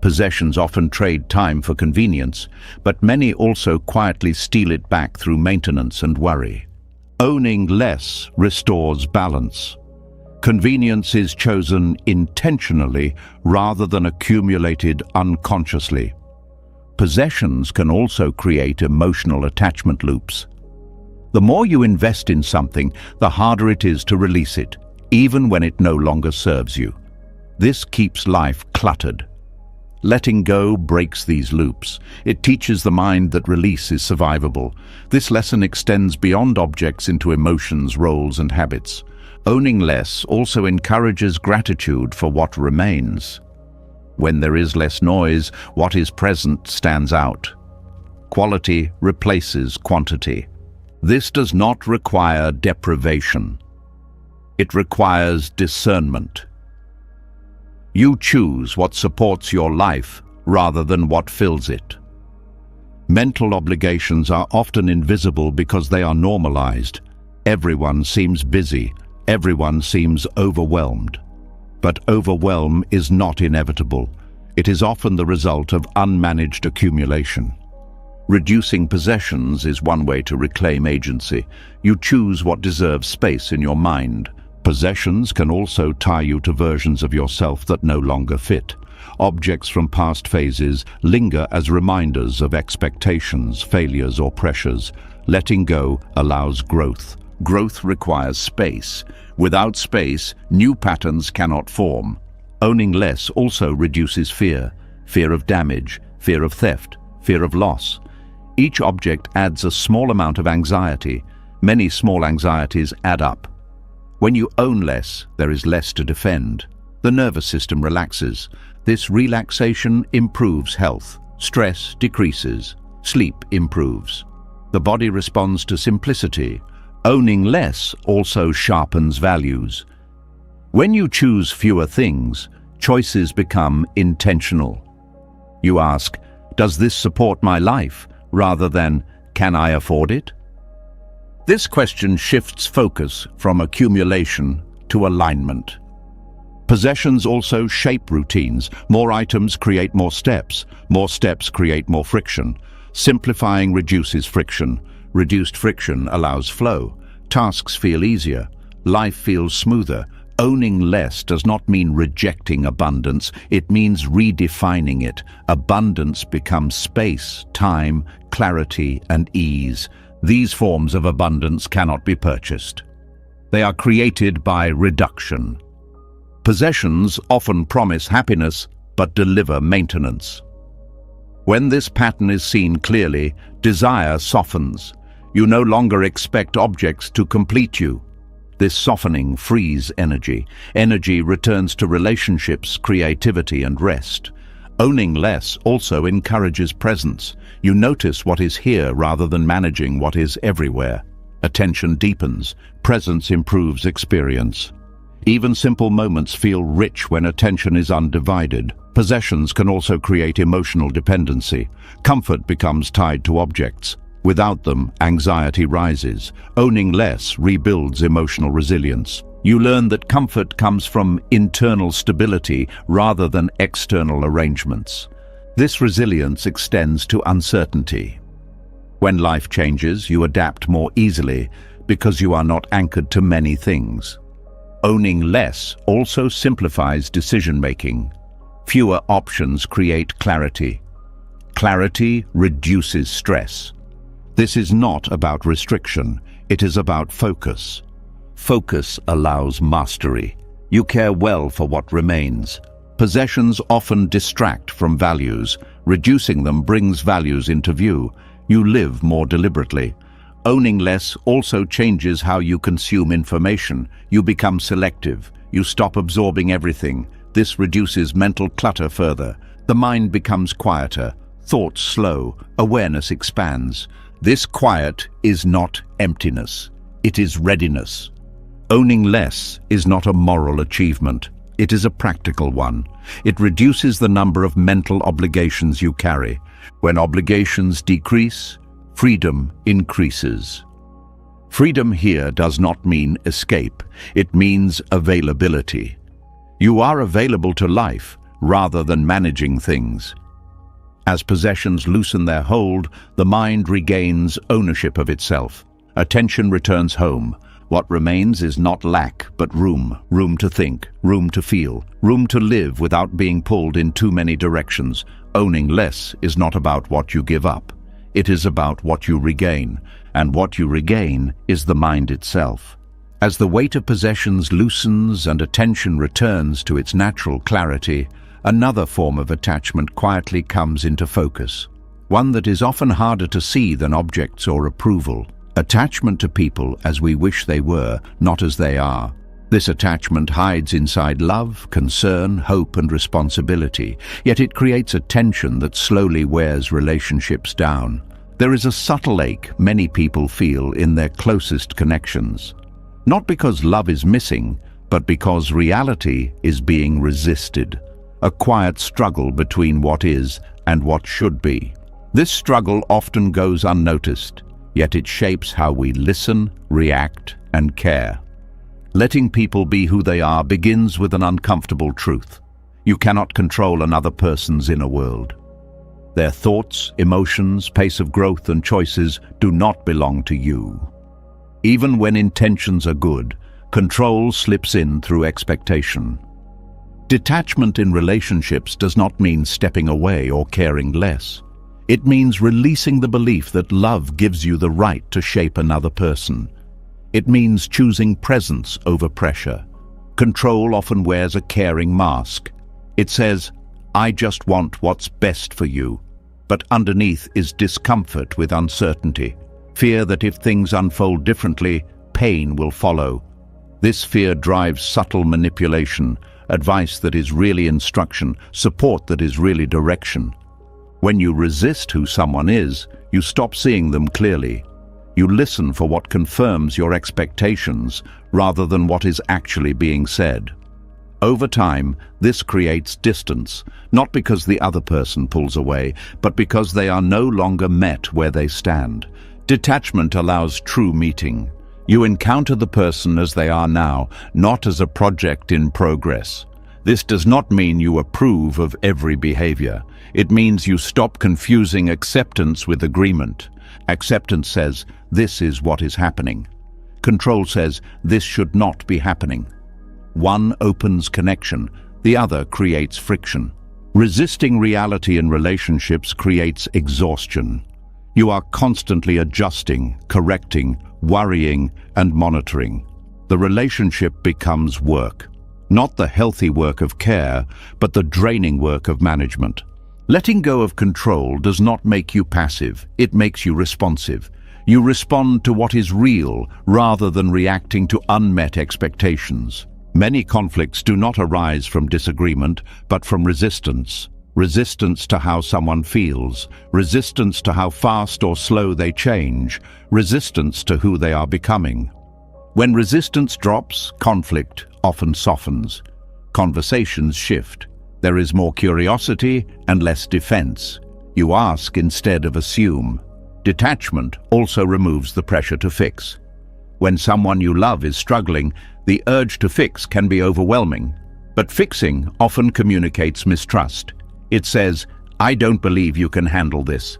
Possessions often trade time for convenience, but many also quietly steal it back through maintenance and worry. Owning less restores balance. Convenience is chosen intentionally rather than accumulated unconsciously. Possessions can also create emotional attachment loops. The more you invest in something, the harder it is to release it, even when it no longer serves you. This keeps life cluttered. Letting go breaks these loops. It teaches the mind that release is survivable. This lesson extends beyond objects into emotions, roles, and habits. Owning less also encourages gratitude for what remains. When there is less noise, what is present stands out. Quality replaces quantity. This does not require deprivation. It requires discernment. You choose what supports your life rather than what fills it. Mental obligations are often invisible because they are normalized. Everyone seems busy. Everyone seems overwhelmed. But overwhelm is not inevitable. It is often the result of unmanaged accumulation. Reducing possessions is one way to reclaim agency. You choose what deserves space in your mind. Possessions can also tie you to versions of yourself that no longer fit. Objects from past phases linger as reminders of expectations, failures, or pressures. Letting go allows growth. Growth requires space. Without space, new patterns cannot form. Owning less also reduces fear. Fear of damage, fear of theft, fear of loss. Each object adds a small amount of anxiety. Many small anxieties add up. When you own less, there is less to defend. The nervous system relaxes. This relaxation improves health. Stress decreases. Sleep improves. The body responds to simplicity. Owning less also sharpens values. When you choose fewer things, choices become intentional. You ask, does this support my life, rather than, can I afford it? This question shifts focus from accumulation to alignment. Possessions also shape routines. More items create more steps create more friction. Simplifying reduces friction. Reduced friction allows flow. Tasks feel easier. Life feels smoother. Owning less does not mean rejecting abundance. It means redefining it. Abundance becomes space, time, clarity, and ease. These forms of abundance cannot be purchased. They are created by reduction. Possessions often promise happiness, but deliver maintenance. When this pattern is seen clearly, desire softens. You no longer expect objects to complete you. This softening frees energy. Energy returns to relationships, creativity, and rest. Owning less also encourages presence. You notice what is here rather than managing what is everywhere. Attention deepens. Presence improves experience. Even simple moments feel rich when attention is undivided. Possessions can also create emotional dependency. Comfort becomes tied to objects. Without them, anxiety rises. Owning less rebuilds emotional resilience. You learn that comfort comes from internal stability rather than external arrangements. This resilience extends to uncertainty. When life changes, you adapt more easily because you are not anchored to many things. Owning less also simplifies decision-making. Fewer options create clarity. Clarity reduces stress. This is not about restriction, it is about focus. Focus allows mastery. You care well for what remains. Possessions often distract from values. Reducing them brings values into view. You live more deliberately. Owning less also changes how you consume information. You become selective. You stop absorbing everything. This reduces mental clutter further. The mind becomes quieter. Thoughts slow. Awareness expands. This quiet is not emptiness. It is readiness. Owning less is not a moral achievement. It is a practical one. It reduces the number of mental obligations you carry. When obligations decrease, freedom increases. Freedom here does not mean escape. It means availability. You are available to life rather than managing things. As possessions loosen their hold, the mind regains ownership of itself. Attention returns home. What remains is not lack, but room. Room to think, room to feel, room to live without being pulled in too many directions. Owning less is not about what you give up. It is about what you regain, and what you regain is the mind itself. As the weight of possessions loosens and attention returns to its natural clarity, another form of attachment quietly comes into focus, one that is often harder to see than objects or approval. Attachment to people as we wish they were, not as they are. This attachment hides inside love, concern, hope, and responsibility, yet it creates a tension that slowly wears relationships down. There is a subtle ache many people feel in their closest connections. Not because love is missing, but because reality is being resisted. A quiet struggle between what is and what should be. This struggle often goes unnoticed, yet it shapes how we listen, react, and care. Letting people be who they are begins with an uncomfortable truth. You cannot control another person's inner world. Their thoughts, emotions, pace of growth, and choices do not belong to you. Even when intentions are good, control slips in through expectation. Detachment in relationships does not mean stepping away or caring less. It means releasing the belief that love gives you the right to shape another person. It means choosing presence over pressure. Control often wears a caring mask. It says, "I just want what's best for you." But underneath is discomfort with uncertainty. Fear that if things unfold differently, pain will follow. This fear drives subtle manipulation, advice that is really instruction, support that is really direction. When you resist who someone is, you stop seeing them clearly. You listen for what confirms your expectations rather than what is actually being said. Over time, this creates distance, not because the other person pulls away, but because they are no longer met where they stand. Detachment allows true meeting. You encounter the person as they are now, not as a project in progress. This does not mean you approve of every behavior. It means you stop confusing acceptance with agreement. Acceptance says, "This is what is happening." Control says, "This should not be happening." One opens connection, the other creates friction. Resisting reality in relationships creates exhaustion. You are constantly adjusting, correcting, worrying, and monitoring. The relationship becomes work. Not the healthy work of care, but the draining work of management. Letting go of control does not make you passive, it makes you responsive. You respond to what is real rather than reacting to unmet expectations. Many conflicts do not arise from disagreement, but from resistance. Resistance to how someone feels, resistance to how fast or slow they change, resistance to who they are becoming. When resistance drops, conflict often softens. Conversations shift. There is more curiosity and less defense. You ask instead of assume. Detachment also removes the pressure to fix. When someone you love is struggling, the urge to fix can be overwhelming. But fixing often communicates mistrust. It says, "I don't believe you can handle this."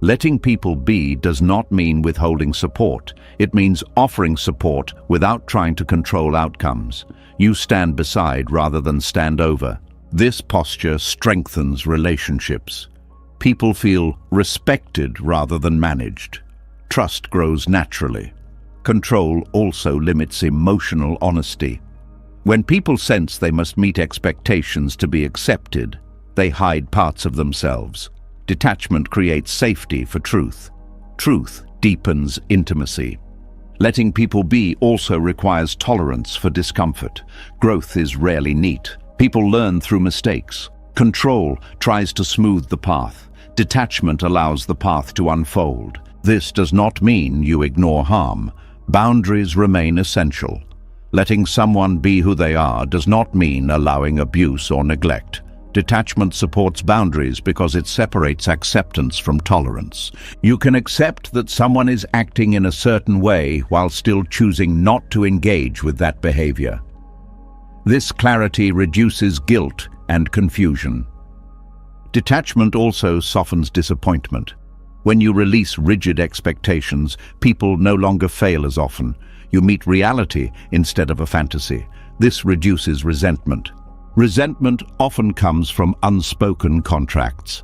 Letting people be does not mean withholding support. It means offering support without trying to control outcomes. You stand beside rather than stand over. This posture strengthens relationships. People feel respected rather than managed. Trust grows naturally. Control also limits emotional honesty. When people sense they must meet expectations to be accepted, they hide parts of themselves. Detachment creates safety for truth. Truth deepens intimacy. Letting people be also requires tolerance for discomfort. Growth is rarely neat. People learn through mistakes. Control tries to smooth the path. Detachment allows the path to unfold. This does not mean you ignore harm. Boundaries remain essential. Letting someone be who they are does not mean allowing abuse or neglect. Detachment supports boundaries because it separates acceptance from tolerance. You can accept that someone is acting in a certain way while still choosing not to engage with that behavior. This clarity reduces guilt and confusion. Detachment also softens disappointment. When you release rigid expectations, people no longer fail as often. You meet reality instead of a fantasy. This reduces resentment. Resentment often comes from unspoken contracts.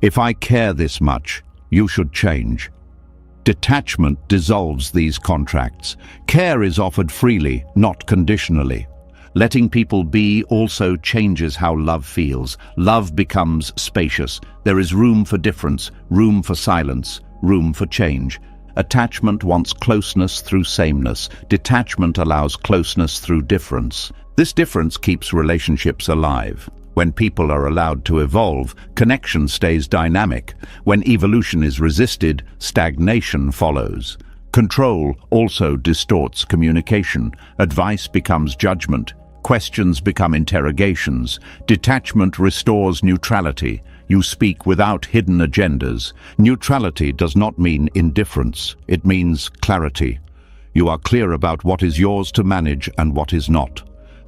If I care this much, you should change. Detachment dissolves these contracts. Care is offered freely, not conditionally. Letting people be also changes how love feels. Love becomes spacious. There is room for difference, room for silence, room for change. Attachment wants closeness through sameness. Detachment allows closeness through difference. This difference keeps relationships alive. When people are allowed to evolve, connection stays dynamic. When evolution is resisted, stagnation follows. Control also distorts communication. Advice becomes judgment. Questions become interrogations. Detachment restores neutrality. You speak without hidden agendas. Neutrality does not mean indifference. It means clarity. You are clear about what is yours to manage and what is not.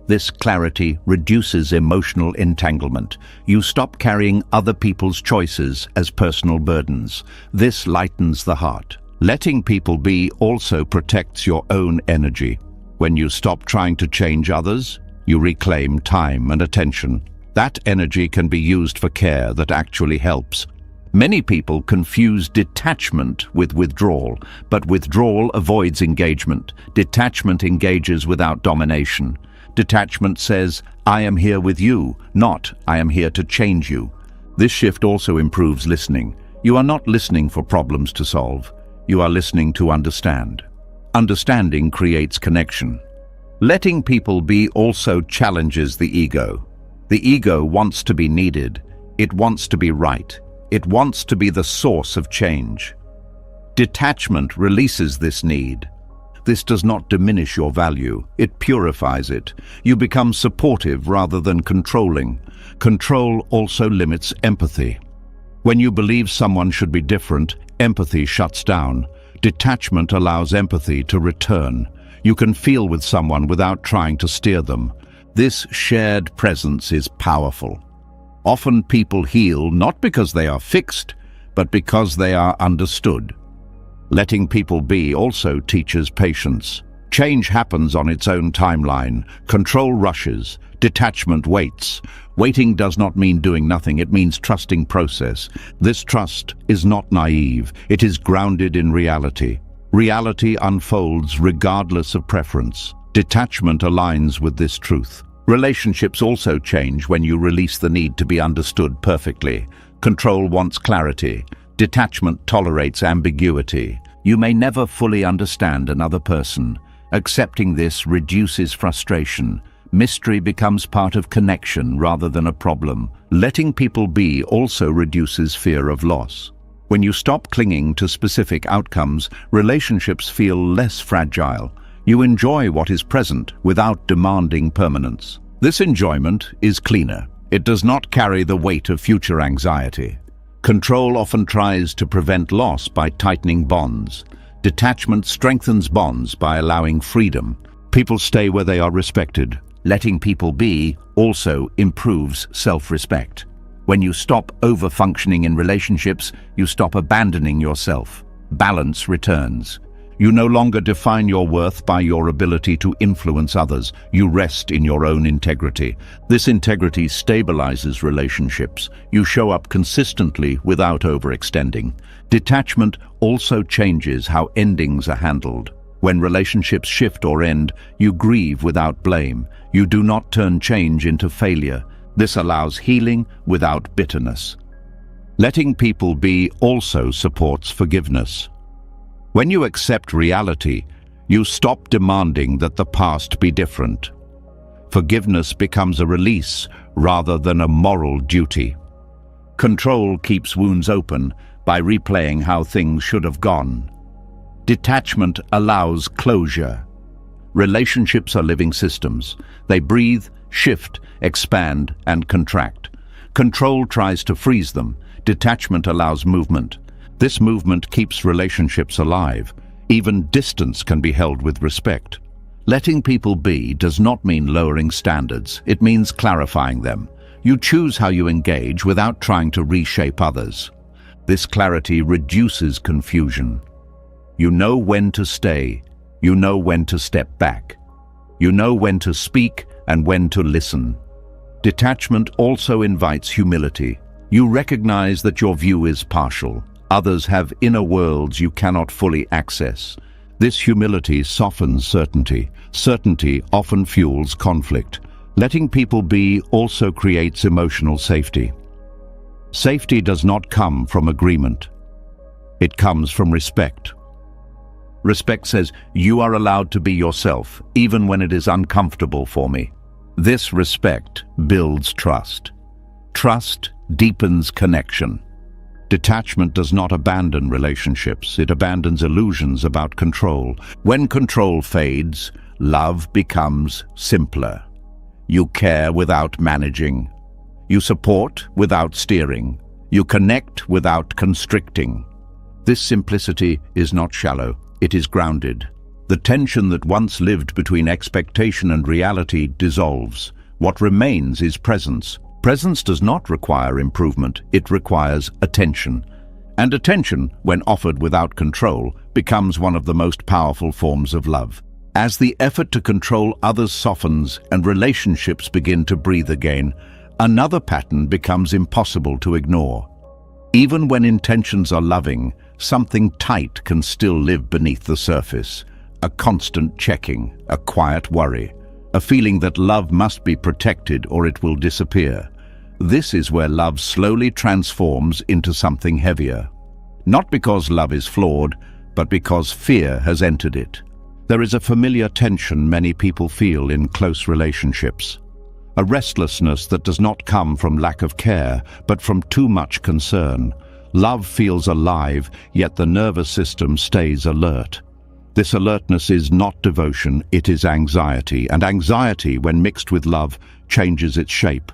This clarity reduces emotional entanglement. You stop carrying other people's choices as personal burdens. This lightens the heart. Letting people be also protects your own energy. When you stop trying to change others, you reclaim time and attention. That energy can be used for care that actually helps. Many people confuse detachment with withdrawal, but withdrawal avoids engagement. Detachment engages without domination. Detachment says, I am here with you, not I am here to change you. This shift also improves listening. You are not listening for problems to solve. You are listening to understand. Understanding creates connection. Letting people be also challenges the ego. The ego wants to be needed. It wants to be right. It wants to be the source of change. Detachment releases this need. This does not diminish your value. It purifies it. You become supportive rather than controlling. Control also limits empathy. When you believe someone should be different, empathy shuts down. Detachment allows empathy to return. You can feel with someone without trying to steer them. This shared presence is powerful. Often people heal not because they are fixed, but because they are understood. Letting people be also teaches patience. Change happens on its own timeline. Control rushes. Detachment waits. Waiting does not mean doing nothing. It means trusting process. This trust is not naive. It is grounded in reality. Reality unfolds regardless of preference. Detachment aligns with this truth. Relationships also change when you release the need to be understood perfectly. Control wants clarity. Detachment tolerates ambiguity. You may never fully understand another person. Accepting this reduces frustration. Mystery becomes part of connection rather than a problem. Letting people be also reduces fear of loss. When you stop clinging to specific outcomes, relationships feel less fragile. You enjoy what is present without demanding permanence. This enjoyment is cleaner. It does not carry the weight of future anxiety. Control often tries to prevent loss by tightening bonds. Detachment strengthens bonds by allowing freedom. People stay where they are respected. Letting people be also improves self-respect. When you stop over-functioning in relationships, you stop abandoning yourself. Balance returns. You no longer define your worth by your ability to influence others. You rest in your own integrity. This integrity stabilizes relationships. You show up consistently without overextending. Detachment also changes how endings are handled. When relationships shift or end, you grieve without blame. You do not turn change into failure. This allows healing without bitterness. Letting people be also supports forgiveness. When you accept reality, you stop demanding that the past be different. Forgiveness becomes a release rather than a moral duty. Control keeps wounds open by replaying how things should have gone. Detachment allows closure. Relationships are living systems. They breathe, shift, expand, and contract. Control tries to freeze them. Detachment allows movement. This movement keeps relationships alive. Even distance can be held with respect. Letting people be does not mean lowering standards. It means clarifying them. You choose how you engage without trying to reshape others. This clarity reduces confusion. You know when to stay. You know when to step back. You know when to speak and when to listen. Detachment also invites humility. You recognize that your view is partial. Others have inner worlds you cannot fully access. This humility softens certainty. Certainty often fuels conflict. Letting people be also creates emotional safety. Safety does not come from agreement. It comes from respect. Respect says, you are allowed to be yourself, even when it is uncomfortable for me. This respect builds trust. Trust deepens connection. Detachment does not abandon relationships. It abandons illusions about control. When control fades, love becomes simpler. You care without managing. You support without steering. You connect without constricting. This simplicity is not shallow. It is grounded. The tension that once lived between expectation and reality dissolves. What remains is presence. Presence does not require improvement. It requires attention. And attention, when offered without control, becomes one of the most powerful forms of love. As the effort to control others softens and relationships begin to breathe again, another pattern becomes impossible to ignore. Even when intentions are loving, something tight can still live beneath the surface. A constant checking, a quiet worry, a feeling that love must be protected or it will disappear. This is where love slowly transforms into something heavier. Not because love is flawed, but because fear has entered it. There is a familiar tension many people feel in close relationships. A restlessness that does not come from lack of care, but from too much concern. Love feels alive, yet the nervous system stays alert. This alertness is not devotion, it is anxiety, and anxiety, when mixed with love, changes its shape.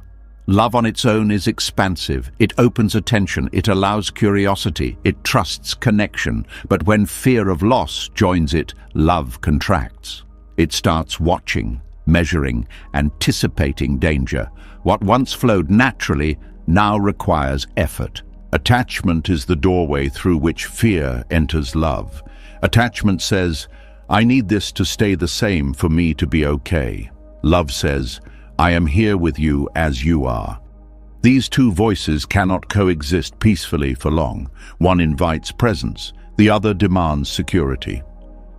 Love on its own is expansive. It opens attention, it allows curiosity, it trusts connection. But when fear of loss joins it, love contracts. It starts watching, measuring, anticipating danger. What once flowed naturally now requires effort. Attachment is the doorway through which fear enters love. Attachment says, I need this to stay the same for me to be okay. Love says, I am here with you as you are. These two voices cannot coexist peacefully for long. One invites presence, the other demands security.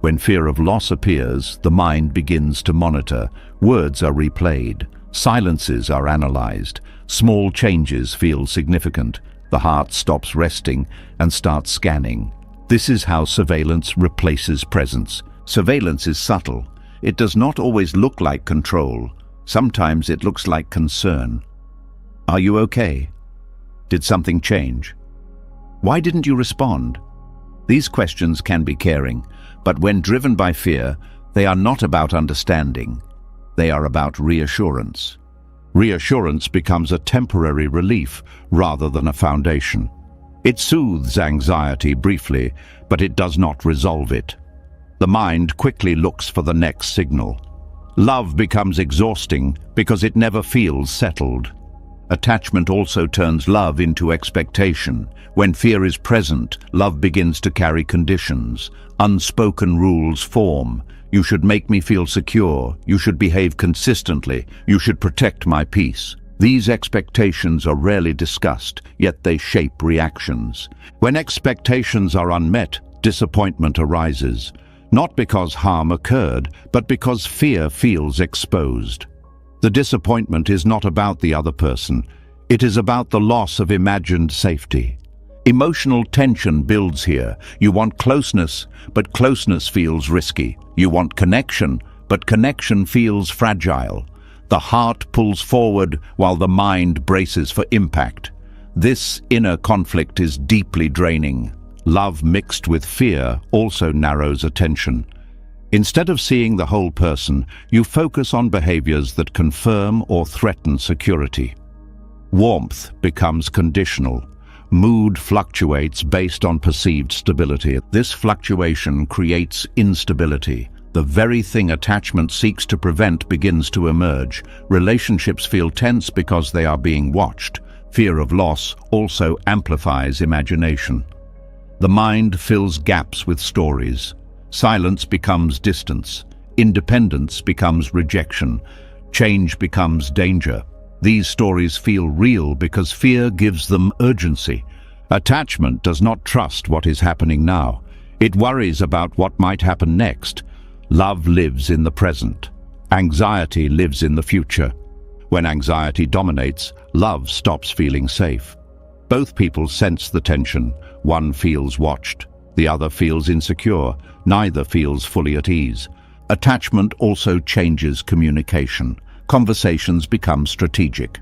When fear of loss appears, the mind begins to monitor. Words are replayed, silences are analyzed, small changes feel significant. The heart stops resting and starts scanning. This is how surveillance replaces presence. Surveillance is subtle. It does not always look like control. Sometimes it looks like concern. Are you okay? Did something change? Why didn't you respond? These questions can be caring, but when driven by fear, they are not about understanding. They are about reassurance. Reassurance becomes a temporary relief rather than a foundation. It soothes anxiety briefly, but it does not resolve it. The mind quickly looks for the next signal. Love becomes exhausting because it never feels settled. Attachment also turns love into expectation. When fear is present, love begins to carry conditions. Unspoken rules form. You should make me feel secure. You should behave consistently. You should protect my peace. These expectations are rarely discussed, yet they shape reactions. When expectations are unmet, disappointment arises. not because harm occurred, but because fear feels exposed. The disappointment is not about the other person. It is about the loss of imagined safety. Emotional tension builds here. You want closeness, but closeness feels risky. You want connection, but connection feels fragile. The heart pulls forward while the mind braces for impact. This inner conflict is deeply draining. Love mixed with fear also narrows attention. Instead of seeing the whole person, you focus on behaviors that confirm or threaten security. Warmth becomes conditional. Mood fluctuates based on perceived stability. This fluctuation creates instability. The very thing attachment seeks to prevent begins to emerge. Relationships feel tense because they are being watched. Fear of loss also amplifies imagination. The mind fills gaps with stories. Silence becomes distance. Independence becomes rejection. Change becomes danger. These stories feel real because fear gives them urgency. Attachment does not trust what is happening now. It worries about what might happen next. Love lives in the present. Anxiety lives in the future. When anxiety dominates, love stops feeling safe. Both people sense the tension. One feels watched. The other feels insecure. Neither feels fully at ease. Attachment also changes communication. Conversations become strategic.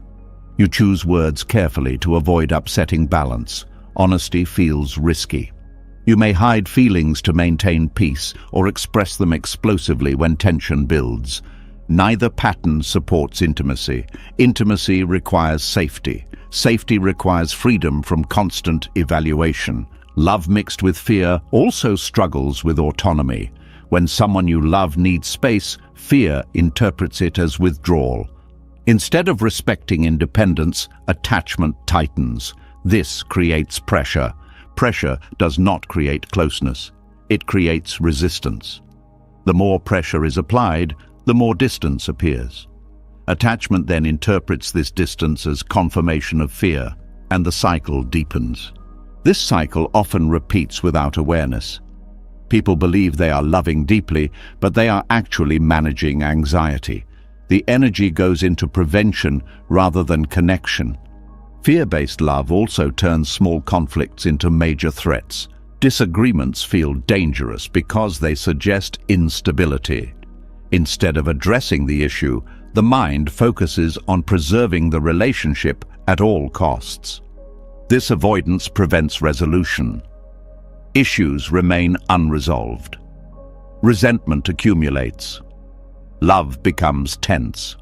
You choose words carefully to avoid upsetting balance. Honesty feels risky. You may hide feelings to maintain peace or express them explosively when tension builds. Neither pattern supports intimacy. Intimacy requires safety. Safety requires freedom from constant evaluation. Love mixed with fear also struggles with autonomy. When someone you love needs space, fear interprets it as withdrawal. Instead of respecting independence, attachment tightens. This creates pressure. Pressure does not create closeness. It creates resistance. The more pressure is applied, the more distance appears. Attachment then interprets this distance as confirmation of fear, and the cycle deepens. This cycle often repeats without awareness. People believe they are loving deeply, but they are actually managing anxiety. The energy goes into prevention rather than connection. Fear-based love also turns small conflicts into major threats. Disagreements feel dangerous because they suggest instability. Instead of addressing the issue, the mind focuses on preserving the relationship at all costs. This avoidance prevents resolution. Issues remain unresolved. Resentment accumulates. Love becomes tense.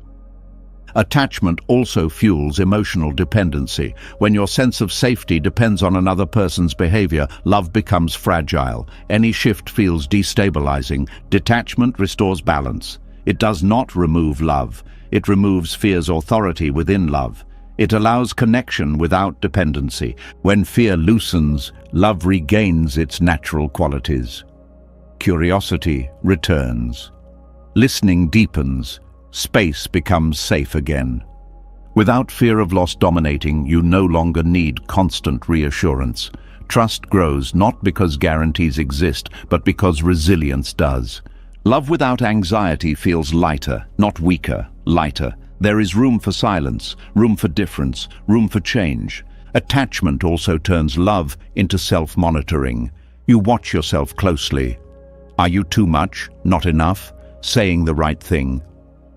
Attachment also fuels emotional dependency. When your sense of safety depends on another person's behavior, love becomes fragile. Any shift feels destabilizing. Detachment restores balance. It does not remove love. It removes fear's authority within love. It allows connection without dependency. When fear loosens, love regains its natural qualities. Curiosity returns. Listening deepens. Space becomes safe again. Without fear of loss dominating, you no longer need constant reassurance. Trust grows not because guarantees exist, but because resilience does. Love without anxiety feels lighter, not weaker, lighter. There is room for silence, room for difference, room for change. Attachment also turns love into self-monitoring. You watch yourself closely. Are you too much, not enough, saying the right thing?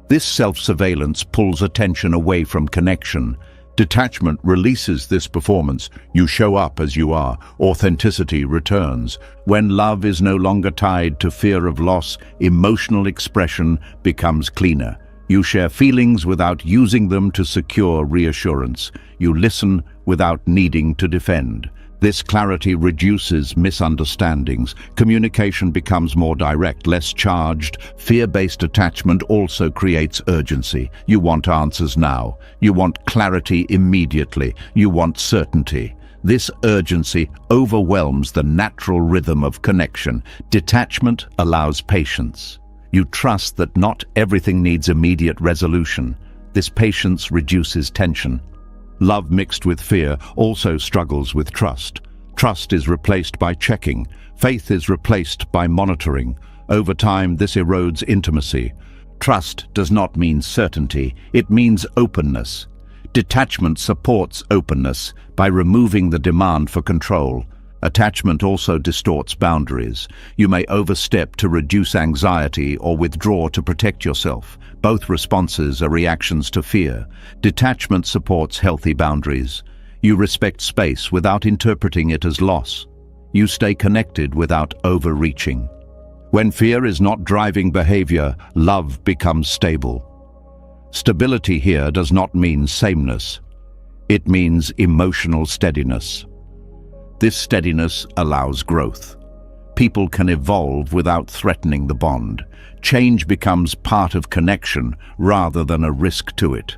This self-surveillance pulls attention away from connection. Detachment releases this performance. You show up as you are. Authenticity returns. When love is no longer tied to fear of loss, emotional expression becomes cleaner. You share feelings without using them to secure reassurance. You listen without needing to defend. This clarity reduces misunderstandings. Communication becomes more direct, less charged. Fear-based attachment also creates urgency. You want answers now. You want clarity immediately. You want certainty. This urgency overwhelms the natural rhythm of connection. Detachment allows patience. You trust that not everything needs immediate resolution. This patience reduces tension. Love mixed with fear also struggles with trust. Trust is replaced by checking. Faith is replaced by monitoring. Over time, this erodes intimacy. Trust does not mean certainty, it means openness. Detachment supports openness by removing the demand for control. Attachment also distorts boundaries. You may overstep to reduce anxiety or withdraw to protect yourself. Both responses are reactions to fear. Detachment supports healthy boundaries. You respect space without interpreting it as loss. You stay connected without overreaching. When fear is not driving behavior, love becomes stable. Stability here does not mean sameness. It means emotional steadiness. This steadiness allows growth. People can evolve without threatening the bond. Change becomes part of connection rather than a risk to it.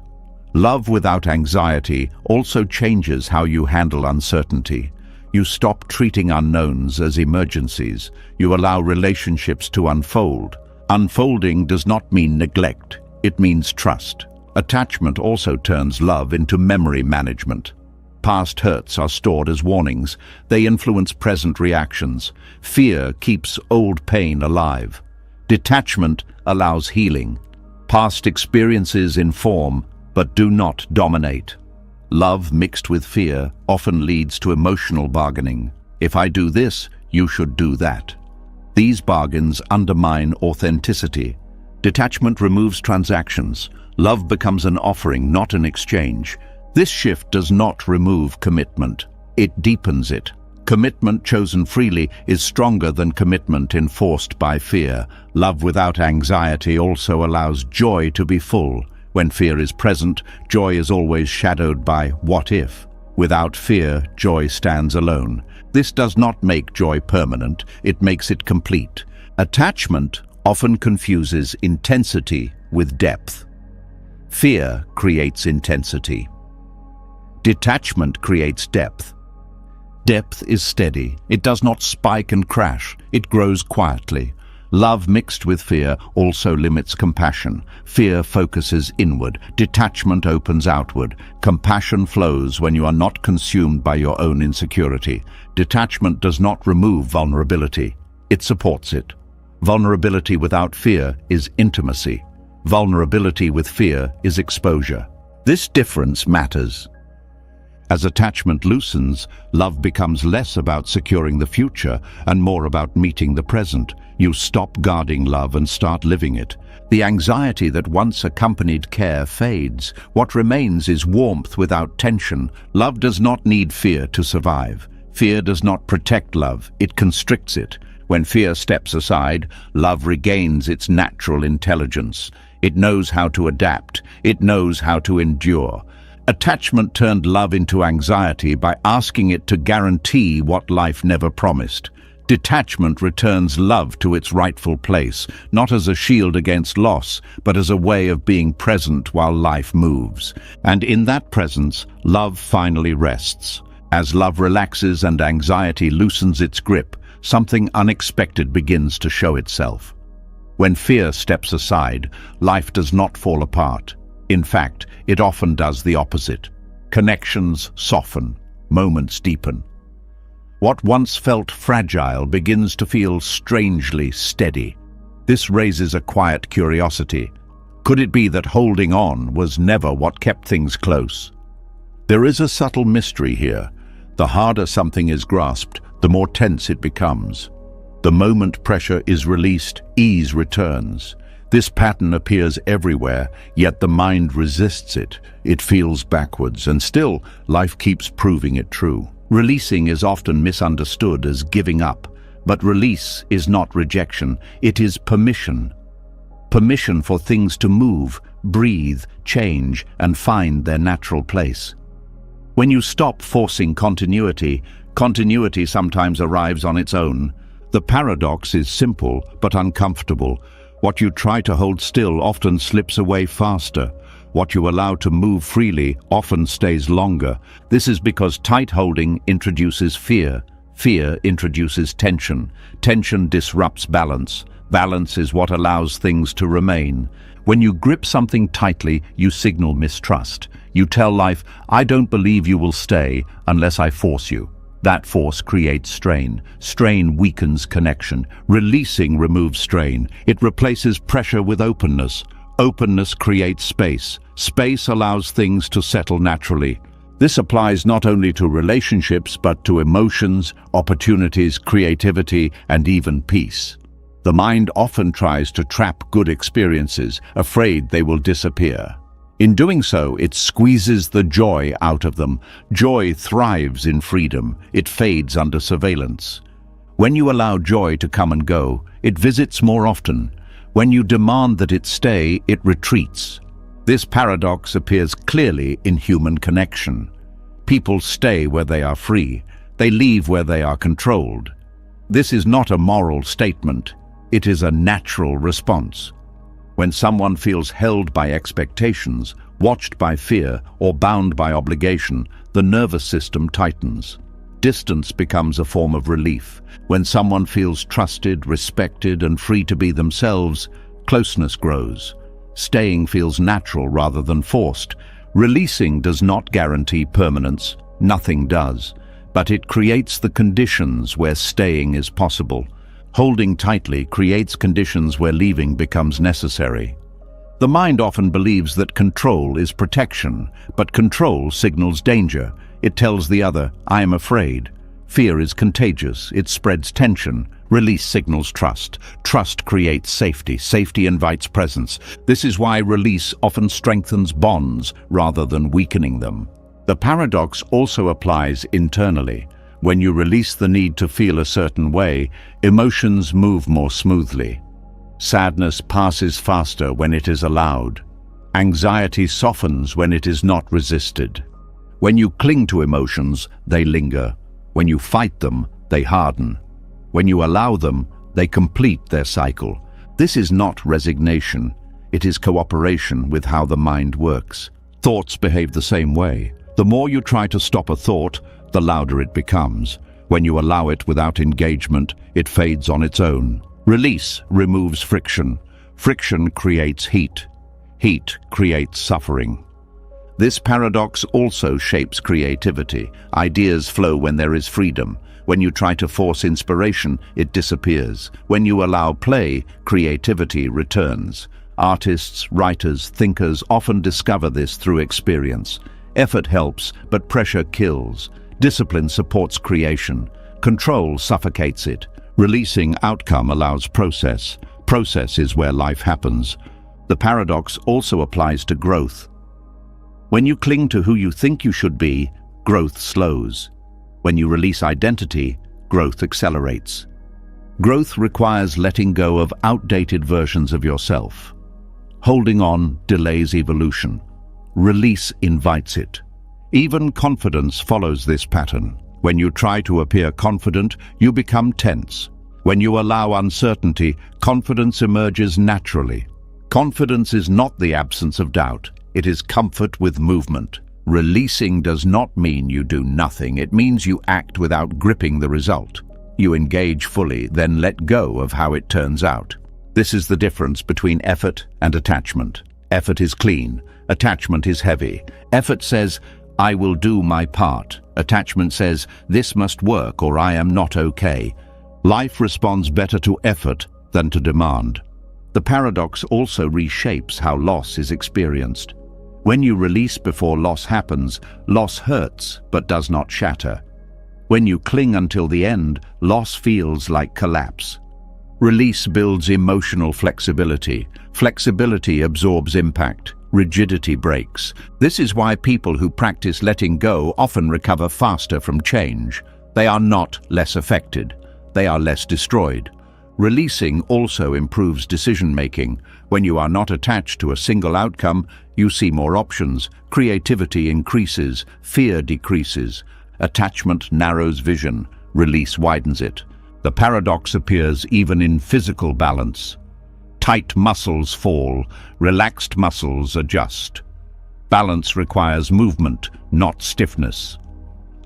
Love without anxiety also changes how you handle uncertainty. You stop treating unknowns as emergencies. You allow relationships to unfold. Unfolding does not mean neglect. It means trust. Attachment also turns love into memory management. Past hurts are stored as warnings. They influence present reactions. Fear keeps old pain alive. Detachment allows healing. Past experiences inform, but do not dominate. Love mixed with fear often leads to emotional bargaining. If I do this, you should do that. These bargains undermine authenticity. Detachment removes transactions. Love becomes an offering, not an exchange. This shift does not remove commitment. It deepens it. Commitment chosen freely is stronger than commitment enforced by fear. Love without anxiety also allows joy to be full. When fear is present, joy is always shadowed by what if. Without fear, joy stands alone. This does not make joy permanent, it makes it complete. Attachment often confuses intensity with depth. Fear creates intensity. Detachment creates depth. Depth is steady. It does not spike and crash. It grows quietly. Love mixed with fear also limits compassion. Fear focuses inward. Detachment opens outward. Compassion flows when you are not consumed by your own insecurity. Detachment does not remove vulnerability. It supports it. Vulnerability without fear is intimacy. Vulnerability with fear is exposure. This difference matters. As attachment loosens, love becomes less about securing the future and more about meeting the present. You stop guarding love and start living it. The anxiety that once accompanied care fades. What remains is warmth without tension. Love does not need fear to survive. Fear does not protect love, it constricts it. When fear steps aside, love regains its natural intelligence. It knows how to adapt. It knows how to endure. Attachment turned love into anxiety by asking it to guarantee what life never promised. Detachment returns love to its rightful place, not as a shield against loss, but as a way of being present while life moves. And in that presence, love finally rests. As love relaxes and anxiety loosens its grip, something unexpected begins to show itself. When fear steps aside, life does not fall apart. In fact, it often does the opposite. Connections soften, moments deepen. What once felt fragile begins to feel strangely steady. This raises a quiet curiosity. Could it be that holding on was never what kept things close? There is a subtle mystery here. The harder something is grasped, the more tense it becomes. The moment pressure is released, ease returns. This pattern appears everywhere, yet the mind resists it. It feels backwards, and still, life keeps proving it true. Releasing is often misunderstood as giving up, but release is not rejection, it is permission. Permission for things to move, breathe, change, and find their natural place. When you stop forcing continuity, continuity sometimes arrives on its own. The paradox is simple but uncomfortable. What you try to hold still often slips away faster. What you allow to move freely often stays longer. This is because tight holding introduces fear. Fear introduces tension. Tension disrupts balance. Balance is what allows things to remain. When you grip something tightly, you signal mistrust. You tell life, I don't believe you will stay unless I force you. That force creates strain. Strain weakens connection. Releasing removes strain. It replaces pressure with openness. Openness creates space. Space allows things to settle naturally. This applies not only to relationships, but to emotions, opportunities, creativity, and even peace. The mind often tries to trap good experiences, afraid they will disappear. In doing so, it squeezes the joy out of them. Joy thrives in freedom. It fades under surveillance. When you allow joy to come and go, it visits more often. When you demand that it stay, it retreats. This paradox appears clearly in human connection. People stay where they are free. They leave where they are controlled. This is not a moral statement. It is a natural response. When someone feels held by expectations, watched by fear, or bound by obligation, the nervous system tightens. Distance becomes a form of relief. When someone feels trusted, respected, and free to be themselves, closeness grows. Staying feels natural rather than forced. Releasing does not guarantee permanence. Nothing does. But it creates the conditions where staying is possible. Holding tightly creates conditions where leaving becomes necessary. The mind often believes that control is protection, but control signals danger. It tells the other, I am afraid. Fear is contagious. It spreads tension. Release signals trust. Trust creates safety. Safety invites presence. This is why release often strengthens bonds rather than weakening them. The paradox also applies internally. When you release the need to feel a certain way, emotions move more smoothly. Sadness passes faster when it is allowed. Anxiety softens when it is not resisted. When you cling to emotions, they linger. When you fight them, they harden. When you allow them, they complete their cycle. This is not resignation. It is cooperation with how the mind works. Thoughts behave the same way. The more you try to stop a thought, the louder it becomes. When you allow it without engagement, it fades on its own. Release removes friction. Friction creates heat. Heat creates suffering. This paradox also shapes creativity. Ideas flow when there is freedom. When you try to force inspiration, it disappears. When you allow play, creativity returns. Artists, writers, thinkers often discover this through experience. Effort helps, but pressure kills. Discipline supports creation. Control suffocates it. Releasing outcome allows process. Process is where life happens. The paradox also applies to growth. When you cling to who you think you should be, growth slows. When you release identity, growth accelerates. Growth requires letting go of outdated versions of yourself. Holding on delays evolution. Release invites it. Even confidence follows this pattern. When you try to appear confident, you become tense. When you allow uncertainty, confidence emerges naturally. Confidence is not the absence of doubt. It is comfort with movement. Releasing does not mean you do nothing. It means you act without gripping the result. You engage fully, then let go of how it turns out. This is the difference between effort and attachment. Effort is clean. Attachment is heavy. Effort says, I will do my part. Attachment says, this must work or I am not okay. Life responds better to effort than to demand. The paradox also reshapes how loss is experienced. When you release before loss happens, loss hurts but does not shatter. When you cling until the end, loss feels like collapse. Release builds emotional flexibility. Flexibility absorbs impact. Rigidity breaks. This is why people who practice letting go often recover faster from change. They are not less affected. They are less destroyed. Releasing also improves decision-making. When you are not attached to a single outcome, you see more options. Creativity increases. Fear decreases. Attachment narrows vision. Release widens it. The paradox appears even in physical balance. Tight muscles fall. Relaxed muscles adjust. Balance requires movement, not stiffness.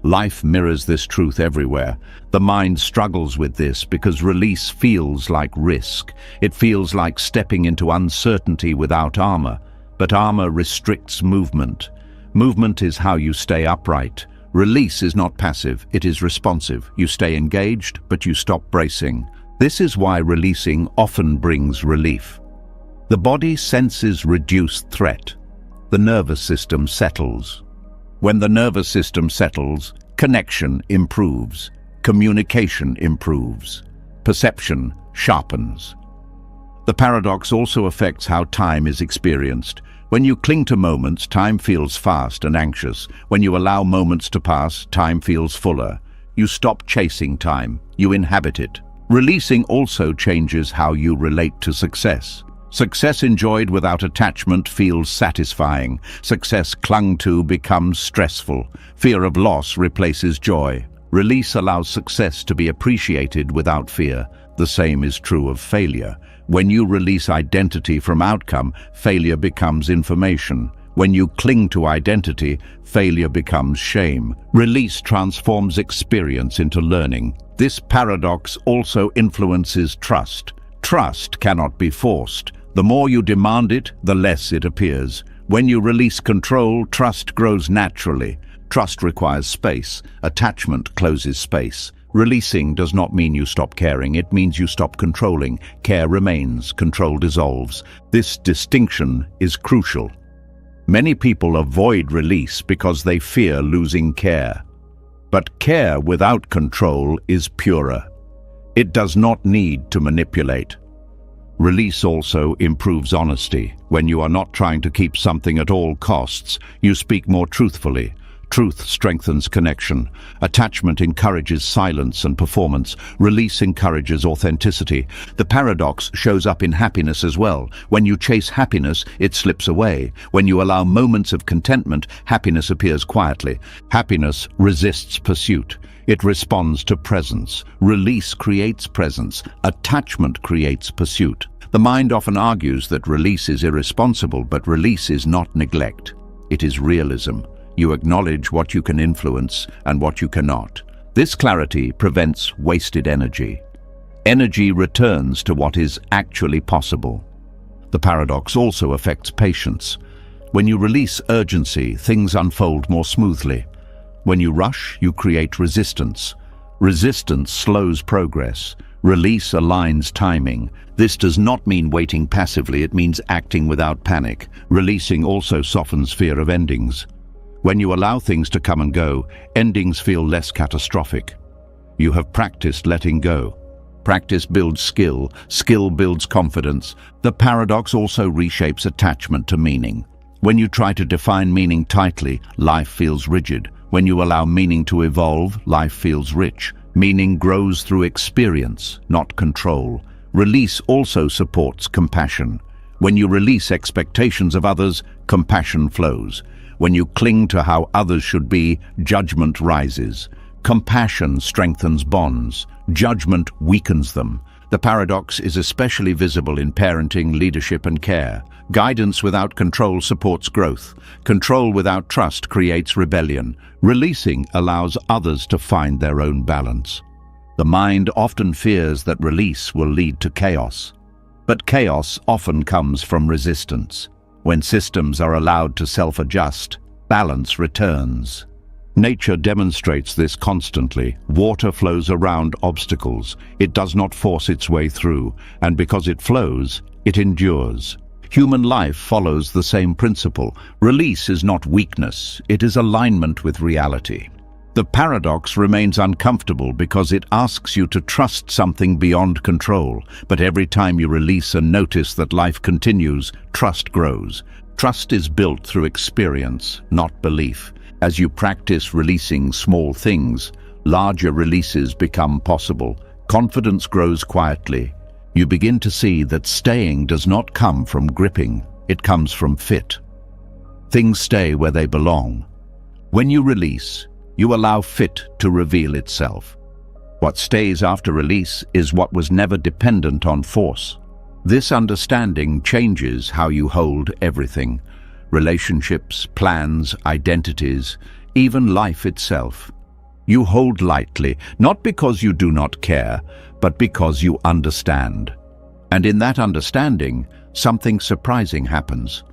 Life mirrors this truth everywhere. The mind struggles with this because release feels like risk. It feels like stepping into uncertainty without armor. But armor restricts movement. Movement is how you stay upright. Release is not passive, it is responsive. You stay engaged, but you stop bracing. This is why releasing often brings relief. The body senses reduced threat. The nervous system settles. When the nervous system settles, connection improves, communication improves, perception sharpens. The paradox also affects how time is experienced. When you cling to moments, time feels fast and anxious. When you allow moments to pass, time feels fuller. You stop chasing time, you inhabit it. Releasing also changes how you relate to success. Success enjoyed without attachment feels satisfying. Success clung to becomes stressful. Fear of loss replaces joy. Release allows success to be appreciated without fear. The same is true of failure. When you release identity from outcome, failure becomes information. When you cling to identity, failure becomes shame. Release transforms experience into learning. This paradox also influences trust. Trust cannot be forced. The more you demand it, the less it appears. When you release control, trust grows naturally. Trust requires space. Attachment closes space. Releasing does not mean you stop caring, it means you stop controlling. Care remains, control dissolves. This distinction is crucial. Many people avoid release because they fear losing care. But care without control is purer. It does not need to manipulate. Release also improves honesty. When you are not trying to keep something at all costs, you speak more truthfully. Truth strengthens connection. Attachment encourages silence and performance. Release encourages authenticity. The paradox shows up in happiness as well. When you chase happiness, it slips away. When you allow moments of contentment, happiness appears quietly. Happiness resists pursuit. It responds to presence. Release creates presence. Attachment creates pursuit. The mind often argues that release is irresponsible, but release is not neglect. It is realism. You acknowledge what you can influence and what you cannot. This clarity prevents wasted energy. Energy returns to what is actually possible. The paradox also affects patience. When you release urgency, things unfold more smoothly. When you rush, you create resistance. Resistance slows progress. Release aligns timing. This does not mean waiting passively, it means acting without panic. Releasing also softens fear of endings. When you allow things to come and go, endings feel less catastrophic. You have practiced letting go. Practice builds skill. Skill builds confidence. The paradox also reshapes attachment to meaning. When you try to define meaning tightly, life feels rigid. When you allow meaning to evolve, life feels rich. Meaning grows through experience, not control. Release also supports compassion. When you release expectations of others, compassion flows. When you cling to how others should be, judgment rises. Compassion strengthens bonds. Judgment weakens them. The paradox is especially visible in parenting, leadership, and care. Guidance without control supports growth. Control without trust creates rebellion. Releasing allows others to find their own balance. The mind often fears that release will lead to chaos. But chaos often comes from resistance. When systems are allowed to self-adjust, balance returns. Nature demonstrates this constantly. Water flows around obstacles. It does not force its way through, and because it flows, it endures. Human life follows the same principle. Release is not weakness, it is alignment with reality. The paradox remains uncomfortable because it asks you to trust something beyond control. But every time you release and notice that life continues, trust grows. Trust is built through experience, not belief. As you practice releasing small things, larger releases become possible. Confidence grows quietly. You begin to see that staying does not come from gripping, it comes from fit. Things stay where they belong. When you release, you allow fit to reveal itself. What stays after release is what was never dependent on force. This understanding changes how you hold everything. Relationships, plans, identities, even life itself. You hold lightly, not because you do not care, but because you understand. And in that understanding, something surprising happens.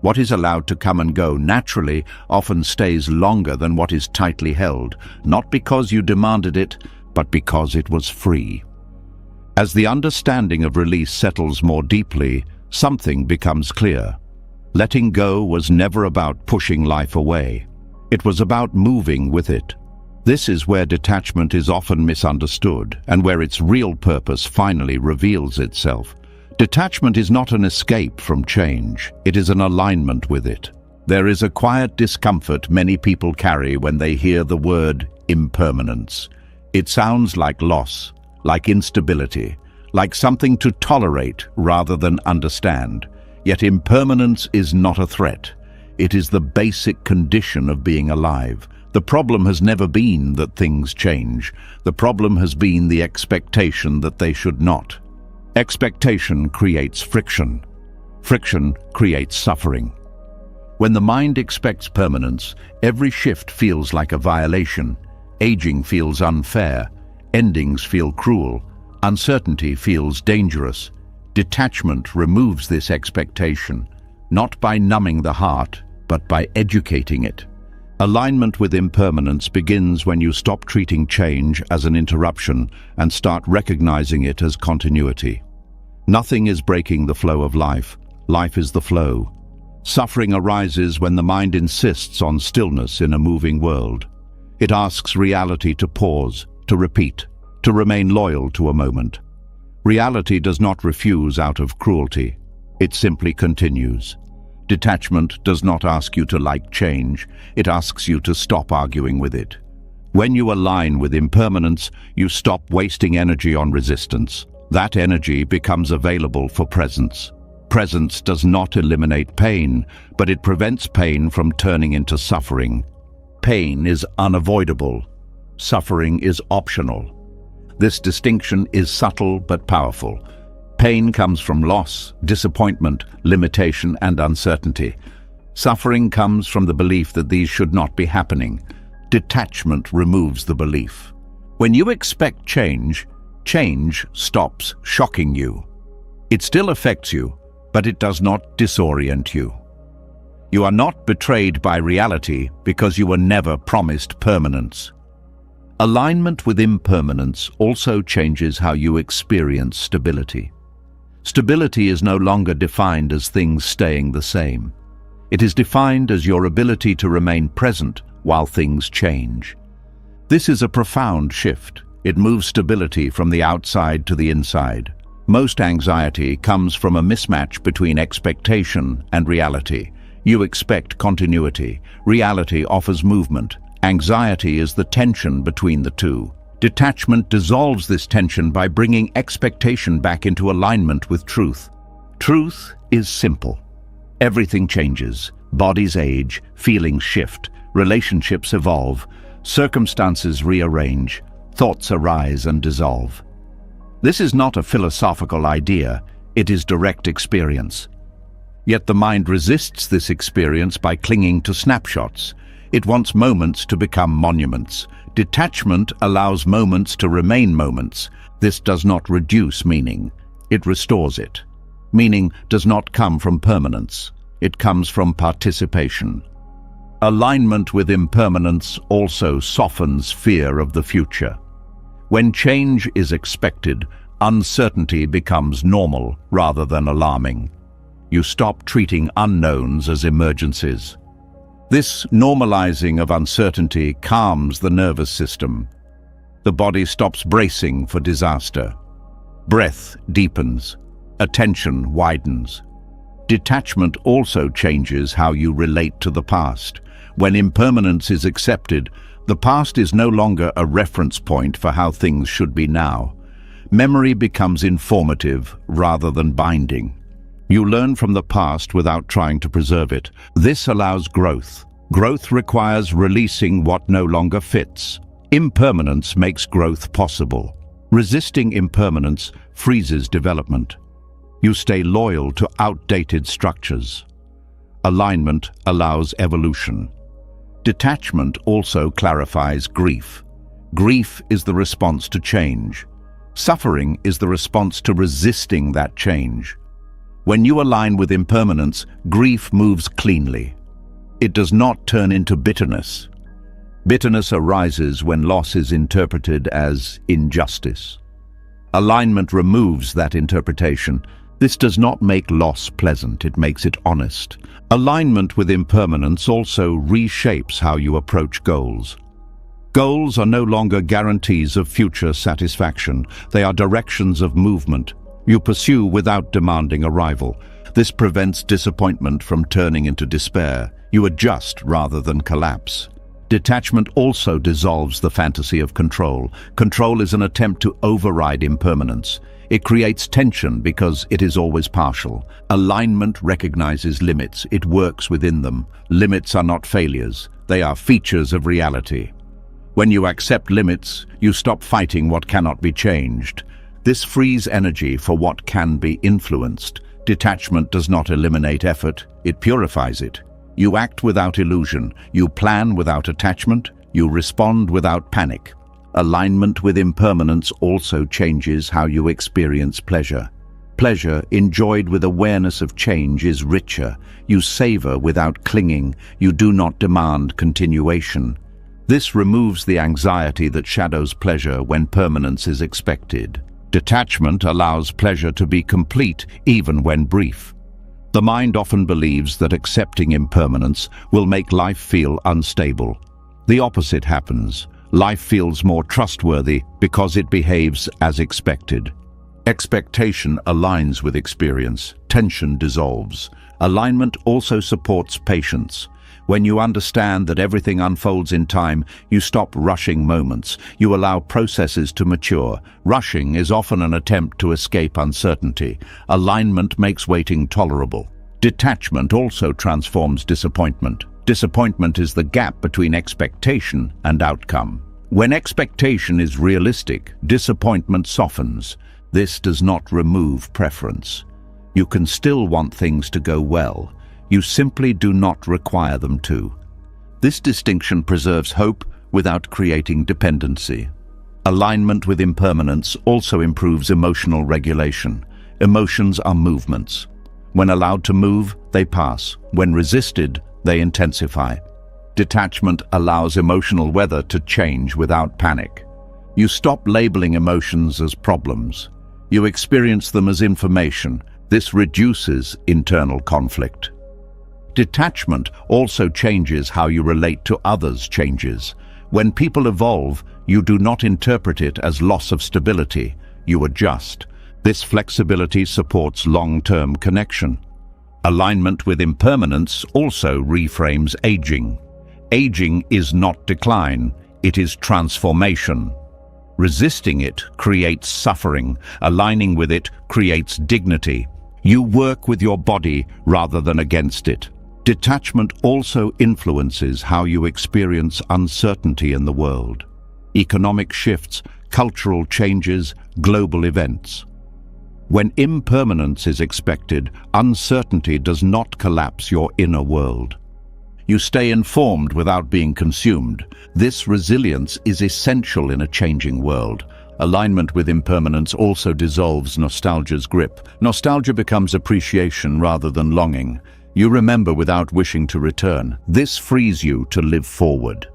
What is allowed to come and go naturally often stays longer than what is tightly held, not because you demanded it, but because it was free. As the understanding of release settles more deeply, something becomes clear. Letting go was never about pushing life away. It was about moving with it. This is where detachment is often misunderstood and where its real purpose finally reveals itself. Detachment is not an escape from change, it is an alignment with it. There is a quiet discomfort many people carry when they hear the word impermanence. It sounds like loss, like instability, like something to tolerate rather than understand. Yet impermanence is not a threat. It is the basic condition of being alive. The problem has never been that things change. The problem has been the expectation that they should not. Expectation creates friction. Friction creates suffering. When the mind expects permanence, every shift feels like a violation. Aging feels unfair. Endings feel cruel. Uncertainty feels dangerous. Detachment removes this expectation, not by numbing the heart, but by educating it. Alignment with impermanence begins when you stop treating change as an interruption and start recognizing it as continuity. Nothing is breaking the flow of life. Life is the flow. Suffering arises when the mind insists on stillness in a moving world. It asks reality to pause, to repeat, to remain loyal to a moment. Reality does not refuse out of cruelty. It simply continues. Detachment does not ask you to like change. It asks you to stop arguing with it. When you align with impermanence, you stop wasting energy on resistance. That energy becomes available for presence. Presence does not eliminate pain, but it prevents pain from turning into suffering. Pain is unavoidable. Suffering is optional. This distinction is subtle but powerful. Pain comes from loss, disappointment, limitation, and uncertainty. Suffering comes from the belief that these should not be happening. Detachment removes the belief. When you expect change, change stops shocking you. It still affects you, but it does not disorient you. You are not betrayed by reality because you were never promised permanence. Alignment with impermanence also changes how you experience stability. Stability is no longer defined as things staying the same. It is defined as your ability to remain present while things change. This is a profound shift. It moves stability from the outside to the inside. Most anxiety comes from a mismatch between expectation and reality. You expect continuity. Reality offers movement. Anxiety is the tension between the two. Detachment dissolves this tension by bringing expectation back into alignment with truth. Truth is simple. Everything changes. Bodies age, feelings shift, relationships evolve, circumstances rearrange, thoughts arise and dissolve. This is not a philosophical idea, it is direct experience. Yet the mind resists this experience by clinging to snapshots. It wants moments to become monuments. Detachment allows moments to remain moments. This does not reduce meaning. It restores it. Meaning does not come from permanence. It comes from participation. Alignment with impermanence also softens fear of the future. When change is expected, uncertainty becomes normal rather than alarming. You stop treating unknowns as emergencies. This normalizing of uncertainty calms the nervous system. The body stops bracing for disaster. Breath deepens. Attention widens. Detachment also changes how you relate to the past. When impermanence is accepted, the past is no longer a reference point for how things should be now. Memory becomes informative rather than binding. You learn from the past without trying to preserve it. This allows growth. Growth requires releasing what no longer fits. Impermanence makes growth possible. Resisting impermanence freezes development. You stay loyal to outdated structures. Alignment allows evolution. Detachment also clarifies grief. Grief is the response to change. Suffering is the response to resisting that change. When you align with impermanence, grief moves cleanly. It does not turn into bitterness. Bitterness arises when loss is interpreted as injustice. Alignment removes that interpretation. This does not make loss pleasant, it makes it honest. Alignment with impermanence also reshapes how you approach goals. Goals are no longer guarantees of future satisfaction. They are directions of movement you pursue without demanding arrival. This prevents disappointment from turning into despair. You adjust rather than collapse. Detachment also dissolves the fantasy of control. Control is an attempt to override impermanence. It creates tension because it is always partial. Alignment recognizes limits. It works within them. Limits are not failures. They are features of reality. When you accept limits, you stop fighting what cannot be changed. This frees energy for what can be influenced. Detachment does not eliminate effort, it purifies it. You act without illusion, you plan without attachment, you respond without panic. Alignment with impermanence also changes how you experience pleasure. Pleasure, enjoyed with awareness of change, is richer. You savor without clinging, you do not demand continuation. This removes the anxiety that shadows pleasure when permanence is expected. Detachment allows pleasure to be complete even when brief. The mind often believes that accepting impermanence will make life feel unstable. The opposite happens. Life feels more trustworthy because it behaves as expected. Expectation aligns with experience. Tension dissolves. Alignment also supports patience. When you understand that everything unfolds in time, you stop rushing moments. You allow processes to mature. Rushing is often an attempt to escape uncertainty. Alignment makes waiting tolerable. Detachment also transforms disappointment. Disappointment is the gap between expectation and outcome. When expectation is realistic, disappointment softens. This does not remove preference. You can still want things to go well. You simply do not require them to. This distinction preserves hope without creating dependency. Alignment with impermanence also improves emotional regulation. Emotions are movements. When allowed to move, they pass. When resisted, they intensify. Detachment allows emotional weather to change without panic. You stop labeling emotions as problems. You experience them as information. This reduces internal conflict. Detachment also changes how you relate to others' changes. When people evolve, you do not interpret it as loss of stability. You adjust. This flexibility supports long-term connection. Alignment with impermanence also reframes aging. Aging is not decline, it is transformation. Resisting it creates suffering. Aligning with it creates dignity. You work with your body rather than against it. Detachment also influences how you experience uncertainty in the world. Economic shifts, cultural changes, global events. When impermanence is expected, uncertainty does not collapse your inner world. You stay informed without being consumed. This resilience is essential in a changing world. Alignment with impermanence also dissolves nostalgia's grip. Nostalgia becomes appreciation rather than longing. You remember without wishing to return. This frees you to live forward.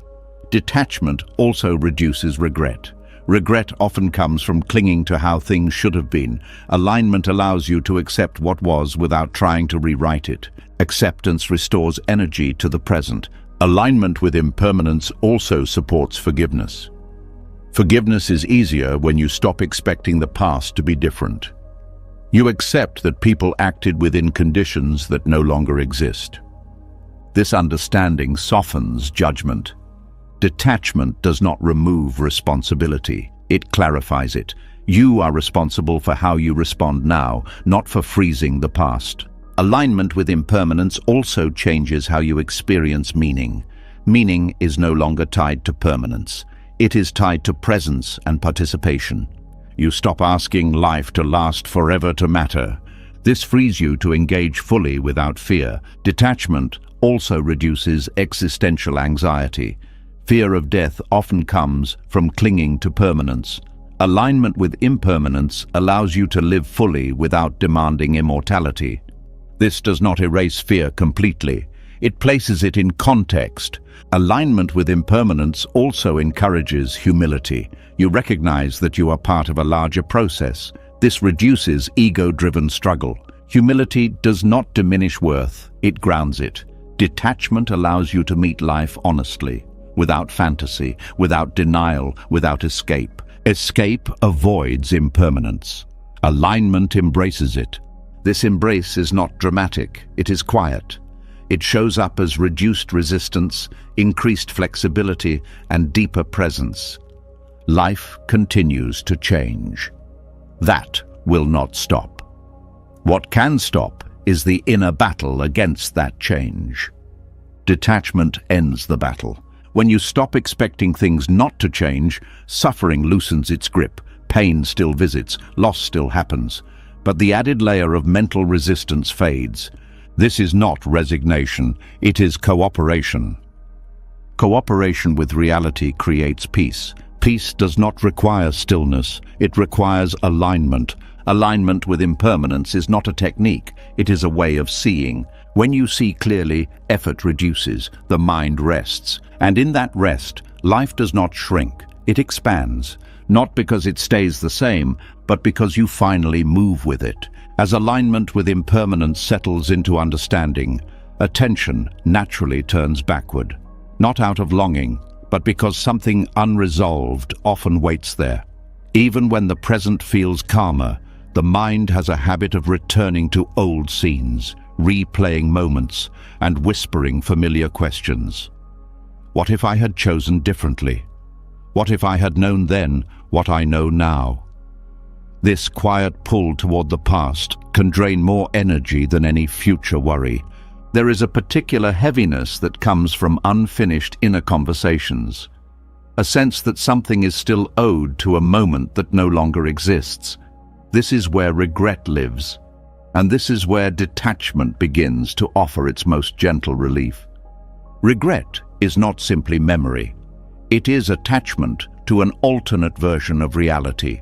Detachment also reduces regret. Regret often comes from clinging to how things should have been. Alignment allows you to accept what was without trying to rewrite it. Acceptance restores energy to the present. Alignment with impermanence also supports forgiveness. Forgiveness is easier when you stop expecting the past to be different. You accept that people acted within conditions that no longer exist. This understanding softens judgment. Detachment does not remove responsibility. It clarifies it. You are responsible for how you respond now, not for freezing the past. Alignment with impermanence also changes how you experience meaning. Meaning is no longer tied to permanence. It is tied to presence and participation. You stop asking life to last forever to matter. This frees you to engage fully without fear. Detachment also reduces existential anxiety. Fear of death often comes from clinging to permanence. Alignment with impermanence allows you to live fully without demanding immortality. This does not erase fear completely. It places it in context. Alignment with impermanence also encourages humility. You recognize that you are part of a larger process. This reduces ego-driven struggle. Humility does not diminish worth, it grounds it. Detachment allows you to meet life honestly, without fantasy, without denial, without escape. Escape avoids impermanence. Alignment embraces it. This embrace is not dramatic, it is quiet. It shows up as reduced resistance, increased flexibility, and deeper presence. Life continues to change. That will not stop. What can stop is the inner battle against that change. Detachment ends the battle. When you stop expecting things not to change, suffering loosens its grip, pain still visits, loss still happens, but the added layer of mental resistance fades. This is not resignation, it is cooperation. Cooperation with reality creates peace. Peace does not require stillness, it requires alignment. Alignment with impermanence is not a technique, it is a way of seeing. When you see clearly, effort reduces, the mind rests. And in that rest, life does not shrink, it expands. Not because it stays the same, but because you finally move with it. As alignment with impermanence settles into understanding, attention naturally turns backward. Not out of longing, but because something unresolved often waits there. Even when the present feels calmer, the mind has a habit of returning to old scenes, replaying moments, and whispering familiar questions. What if I had chosen differently? What if I had known then what I know now? This quiet pull toward the past can drain more energy than any future worry. There is a particular heaviness that comes from unfinished inner conversations, a sense that something is still owed to a moment that no longer exists. This is where regret lives, and this is where detachment begins to offer its most gentle relief. Regret is not simply memory. It is attachment to an alternate version of reality.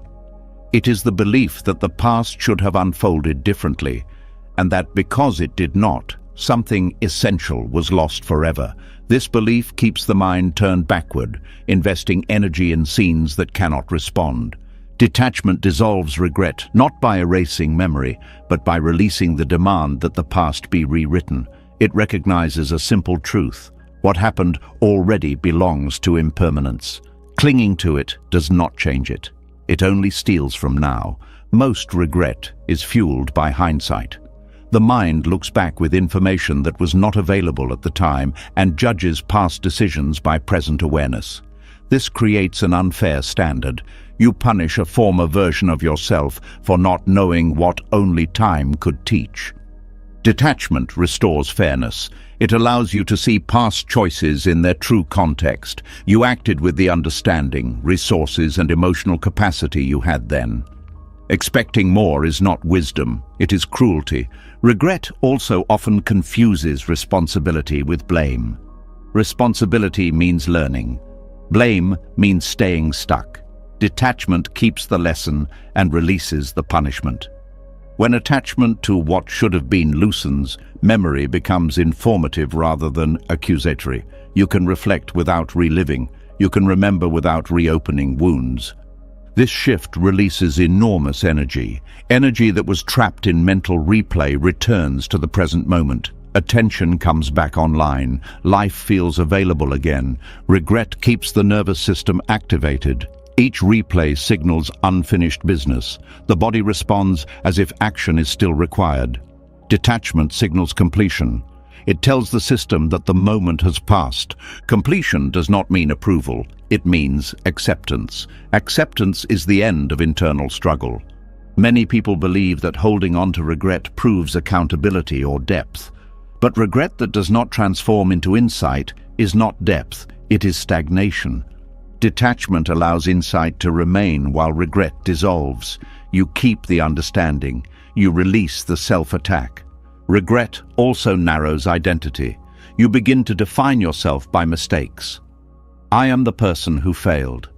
It is the belief that the past should have unfolded differently, and that because it did not, something essential was lost forever. This belief keeps the mind turned backward, investing energy in scenes that cannot respond. Detachment dissolves regret not by erasing memory, but by releasing the demand that the past be rewritten. It recognizes a simple truth. What happened already belongs to impermanence. Clinging to it does not change it. It only steals from now. Most regret is fueled by hindsight. The mind looks back with information that was not available at the time and judges past decisions by present awareness. This creates an unfair standard. You punish a former version of yourself for not knowing what only time could teach. Detachment restores fairness. It allows you to see past choices in their true context. You acted with the understanding, resources, and emotional capacity you had then. Expecting more is not wisdom, it is cruelty. Regret also often confuses responsibility with blame. Responsibility means learning. Blame means staying stuck. Detachment keeps the lesson and releases the punishment. When attachment to what should have been loosens, memory becomes informative rather than accusatory. You can reflect without reliving. You can remember without reopening wounds. This shift releases enormous energy. Energy that was trapped in mental replay returns to the present moment. Attention comes back online. Life feels available again. Regret keeps the nervous system activated. Each replay signals unfinished business. The body responds as if action is still required. Detachment signals completion. It tells the system that the moment has passed. Completion does not mean approval. It means acceptance. Acceptance is the end of internal struggle. Many people believe that holding on to regret proves accountability or depth. But regret that does not transform into insight is not depth, it is stagnation. Detachment allows insight to remain while regret dissolves. You keep the understanding. You release the self-attack. Regret also narrows identity. You begin to define yourself by mistakes. I am the person who failed.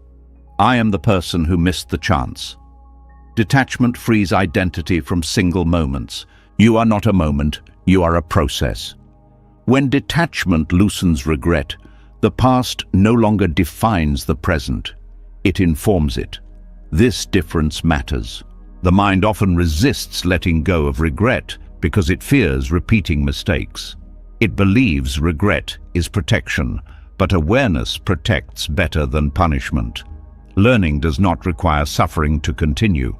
I am the person who missed the chance. Detachment frees identity from single moments. You are not a moment, you are a process. When detachment loosens regret, the past no longer defines the present. It informs it. This difference matters. The mind often resists letting go of regret because it fears repeating mistakes. It believes regret is protection, but awareness protects better than punishment. Learning does not require suffering to continue.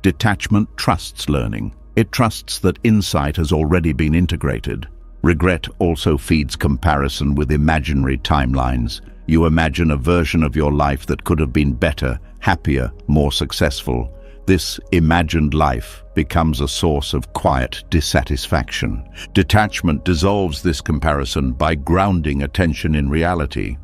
Detachment trusts learning. It trusts that insight has already been integrated. Regret also feeds comparison with imaginary timelines. You imagine a version of your life that could have been better, happier, more successful. This imagined life becomes a source of quiet dissatisfaction. Detachment dissolves this comparison by grounding attention in reality.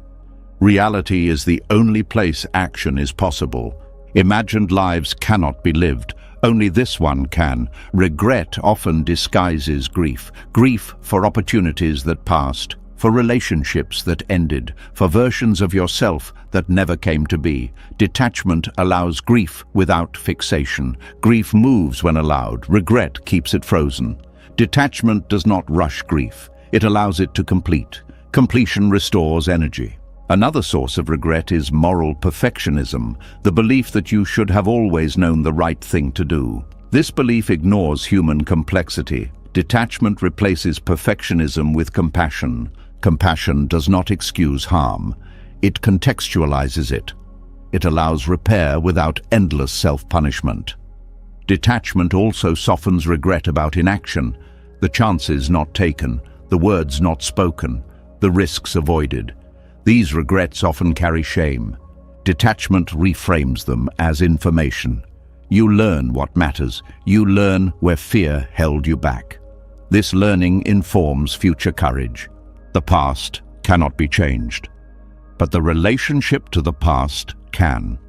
Reality is the only place action is possible. Imagined lives cannot be lived. Only this one can. Regret often disguises grief. Grief for opportunities that passed, for relationships that ended, for versions of yourself that never came to be. Detachment allows grief without fixation. Grief moves when allowed. Regret keeps it frozen. Detachment does not rush grief. It allows it to complete. Completion restores energy. Another source of regret is moral perfectionism, the belief that you should have always known the right thing to do. This belief ignores human complexity. Detachment replaces perfectionism with compassion. Compassion does not excuse harm. It contextualizes it. It allows repair without endless self-punishment. Detachment also softens regret about inaction, the chances not taken, the words not spoken, the risks avoided. These regrets often carry shame. Detachment reframes them as information. You learn what matters. You learn where fear held you back. This learning informs future courage. The past cannot be changed, but the relationship to the past can.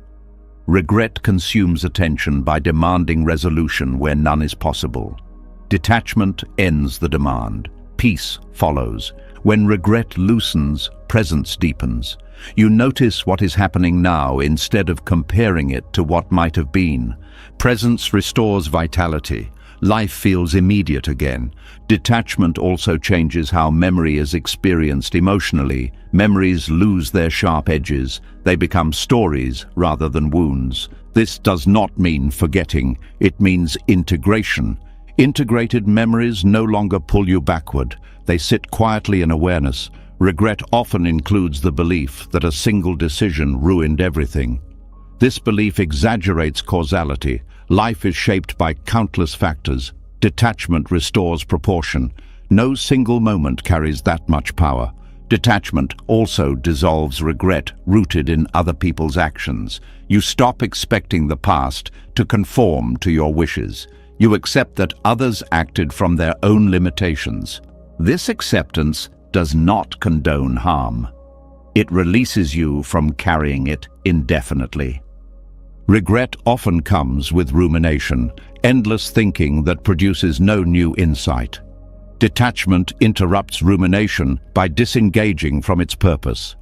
Regret consumes attention by demanding resolution where none is possible. Detachment ends the demand. Peace follows. When regret loosens, presence deepens. You notice what is happening now instead of comparing it to what might have been. Presence restores vitality. Life feels immediate again. Detachment also changes how memory is experienced emotionally. Memories lose their sharp edges. They become stories rather than wounds. This does not mean forgetting. It means integration. Integrated memories no longer pull you backward. They sit quietly in awareness. Regret often includes the belief that a single decision ruined everything. This belief exaggerates causality. Life is shaped by countless factors. Detachment restores proportion. No single moment carries that much power. Detachment also dissolves regret rooted in other people's actions. You stop expecting the past to conform to your wishes. You accept that others acted from their own limitations. This acceptance does not condone harm. It releases you from carrying it indefinitely. Regret often comes with rumination, endless thinking that produces no new insight. Detachment interrupts rumination by disengaging from its purpose.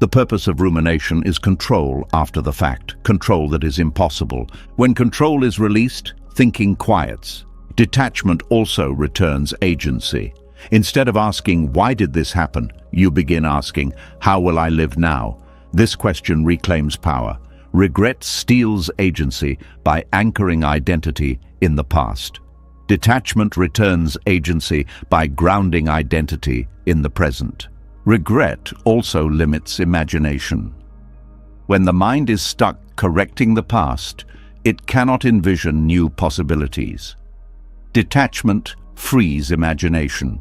The purpose of rumination is control after the fact, control that is impossible. When control is released, thinking quiets. Detachment also returns agency. Instead of asking, "Why did this happen?" you begin asking, "How will I live now?" This question reclaims power. Regret steals agency by anchoring identity in the past. Detachment returns agency by grounding identity in the present. Regret also limits imagination. When the mind is stuck correcting the past, it cannot envision new possibilities. Detachment frees imagination.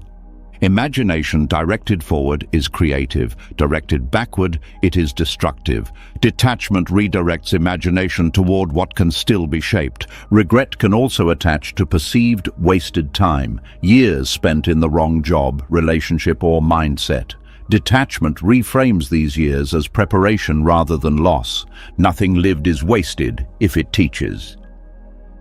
Imagination directed forward is creative. Directed backward, it is destructive. Detachment redirects imagination toward what can still be shaped. Regret can also attach to perceived wasted time, years spent in the wrong job, relationship, or mindset. Detachment reframes these years as preparation rather than loss. Nothing lived is wasted if it teaches.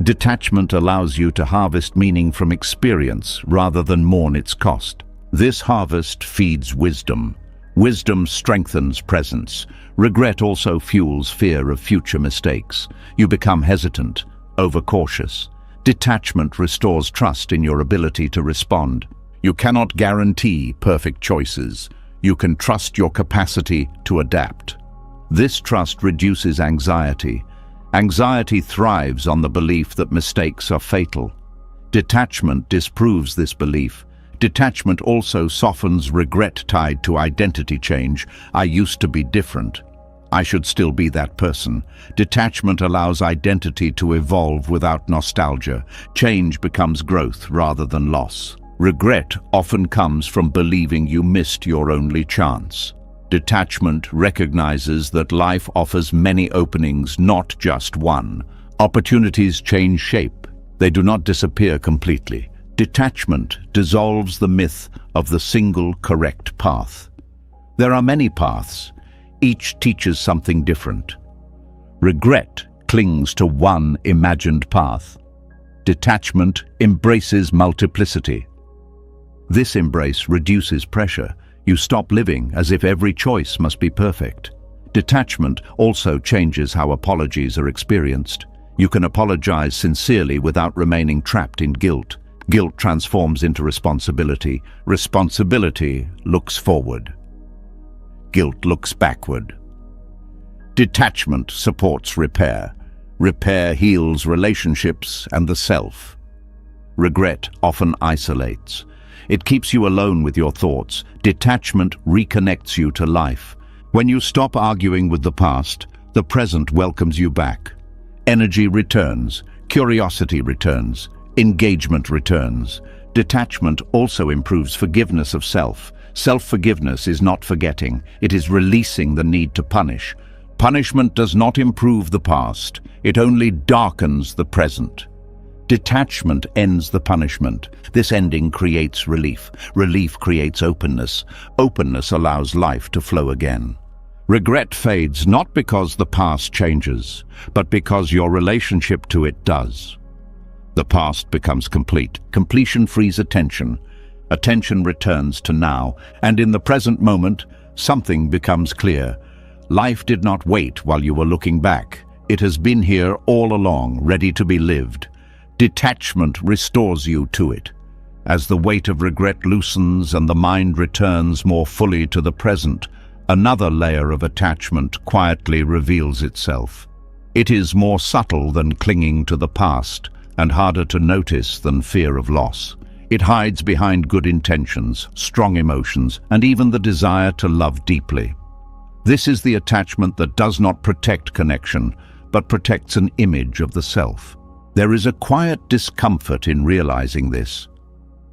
Detachment allows you to harvest meaning from experience rather than mourn its cost. This harvest feeds wisdom. Wisdom strengthens presence. Regret also fuels fear of future mistakes. You become hesitant, overcautious. Detachment restores trust in your ability to respond. You cannot guarantee perfect choices. You can trust your capacity to adapt. This trust reduces anxiety. Anxiety thrives on the belief that mistakes are fatal. Detachment disproves this belief. Detachment also softens regret tied to identity change. I used to be different. I should still be that person. Detachment allows identity to evolve without nostalgia. Change becomes growth rather than loss. Regret often comes from believing you missed your only chance. Detachment recognizes that life offers many openings, not just one. Opportunities change shape. They do not disappear completely. Detachment dissolves the myth of the single correct path. There are many paths. Each teaches something different. Regret clings to one imagined path. Detachment embraces multiplicity. This embrace reduces pressure. You stop living as if every choice must be perfect. Detachment also changes how apologies are experienced. You can apologize sincerely without remaining trapped in guilt. Guilt transforms into responsibility. Responsibility looks forward. Guilt looks backward. Detachment supports repair. Repair heals relationships and the self. Regret often isolates. It keeps you alone with your thoughts. Detachment reconnects you to life. When you stop arguing with the past, the present welcomes you back. Energy returns, curiosity returns, engagement returns. Detachment also improves forgiveness of self. Self-forgiveness is not forgetting, it is releasing the need to punish. Punishment does not improve the past, it only darkens the present. Detachment ends the punishment. This ending creates relief. Relief creates openness. Openness allows life to flow again. Regret fades not because the past changes, but because your relationship to it does. The past becomes complete. Completion frees attention. Attention returns to now, and in the present moment, something becomes clear. Life did not wait while you were looking back. It has been here all along, ready to be lived. Detachment restores you to it. As the weight of regret loosens and the mind returns more fully to the present, another layer of attachment quietly reveals itself. It is more subtle than clinging to the past, and harder to notice than fear of loss. It hides behind good intentions, strong emotions, and even the desire to love deeply. This is the attachment that does not protect connection, but protects an image of the self. There is a quiet discomfort in realizing this.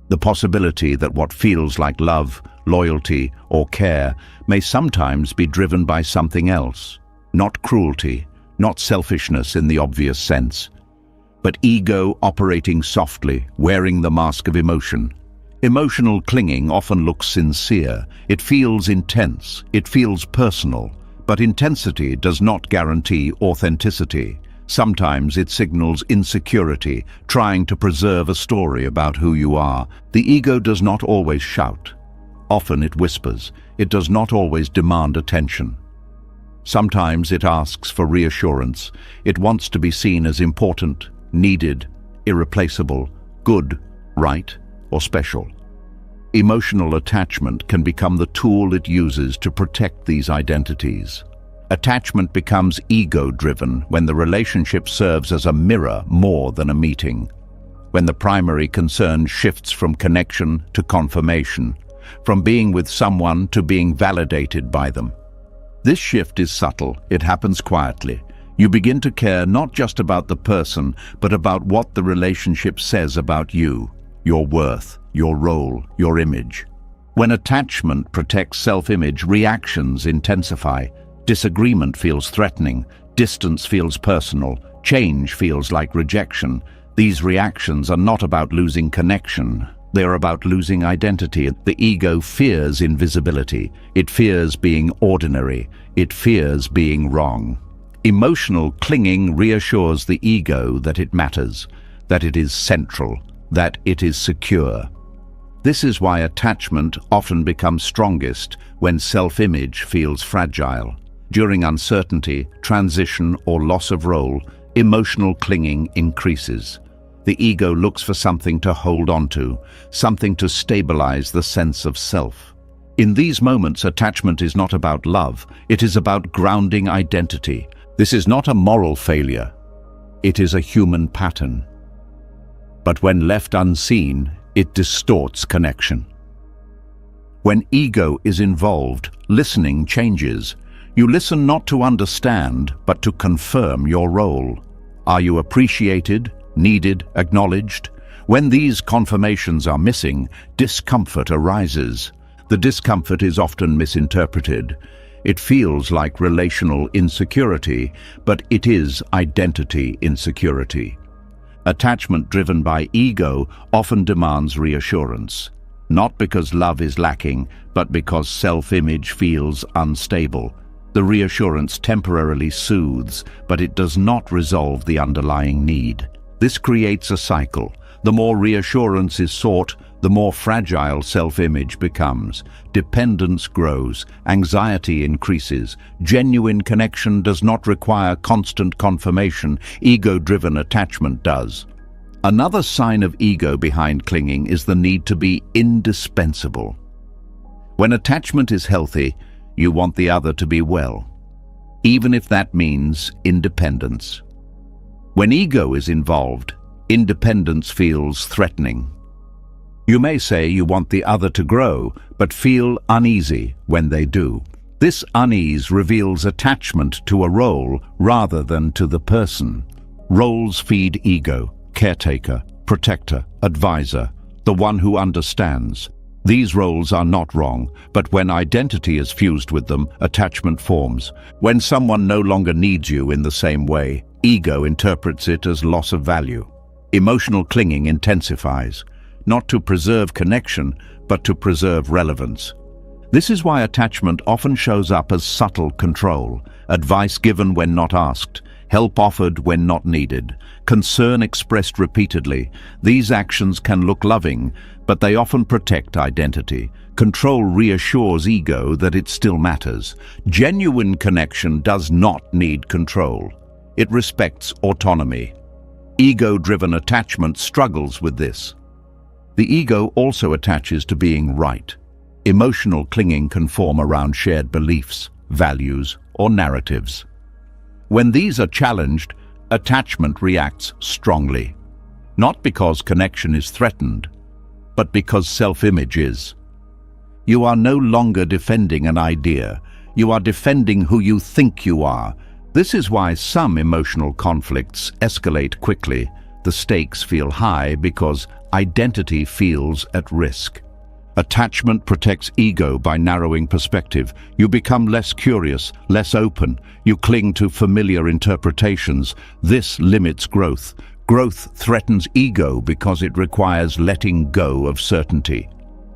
The possibility that what feels like love, loyalty, or care may sometimes be driven by something else. Not cruelty, not selfishness in the obvious sense, but ego operating softly, wearing the mask of emotion. Emotional clinging often looks sincere. It feels intense, it feels personal, but intensity does not guarantee authenticity. Sometimes it signals insecurity, trying to preserve a story about who you are. The ego does not always shout. Often it whispers. It does not always demand attention. Sometimes it asks for reassurance. It wants to be seen as important, needed, irreplaceable, good, right, or special. Emotional attachment can become the tool it uses to protect these identities. Attachment becomes ego-driven when the relationship serves as a mirror more than a meeting. When the primary concern shifts from connection to confirmation, from being with someone to being validated by them. This shift is subtle, it happens quietly. You begin to care not just about the person, but about what the relationship says about you, your worth, your role, your image. When attachment protects self-image, reactions intensify. Disagreement feels threatening, distance feels personal, change feels like rejection. These reactions are not about losing connection. They are about losing identity. The ego fears invisibility. It fears being ordinary. It fears being wrong. Emotional clinging reassures the ego that it matters, that it is central, that it is secure. This is why attachment often becomes strongest when self-image feels fragile. During uncertainty, transition, or loss of role, emotional clinging increases. The ego looks for something to hold onto, something to stabilize the sense of self. In these moments, attachment is not about love, it is about grounding identity. This is not a moral failure, it is a human pattern. But when left unseen, it distorts connection. When ego is involved, listening changes. You listen not to understand, but to confirm your role. Are you appreciated, needed, acknowledged? When these confirmations are missing, discomfort arises. The discomfort is often misinterpreted. It feels like relational insecurity, but it is identity insecurity. Attachment driven by ego often demands reassurance, not because love is lacking, but because self-image feels unstable. The reassurance temporarily soothes, but it does not resolve the underlying need. This creates a cycle. The more reassurance is sought, the more fragile self-image becomes. Dependence grows, anxiety increases. Genuine connection does not require constant confirmation, ego-driven attachment does. Another sign of ego behind clinging is the need to be indispensable. When attachment is healthy, you want the other to be well, even if that means independence. When ego is involved, independence feels threatening. You may say you want the other to grow, but feel uneasy when they do. This unease reveals attachment to a role rather than to the person. Roles feed ego: caretaker, protector, advisor, the one who understands. These roles are not wrong, but when identity is fused with them, attachment forms. When someone no longer needs you in the same way, ego interprets it as loss of value. Emotional clinging intensifies, not to preserve connection, but to preserve relevance. This is why attachment often shows up as subtle control, advice given when not asked, help offered when not needed, concern expressed repeatedly. These actions can look loving, but they often protect identity. Control reassures ego that it still matters. Genuine connection does not need control. It respects autonomy. Ego-driven attachment struggles with this. The ego also attaches to being right. Emotional clinging can form around shared beliefs, values, or narratives. When these are challenged, attachment reacts strongly. Not because connection is threatened, but because self-image is. You are no longer defending an idea. You are defending who you think you are. This is why some emotional conflicts escalate quickly. The stakes feel high because identity feels at risk. Attachment protects ego by narrowing perspective. You become less curious, less open. You cling to familiar interpretations. This limits growth. Growth threatens ego because it requires letting go of certainty.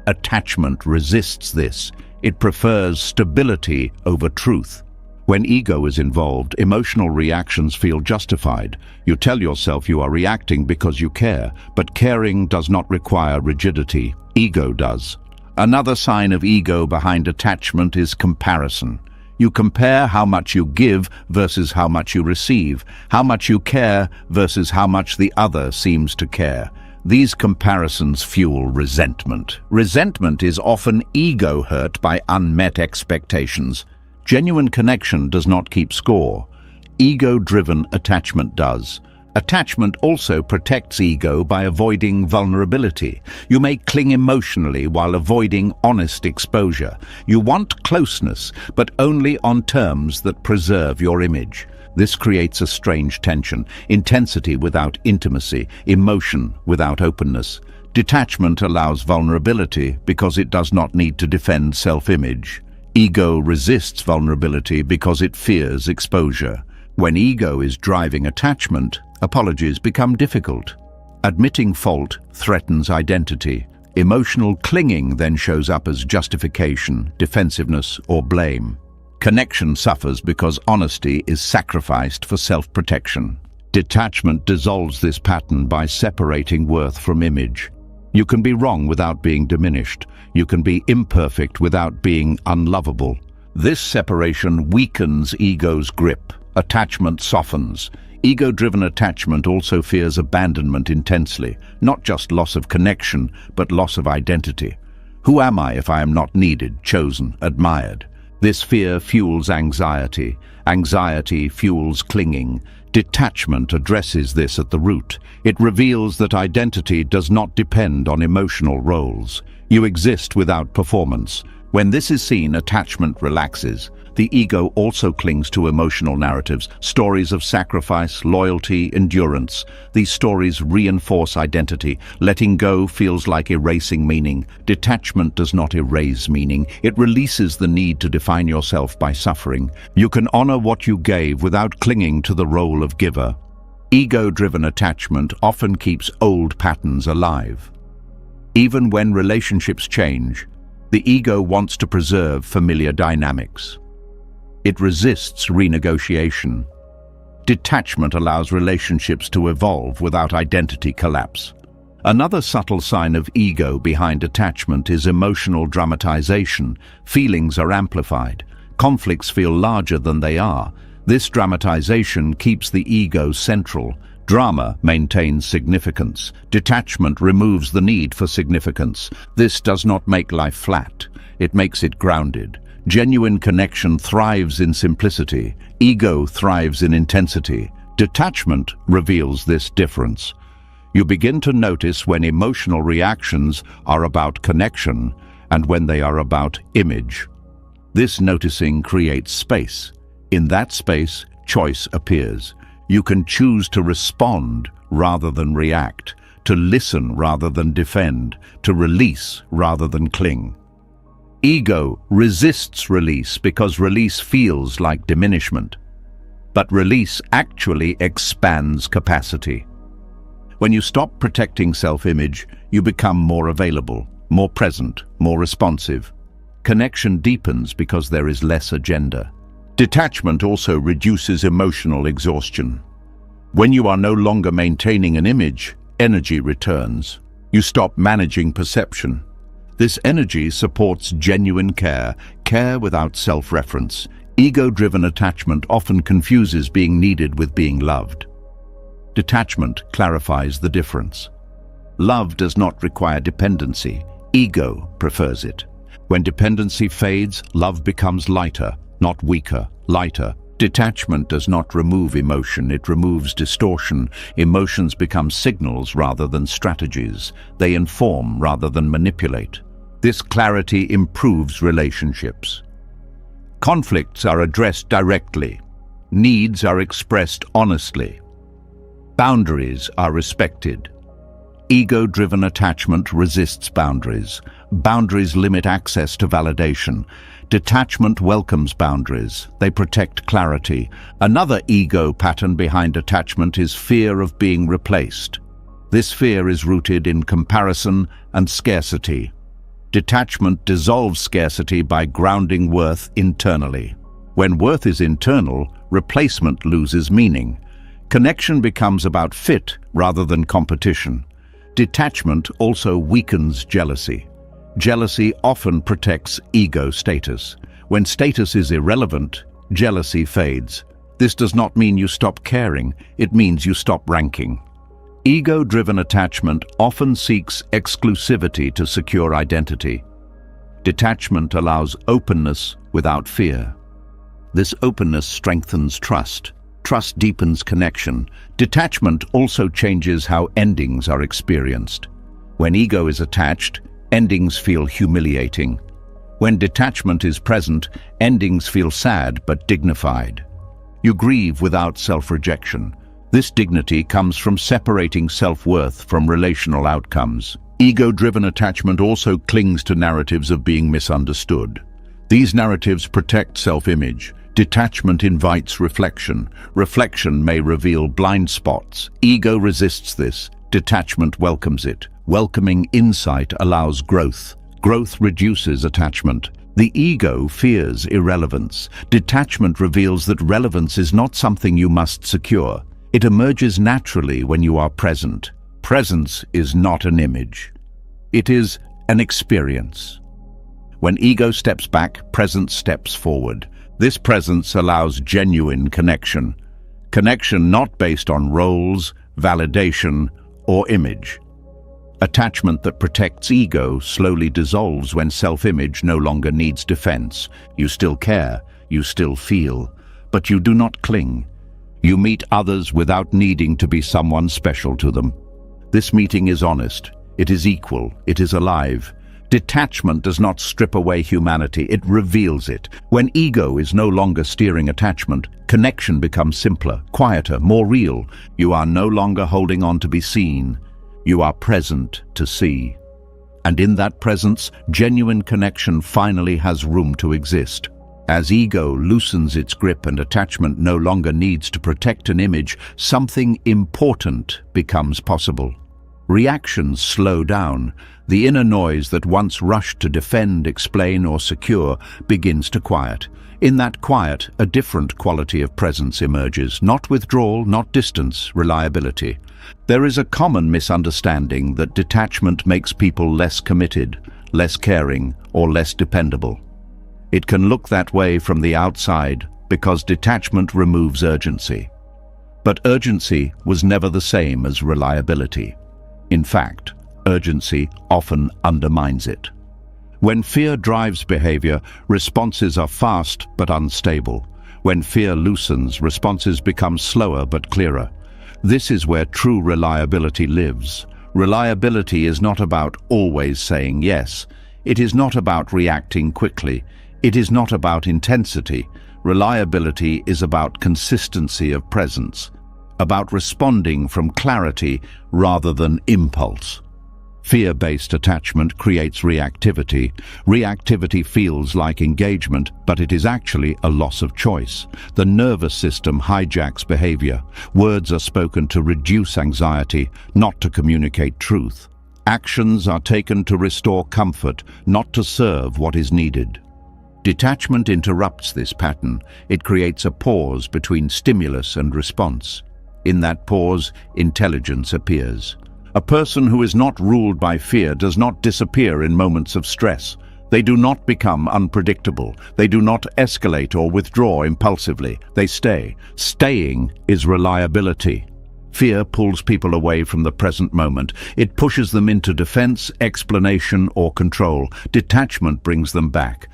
Attachment resists this. It prefers stability over truth. When ego is involved, emotional reactions feel justified. You tell yourself you are reacting because you care, but caring does not require rigidity. Ego does. Another sign of ego behind attachment is comparison. You compare how much you give versus how much you receive, how much you care versus how much the other seems to care. These comparisons fuel resentment. Resentment is often ego hurt by unmet expectations. Genuine connection does not keep score. Ego-driven attachment does. Attachment also protects ego by avoiding vulnerability. You may cling emotionally while avoiding honest exposure. You want closeness, but only on terms that preserve your image. This creates a strange tension: intensity without intimacy, emotion without openness. Detachment allows vulnerability because it does not need to defend self-image. Ego resists vulnerability because it fears exposure. When ego is driving attachment, apologies become difficult. Admitting fault threatens identity. Emotional clinging then shows up as justification, defensiveness, or blame. Connection suffers because honesty is sacrificed for self-protection. Detachment dissolves this pattern by separating worth from image. You can be wrong without being diminished. You can be imperfect without being unlovable. This separation weakens ego's grip. Attachment softens. Ego-driven attachment also fears abandonment intensely, not just loss of connection, but loss of identity. Who am I if I am not needed, chosen, admired? This fear fuels anxiety. Anxiety fuels clinging. Detachment addresses this at the root. It reveals that identity does not depend on emotional roles. You exist without performance. When this is seen, attachment relaxes. The ego also clings to emotional narratives, stories of sacrifice, loyalty, endurance. These stories reinforce identity. Letting go feels like erasing meaning. Detachment does not erase meaning. It releases the need to define yourself by suffering. You can honor what you gave without clinging to the role of giver. Ego-driven attachment often keeps old patterns alive. Even when relationships change, the ego wants to preserve familiar dynamics. It resists renegotiation. Detachment allows relationships to evolve without identity collapse. Another subtle sign of ego behind attachment is emotional dramatization. Feelings are amplified. Conflicts feel larger than they are. This dramatization keeps the ego central. Drama maintains significance. Detachment removes the need for significance. This does not make life flat. It makes it grounded. Genuine connection thrives in simplicity. Ego thrives in intensity. Detachment reveals this difference. You begin to notice when emotional reactions are about connection and when they are about image. This noticing creates space. In that space, choice appears. You can choose to respond rather than react, to listen rather than defend, to release rather than cling. Ego resists release because release feels like diminishment. But release actually expands capacity. When you stop protecting self-image, you become more available, more present, more responsive. Connection deepens because there is less agenda. Detachment also reduces emotional exhaustion. When you are no longer maintaining an image, energy returns. You stop managing perception. This energy supports genuine care, care without self-reference. Ego-driven attachment often confuses being needed with being loved. Detachment clarifies the difference. Love does not require dependency. Ego prefers it. When dependency fades, love becomes lighter, not weaker, lighter. Detachment does not remove emotion, it removes distortion. Emotions become signals rather than strategies. They inform rather than manipulate. This clarity improves relationships. Conflicts are addressed directly. Needs are expressed honestly. Boundaries are respected. Ego-driven attachment resists boundaries. Boundaries limit access to validation. Detachment welcomes boundaries. They protect clarity. Another ego pattern behind attachment is fear of being replaced. This fear is rooted in comparison and scarcity. Detachment dissolves scarcity by grounding worth internally. When worth is internal, replacement loses meaning. Connection becomes about fit rather than competition. Detachment also weakens jealousy. Jealousy often protects ego status. When status is irrelevant, jealousy fades. This does not mean you stop caring, it means you stop ranking. Ego-driven attachment often seeks exclusivity to secure identity. Detachment allows openness without fear. This openness strengthens trust. Trust deepens connection. Detachment also changes how endings are experienced. When ego is attached, endings feel humiliating. When detachment is present, endings feel sad but dignified. You grieve without self-rejection. This dignity comes from separating self-worth from relational outcomes. Ego-driven attachment also clings to narratives of being misunderstood. These narratives protect self-image. Detachment invites reflection. Reflection may reveal blind spots. Ego resists this. Detachment welcomes it. Welcoming insight allows growth. Growth reduces attachment. The ego fears irrelevance. Detachment reveals that relevance is not something you must secure. It emerges naturally when you are present. Presence is not an image. It is an experience. When ego steps back, presence steps forward. This presence allows genuine connection. Connection not based on roles, validation, or image. Attachment that protects ego slowly dissolves when self-image no longer needs defense. You still care, you still feel, but you do not cling. You meet others without needing to be someone special to them. This meeting is honest, it is equal, it is alive. Detachment does not strip away humanity, it reveals it. When ego is no longer steering attachment, connection becomes simpler, quieter, more real. You are no longer holding on to be seen. You are present to see. And in that presence, genuine connection finally has room to exist. As ego loosens its grip and attachment no longer needs to protect an image, something important becomes possible. Reactions slow down. The inner noise that once rushed to defend, explain, or secure begins to quiet. In that quiet, a different quality of presence emerges, not withdrawal, not distance, reliability. There is a common misunderstanding that detachment makes people less committed, less caring, or less dependable. It can look that way from the outside because detachment removes urgency. But urgency was never the same as reliability. In fact, urgency often undermines it. When fear drives behavior, responses are fast but unstable. When fear loosens, responses become slower but clearer. This is where true reliability lives. Reliability is not about always saying yes. It is not about reacting quickly. It is not about intensity. Reliability is about consistency of presence, about responding from clarity rather than impulse. Fear-based attachment creates reactivity. Reactivity feels like engagement, but it is actually a loss of choice. The nervous system hijacks behavior. Words are spoken to reduce anxiety, not to communicate truth. Actions are taken to restore comfort, not to serve what is needed. Detachment interrupts this pattern. It creates a pause between stimulus and response. In that pause, intelligence appears. A person who is not ruled by fear does not disappear in moments of stress. They do not become unpredictable. They do not escalate or withdraw impulsively. They stay. Staying is reliability. Fear pulls people away from the present moment. It pushes them into defense, explanation, or control. Detachment brings them back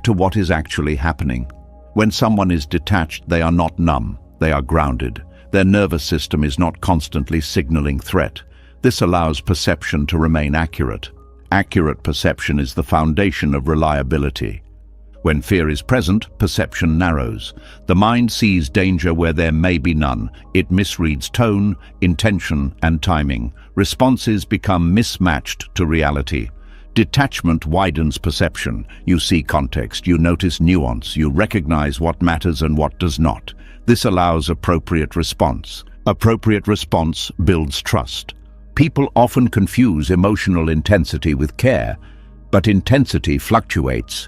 to what is actually happening. When someone is detached, they are not numb. They are grounded. Their nervous system is not constantly signaling threat. This allows perception to remain accurate. Accurate perception is the foundation of reliability. When fear is present, perception narrows. The mind sees danger where there may be none. It misreads tone, intention, and timing. Responses become mismatched to reality. Detachment widens perception. You see context, you notice nuance, you recognize what matters and what does not. This allows appropriate response. Appropriate response builds trust. People often confuse emotional intensity with care, but intensity fluctuates.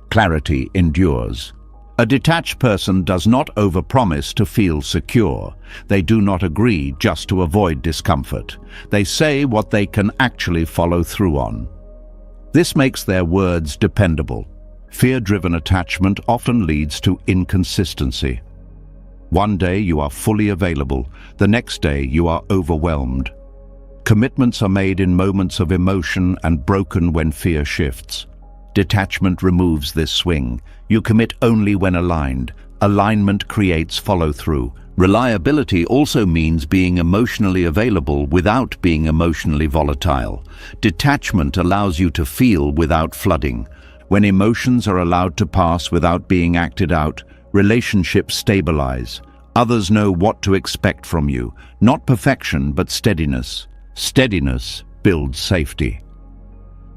Clarity endures. A detached person does not overpromise to feel secure. They do not agree just to avoid discomfort. They say what they can actually follow through on. This makes their words dependable. Fear-driven attachment often leads to inconsistency. One day you are fully available, the next day you are overwhelmed. Commitments are made in moments of emotion and broken when fear shifts. Detachment removes this swing. You commit only when aligned. Alignment creates follow-through. Reliability also means being emotionally available without being emotionally volatile. Detachment allows you to feel without flooding. When emotions are allowed to pass without being acted out, relationships stabilize. Others know what to expect from you. Not perfection, but steadiness. Steadiness builds safety.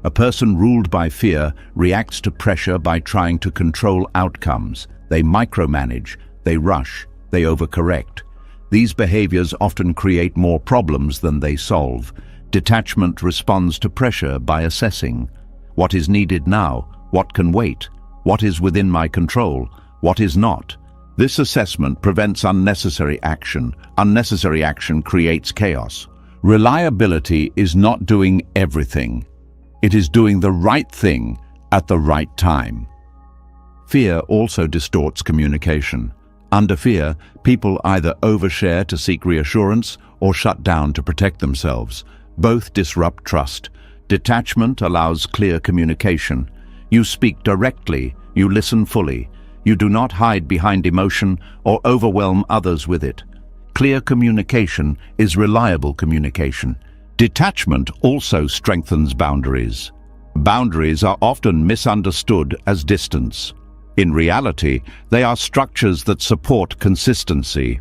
A person ruled by fear reacts to pressure by trying to control outcomes. They micromanage, they rush, they overcorrect. These behaviors often create more problems than they solve. Detachment responds to pressure by assessing what is needed now, what can wait, what is within my control, what is not. This assessment prevents unnecessary action. Unnecessary action creates chaos. Reliability is not doing everything. It is doing the right thing at the right time. Fear also distorts communication. Under fear, people either overshare to seek reassurance or shut down to protect themselves. Both disrupt trust. Detachment allows clear communication. You speak directly, you listen fully. You do not hide behind emotion or overwhelm others with it. Clear communication is reliable communication. Detachment also strengthens boundaries. Boundaries are often misunderstood as distance. In reality, they are structures that support consistency.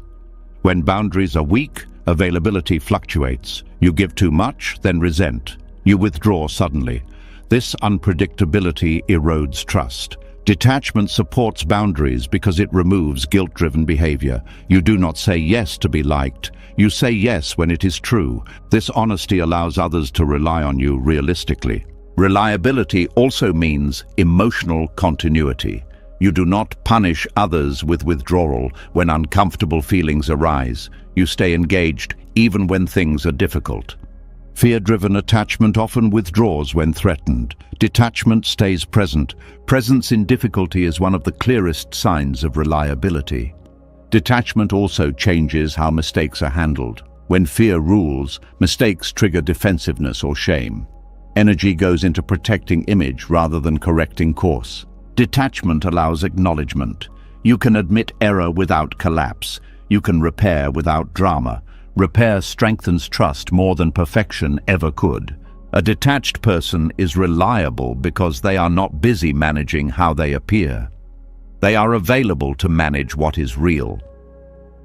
When boundaries are weak, availability fluctuates. You give too much, then resent. You withdraw suddenly. This unpredictability erodes trust. Detachment supports boundaries because it removes guilt-driven behavior. You do not say yes to be liked. You say yes when it is true. This honesty allows others to rely on you realistically. Reliability also means emotional continuity. You do not punish others with withdrawal when uncomfortable feelings arise. You stay engaged even when things are difficult. Fear-driven attachment often withdraws when threatened. Detachment stays present. Presence in difficulty is one of the clearest signs of reliability. Detachment also changes how mistakes are handled. When fear rules, mistakes trigger defensiveness or shame. Energy goes into protecting image rather than correcting course. Detachment allows acknowledgement. You can admit error without collapse. You can repair without drama. Repair strengthens trust more than perfection ever could. A detached person is reliable because they are not busy managing how they appear. They are available to manage what is real.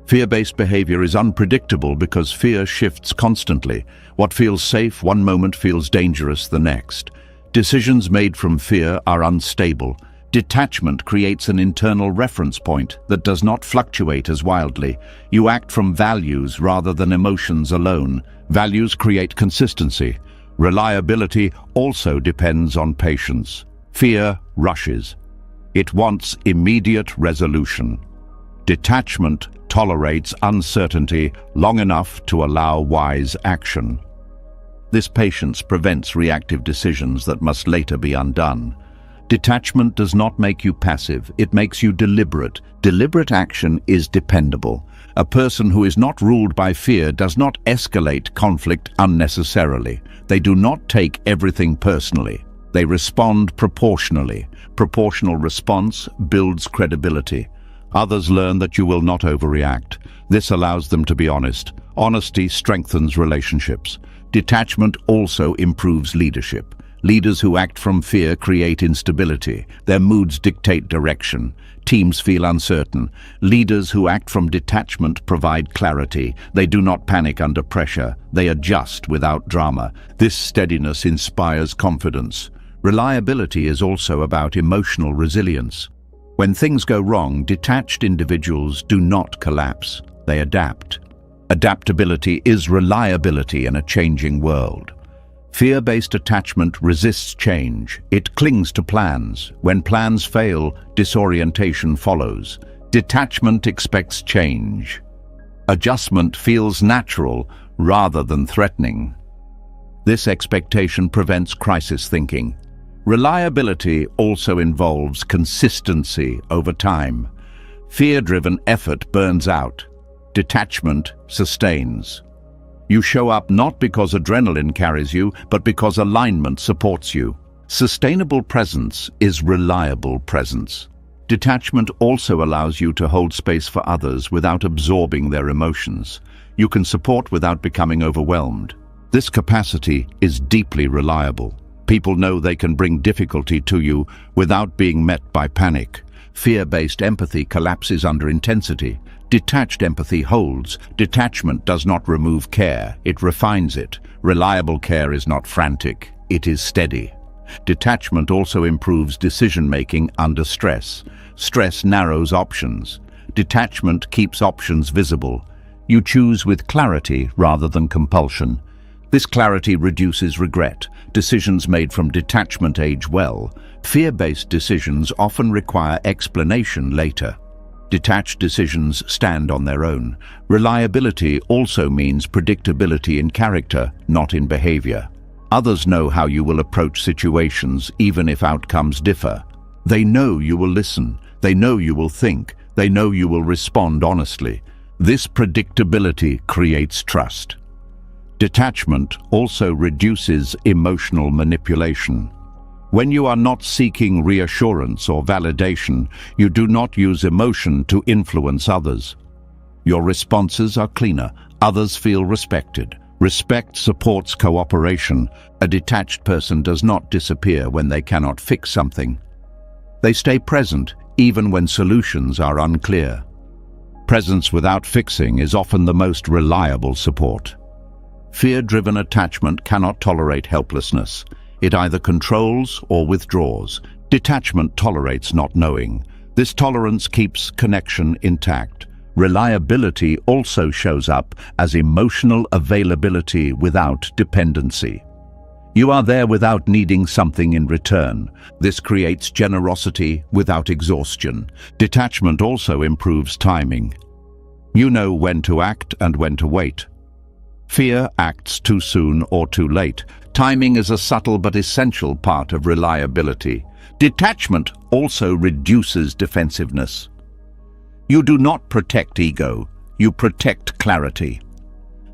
Fear-based behavior is unpredictable because fear shifts constantly. What feels safe one moment feels dangerous the next. Decisions made from fear are unstable. Detachment creates an internal reference point that does not fluctuate as wildly. You act from values rather than emotions alone. Values create consistency. Reliability also depends on patience. Fear rushes. It wants immediate resolution. Detachment tolerates uncertainty long enough to allow wise action. This patience prevents reactive decisions that must later be undone. Detachment does not make you passive, it makes you deliberate. Deliberate action is dependable. A person who is not ruled by fear does not escalate conflict unnecessarily. They do not take everything personally. They respond proportionally. Proportional response builds credibility. Others learn that you will not overreact. This allows them to be honest. Honesty strengthens relationships. Detachment also improves leadership. Leaders who act from fear create instability. Their moods dictate direction. Teams feel uncertain. Leaders who act from detachment provide clarity. They do not panic under pressure. They adjust without drama. This steadiness inspires confidence. Reliability is also about emotional resilience. When things go wrong, detached individuals do not collapse. They adapt. Adaptability is reliability in a changing world. Fear-based attachment resists change. It clings to plans. When plans fail, disorientation follows. Detachment expects change. Adjustment feels natural rather than threatening. This expectation prevents crisis thinking. Reliability also involves consistency over time. Fear-driven effort burns out. Detachment sustains. You show up not because adrenaline carries you, but because alignment supports you. Sustainable presence is reliable presence. Detachment also allows you to hold space for others without absorbing their emotions. You can support without becoming overwhelmed. This capacity is deeply reliable. People know they can bring difficulty to you without being met by panic. Fear-based empathy collapses under intensity. Detached empathy holds. Detachment does not remove care, it refines it. Reliable care is not frantic, it is steady. Detachment also improves decision-making under stress. Stress narrows options. Detachment keeps options visible. You choose with clarity rather than compulsion. This clarity reduces regret. Decisions made from detachment age well. Fear-based decisions often require explanation later. Detached decisions stand on their own. Reliability also means predictability in character, not in behavior. Others know how you will approach situations even if outcomes differ. They know you will listen. They know you will think. They know you will respond honestly. This predictability creates trust. Detachment also reduces emotional manipulation. When you are not seeking reassurance or validation, you do not use emotion to influence others. Your responses are cleaner. Others feel respected. Respect supports cooperation. A detached person does not disappear when they cannot fix something. They stay present even when solutions are unclear. Presence without fixing is often the most reliable support. Fear-driven attachment cannot tolerate helplessness. It either controls or withdraws. Detachment tolerates not knowing. This tolerance keeps connection intact. Reliability also shows up as emotional availability without dependency. You are there without needing something in return. This creates generosity without exhaustion. Detachment also improves timing. You know when to act and when to wait. Fear acts too soon or too late. Timing is a subtle but essential part of reliability. Detachment also reduces defensiveness. You do not protect ego, you protect clarity.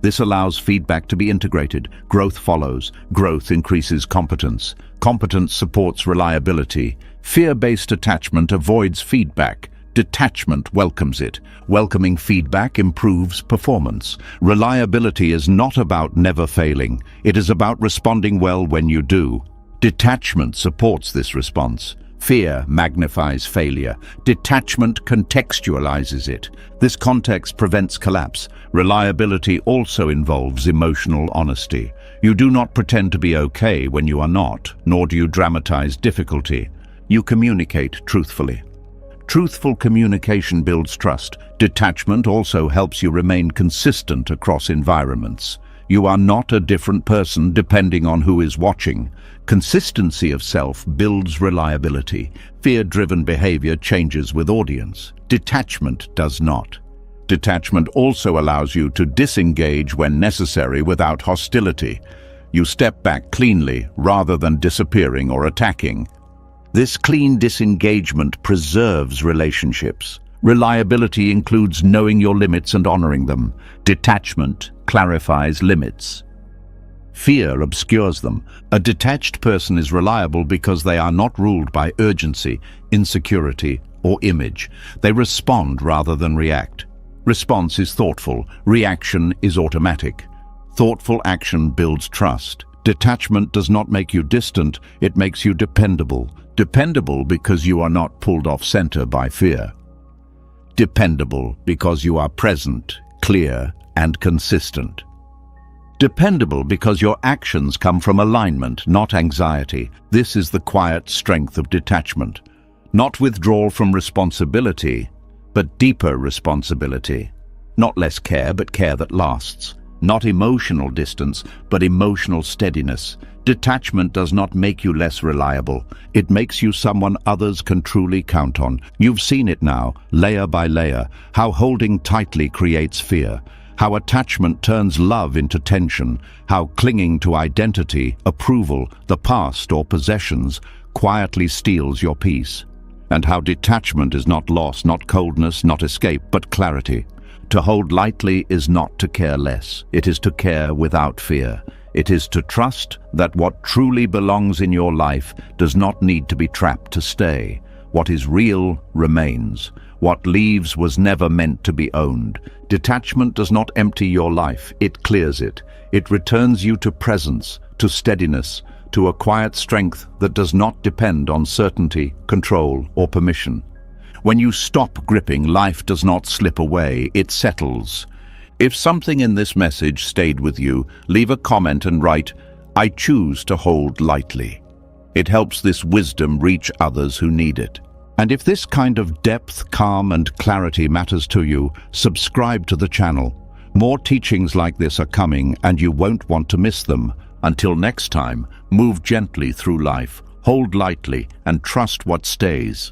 This allows feedback to be integrated. Growth follows. Growth increases competence. Competence supports reliability. Fear-based attachment avoids feedback. Detachment welcomes it. Welcoming feedback improves performance. Reliability is not about never failing. It is about responding well when you do. Detachment supports this response. Fear magnifies failure. Detachment contextualizes it. This context prevents collapse. Reliability also involves emotional honesty. You do not pretend to be okay when you are not, nor do you dramatize difficulty. You communicate truthfully. Truthful communication builds trust. Detachment also helps you remain consistent across environments. You are not a different person depending on who is watching. Consistency of self builds reliability. Fear-driven behavior changes with audience. Detachment does not. Detachment also allows you to disengage when necessary without hostility. You step back cleanly rather than disappearing or attacking. This clean disengagement preserves relationships. Reliability includes knowing your limits and honoring them. Detachment clarifies limits. Fear obscures them. A detached person is reliable because they are not ruled by urgency, insecurity, or image. They respond rather than react. Response is thoughtful. Reaction is automatic. Thoughtful action builds trust. Detachment does not make you distant, it makes you dependable. Dependable because you are not pulled off center by fear. Dependable because you are present, clear, and consistent. Dependable because your actions come from alignment, not anxiety. This is the quiet strength of detachment. Not withdrawal from responsibility, but deeper responsibility. Not less care, but care that lasts. Not emotional distance, but emotional steadiness. Detachment does not make you less reliable. It makes you someone others can truly count on. You've seen it now, layer by layer, how holding tightly creates fear, how attachment turns love into tension, how clinging to identity, approval, the past, or possessions quietly steals your peace, and how detachment is not loss, not coldness, not escape, but clarity. To hold lightly is not to care less. It is to care without fear. It is to trust that what truly belongs in your life does not need to be trapped to stay. What is real remains. What leaves was never meant to be owned. Detachment does not empty your life, it clears it. It returns you to presence, to steadiness, to a quiet strength that does not depend on certainty, control, or permission. When you stop gripping, life does not slip away, it settles. If something in this message stayed with you, leave a comment and write, "I choose to hold lightly." It helps this wisdom reach others who need it. And if this kind of depth, calm, and clarity matters to you, subscribe to the channel. More teachings like this are coming, and you won't want to miss them. Until next time, move gently through life, hold lightly, and trust what stays.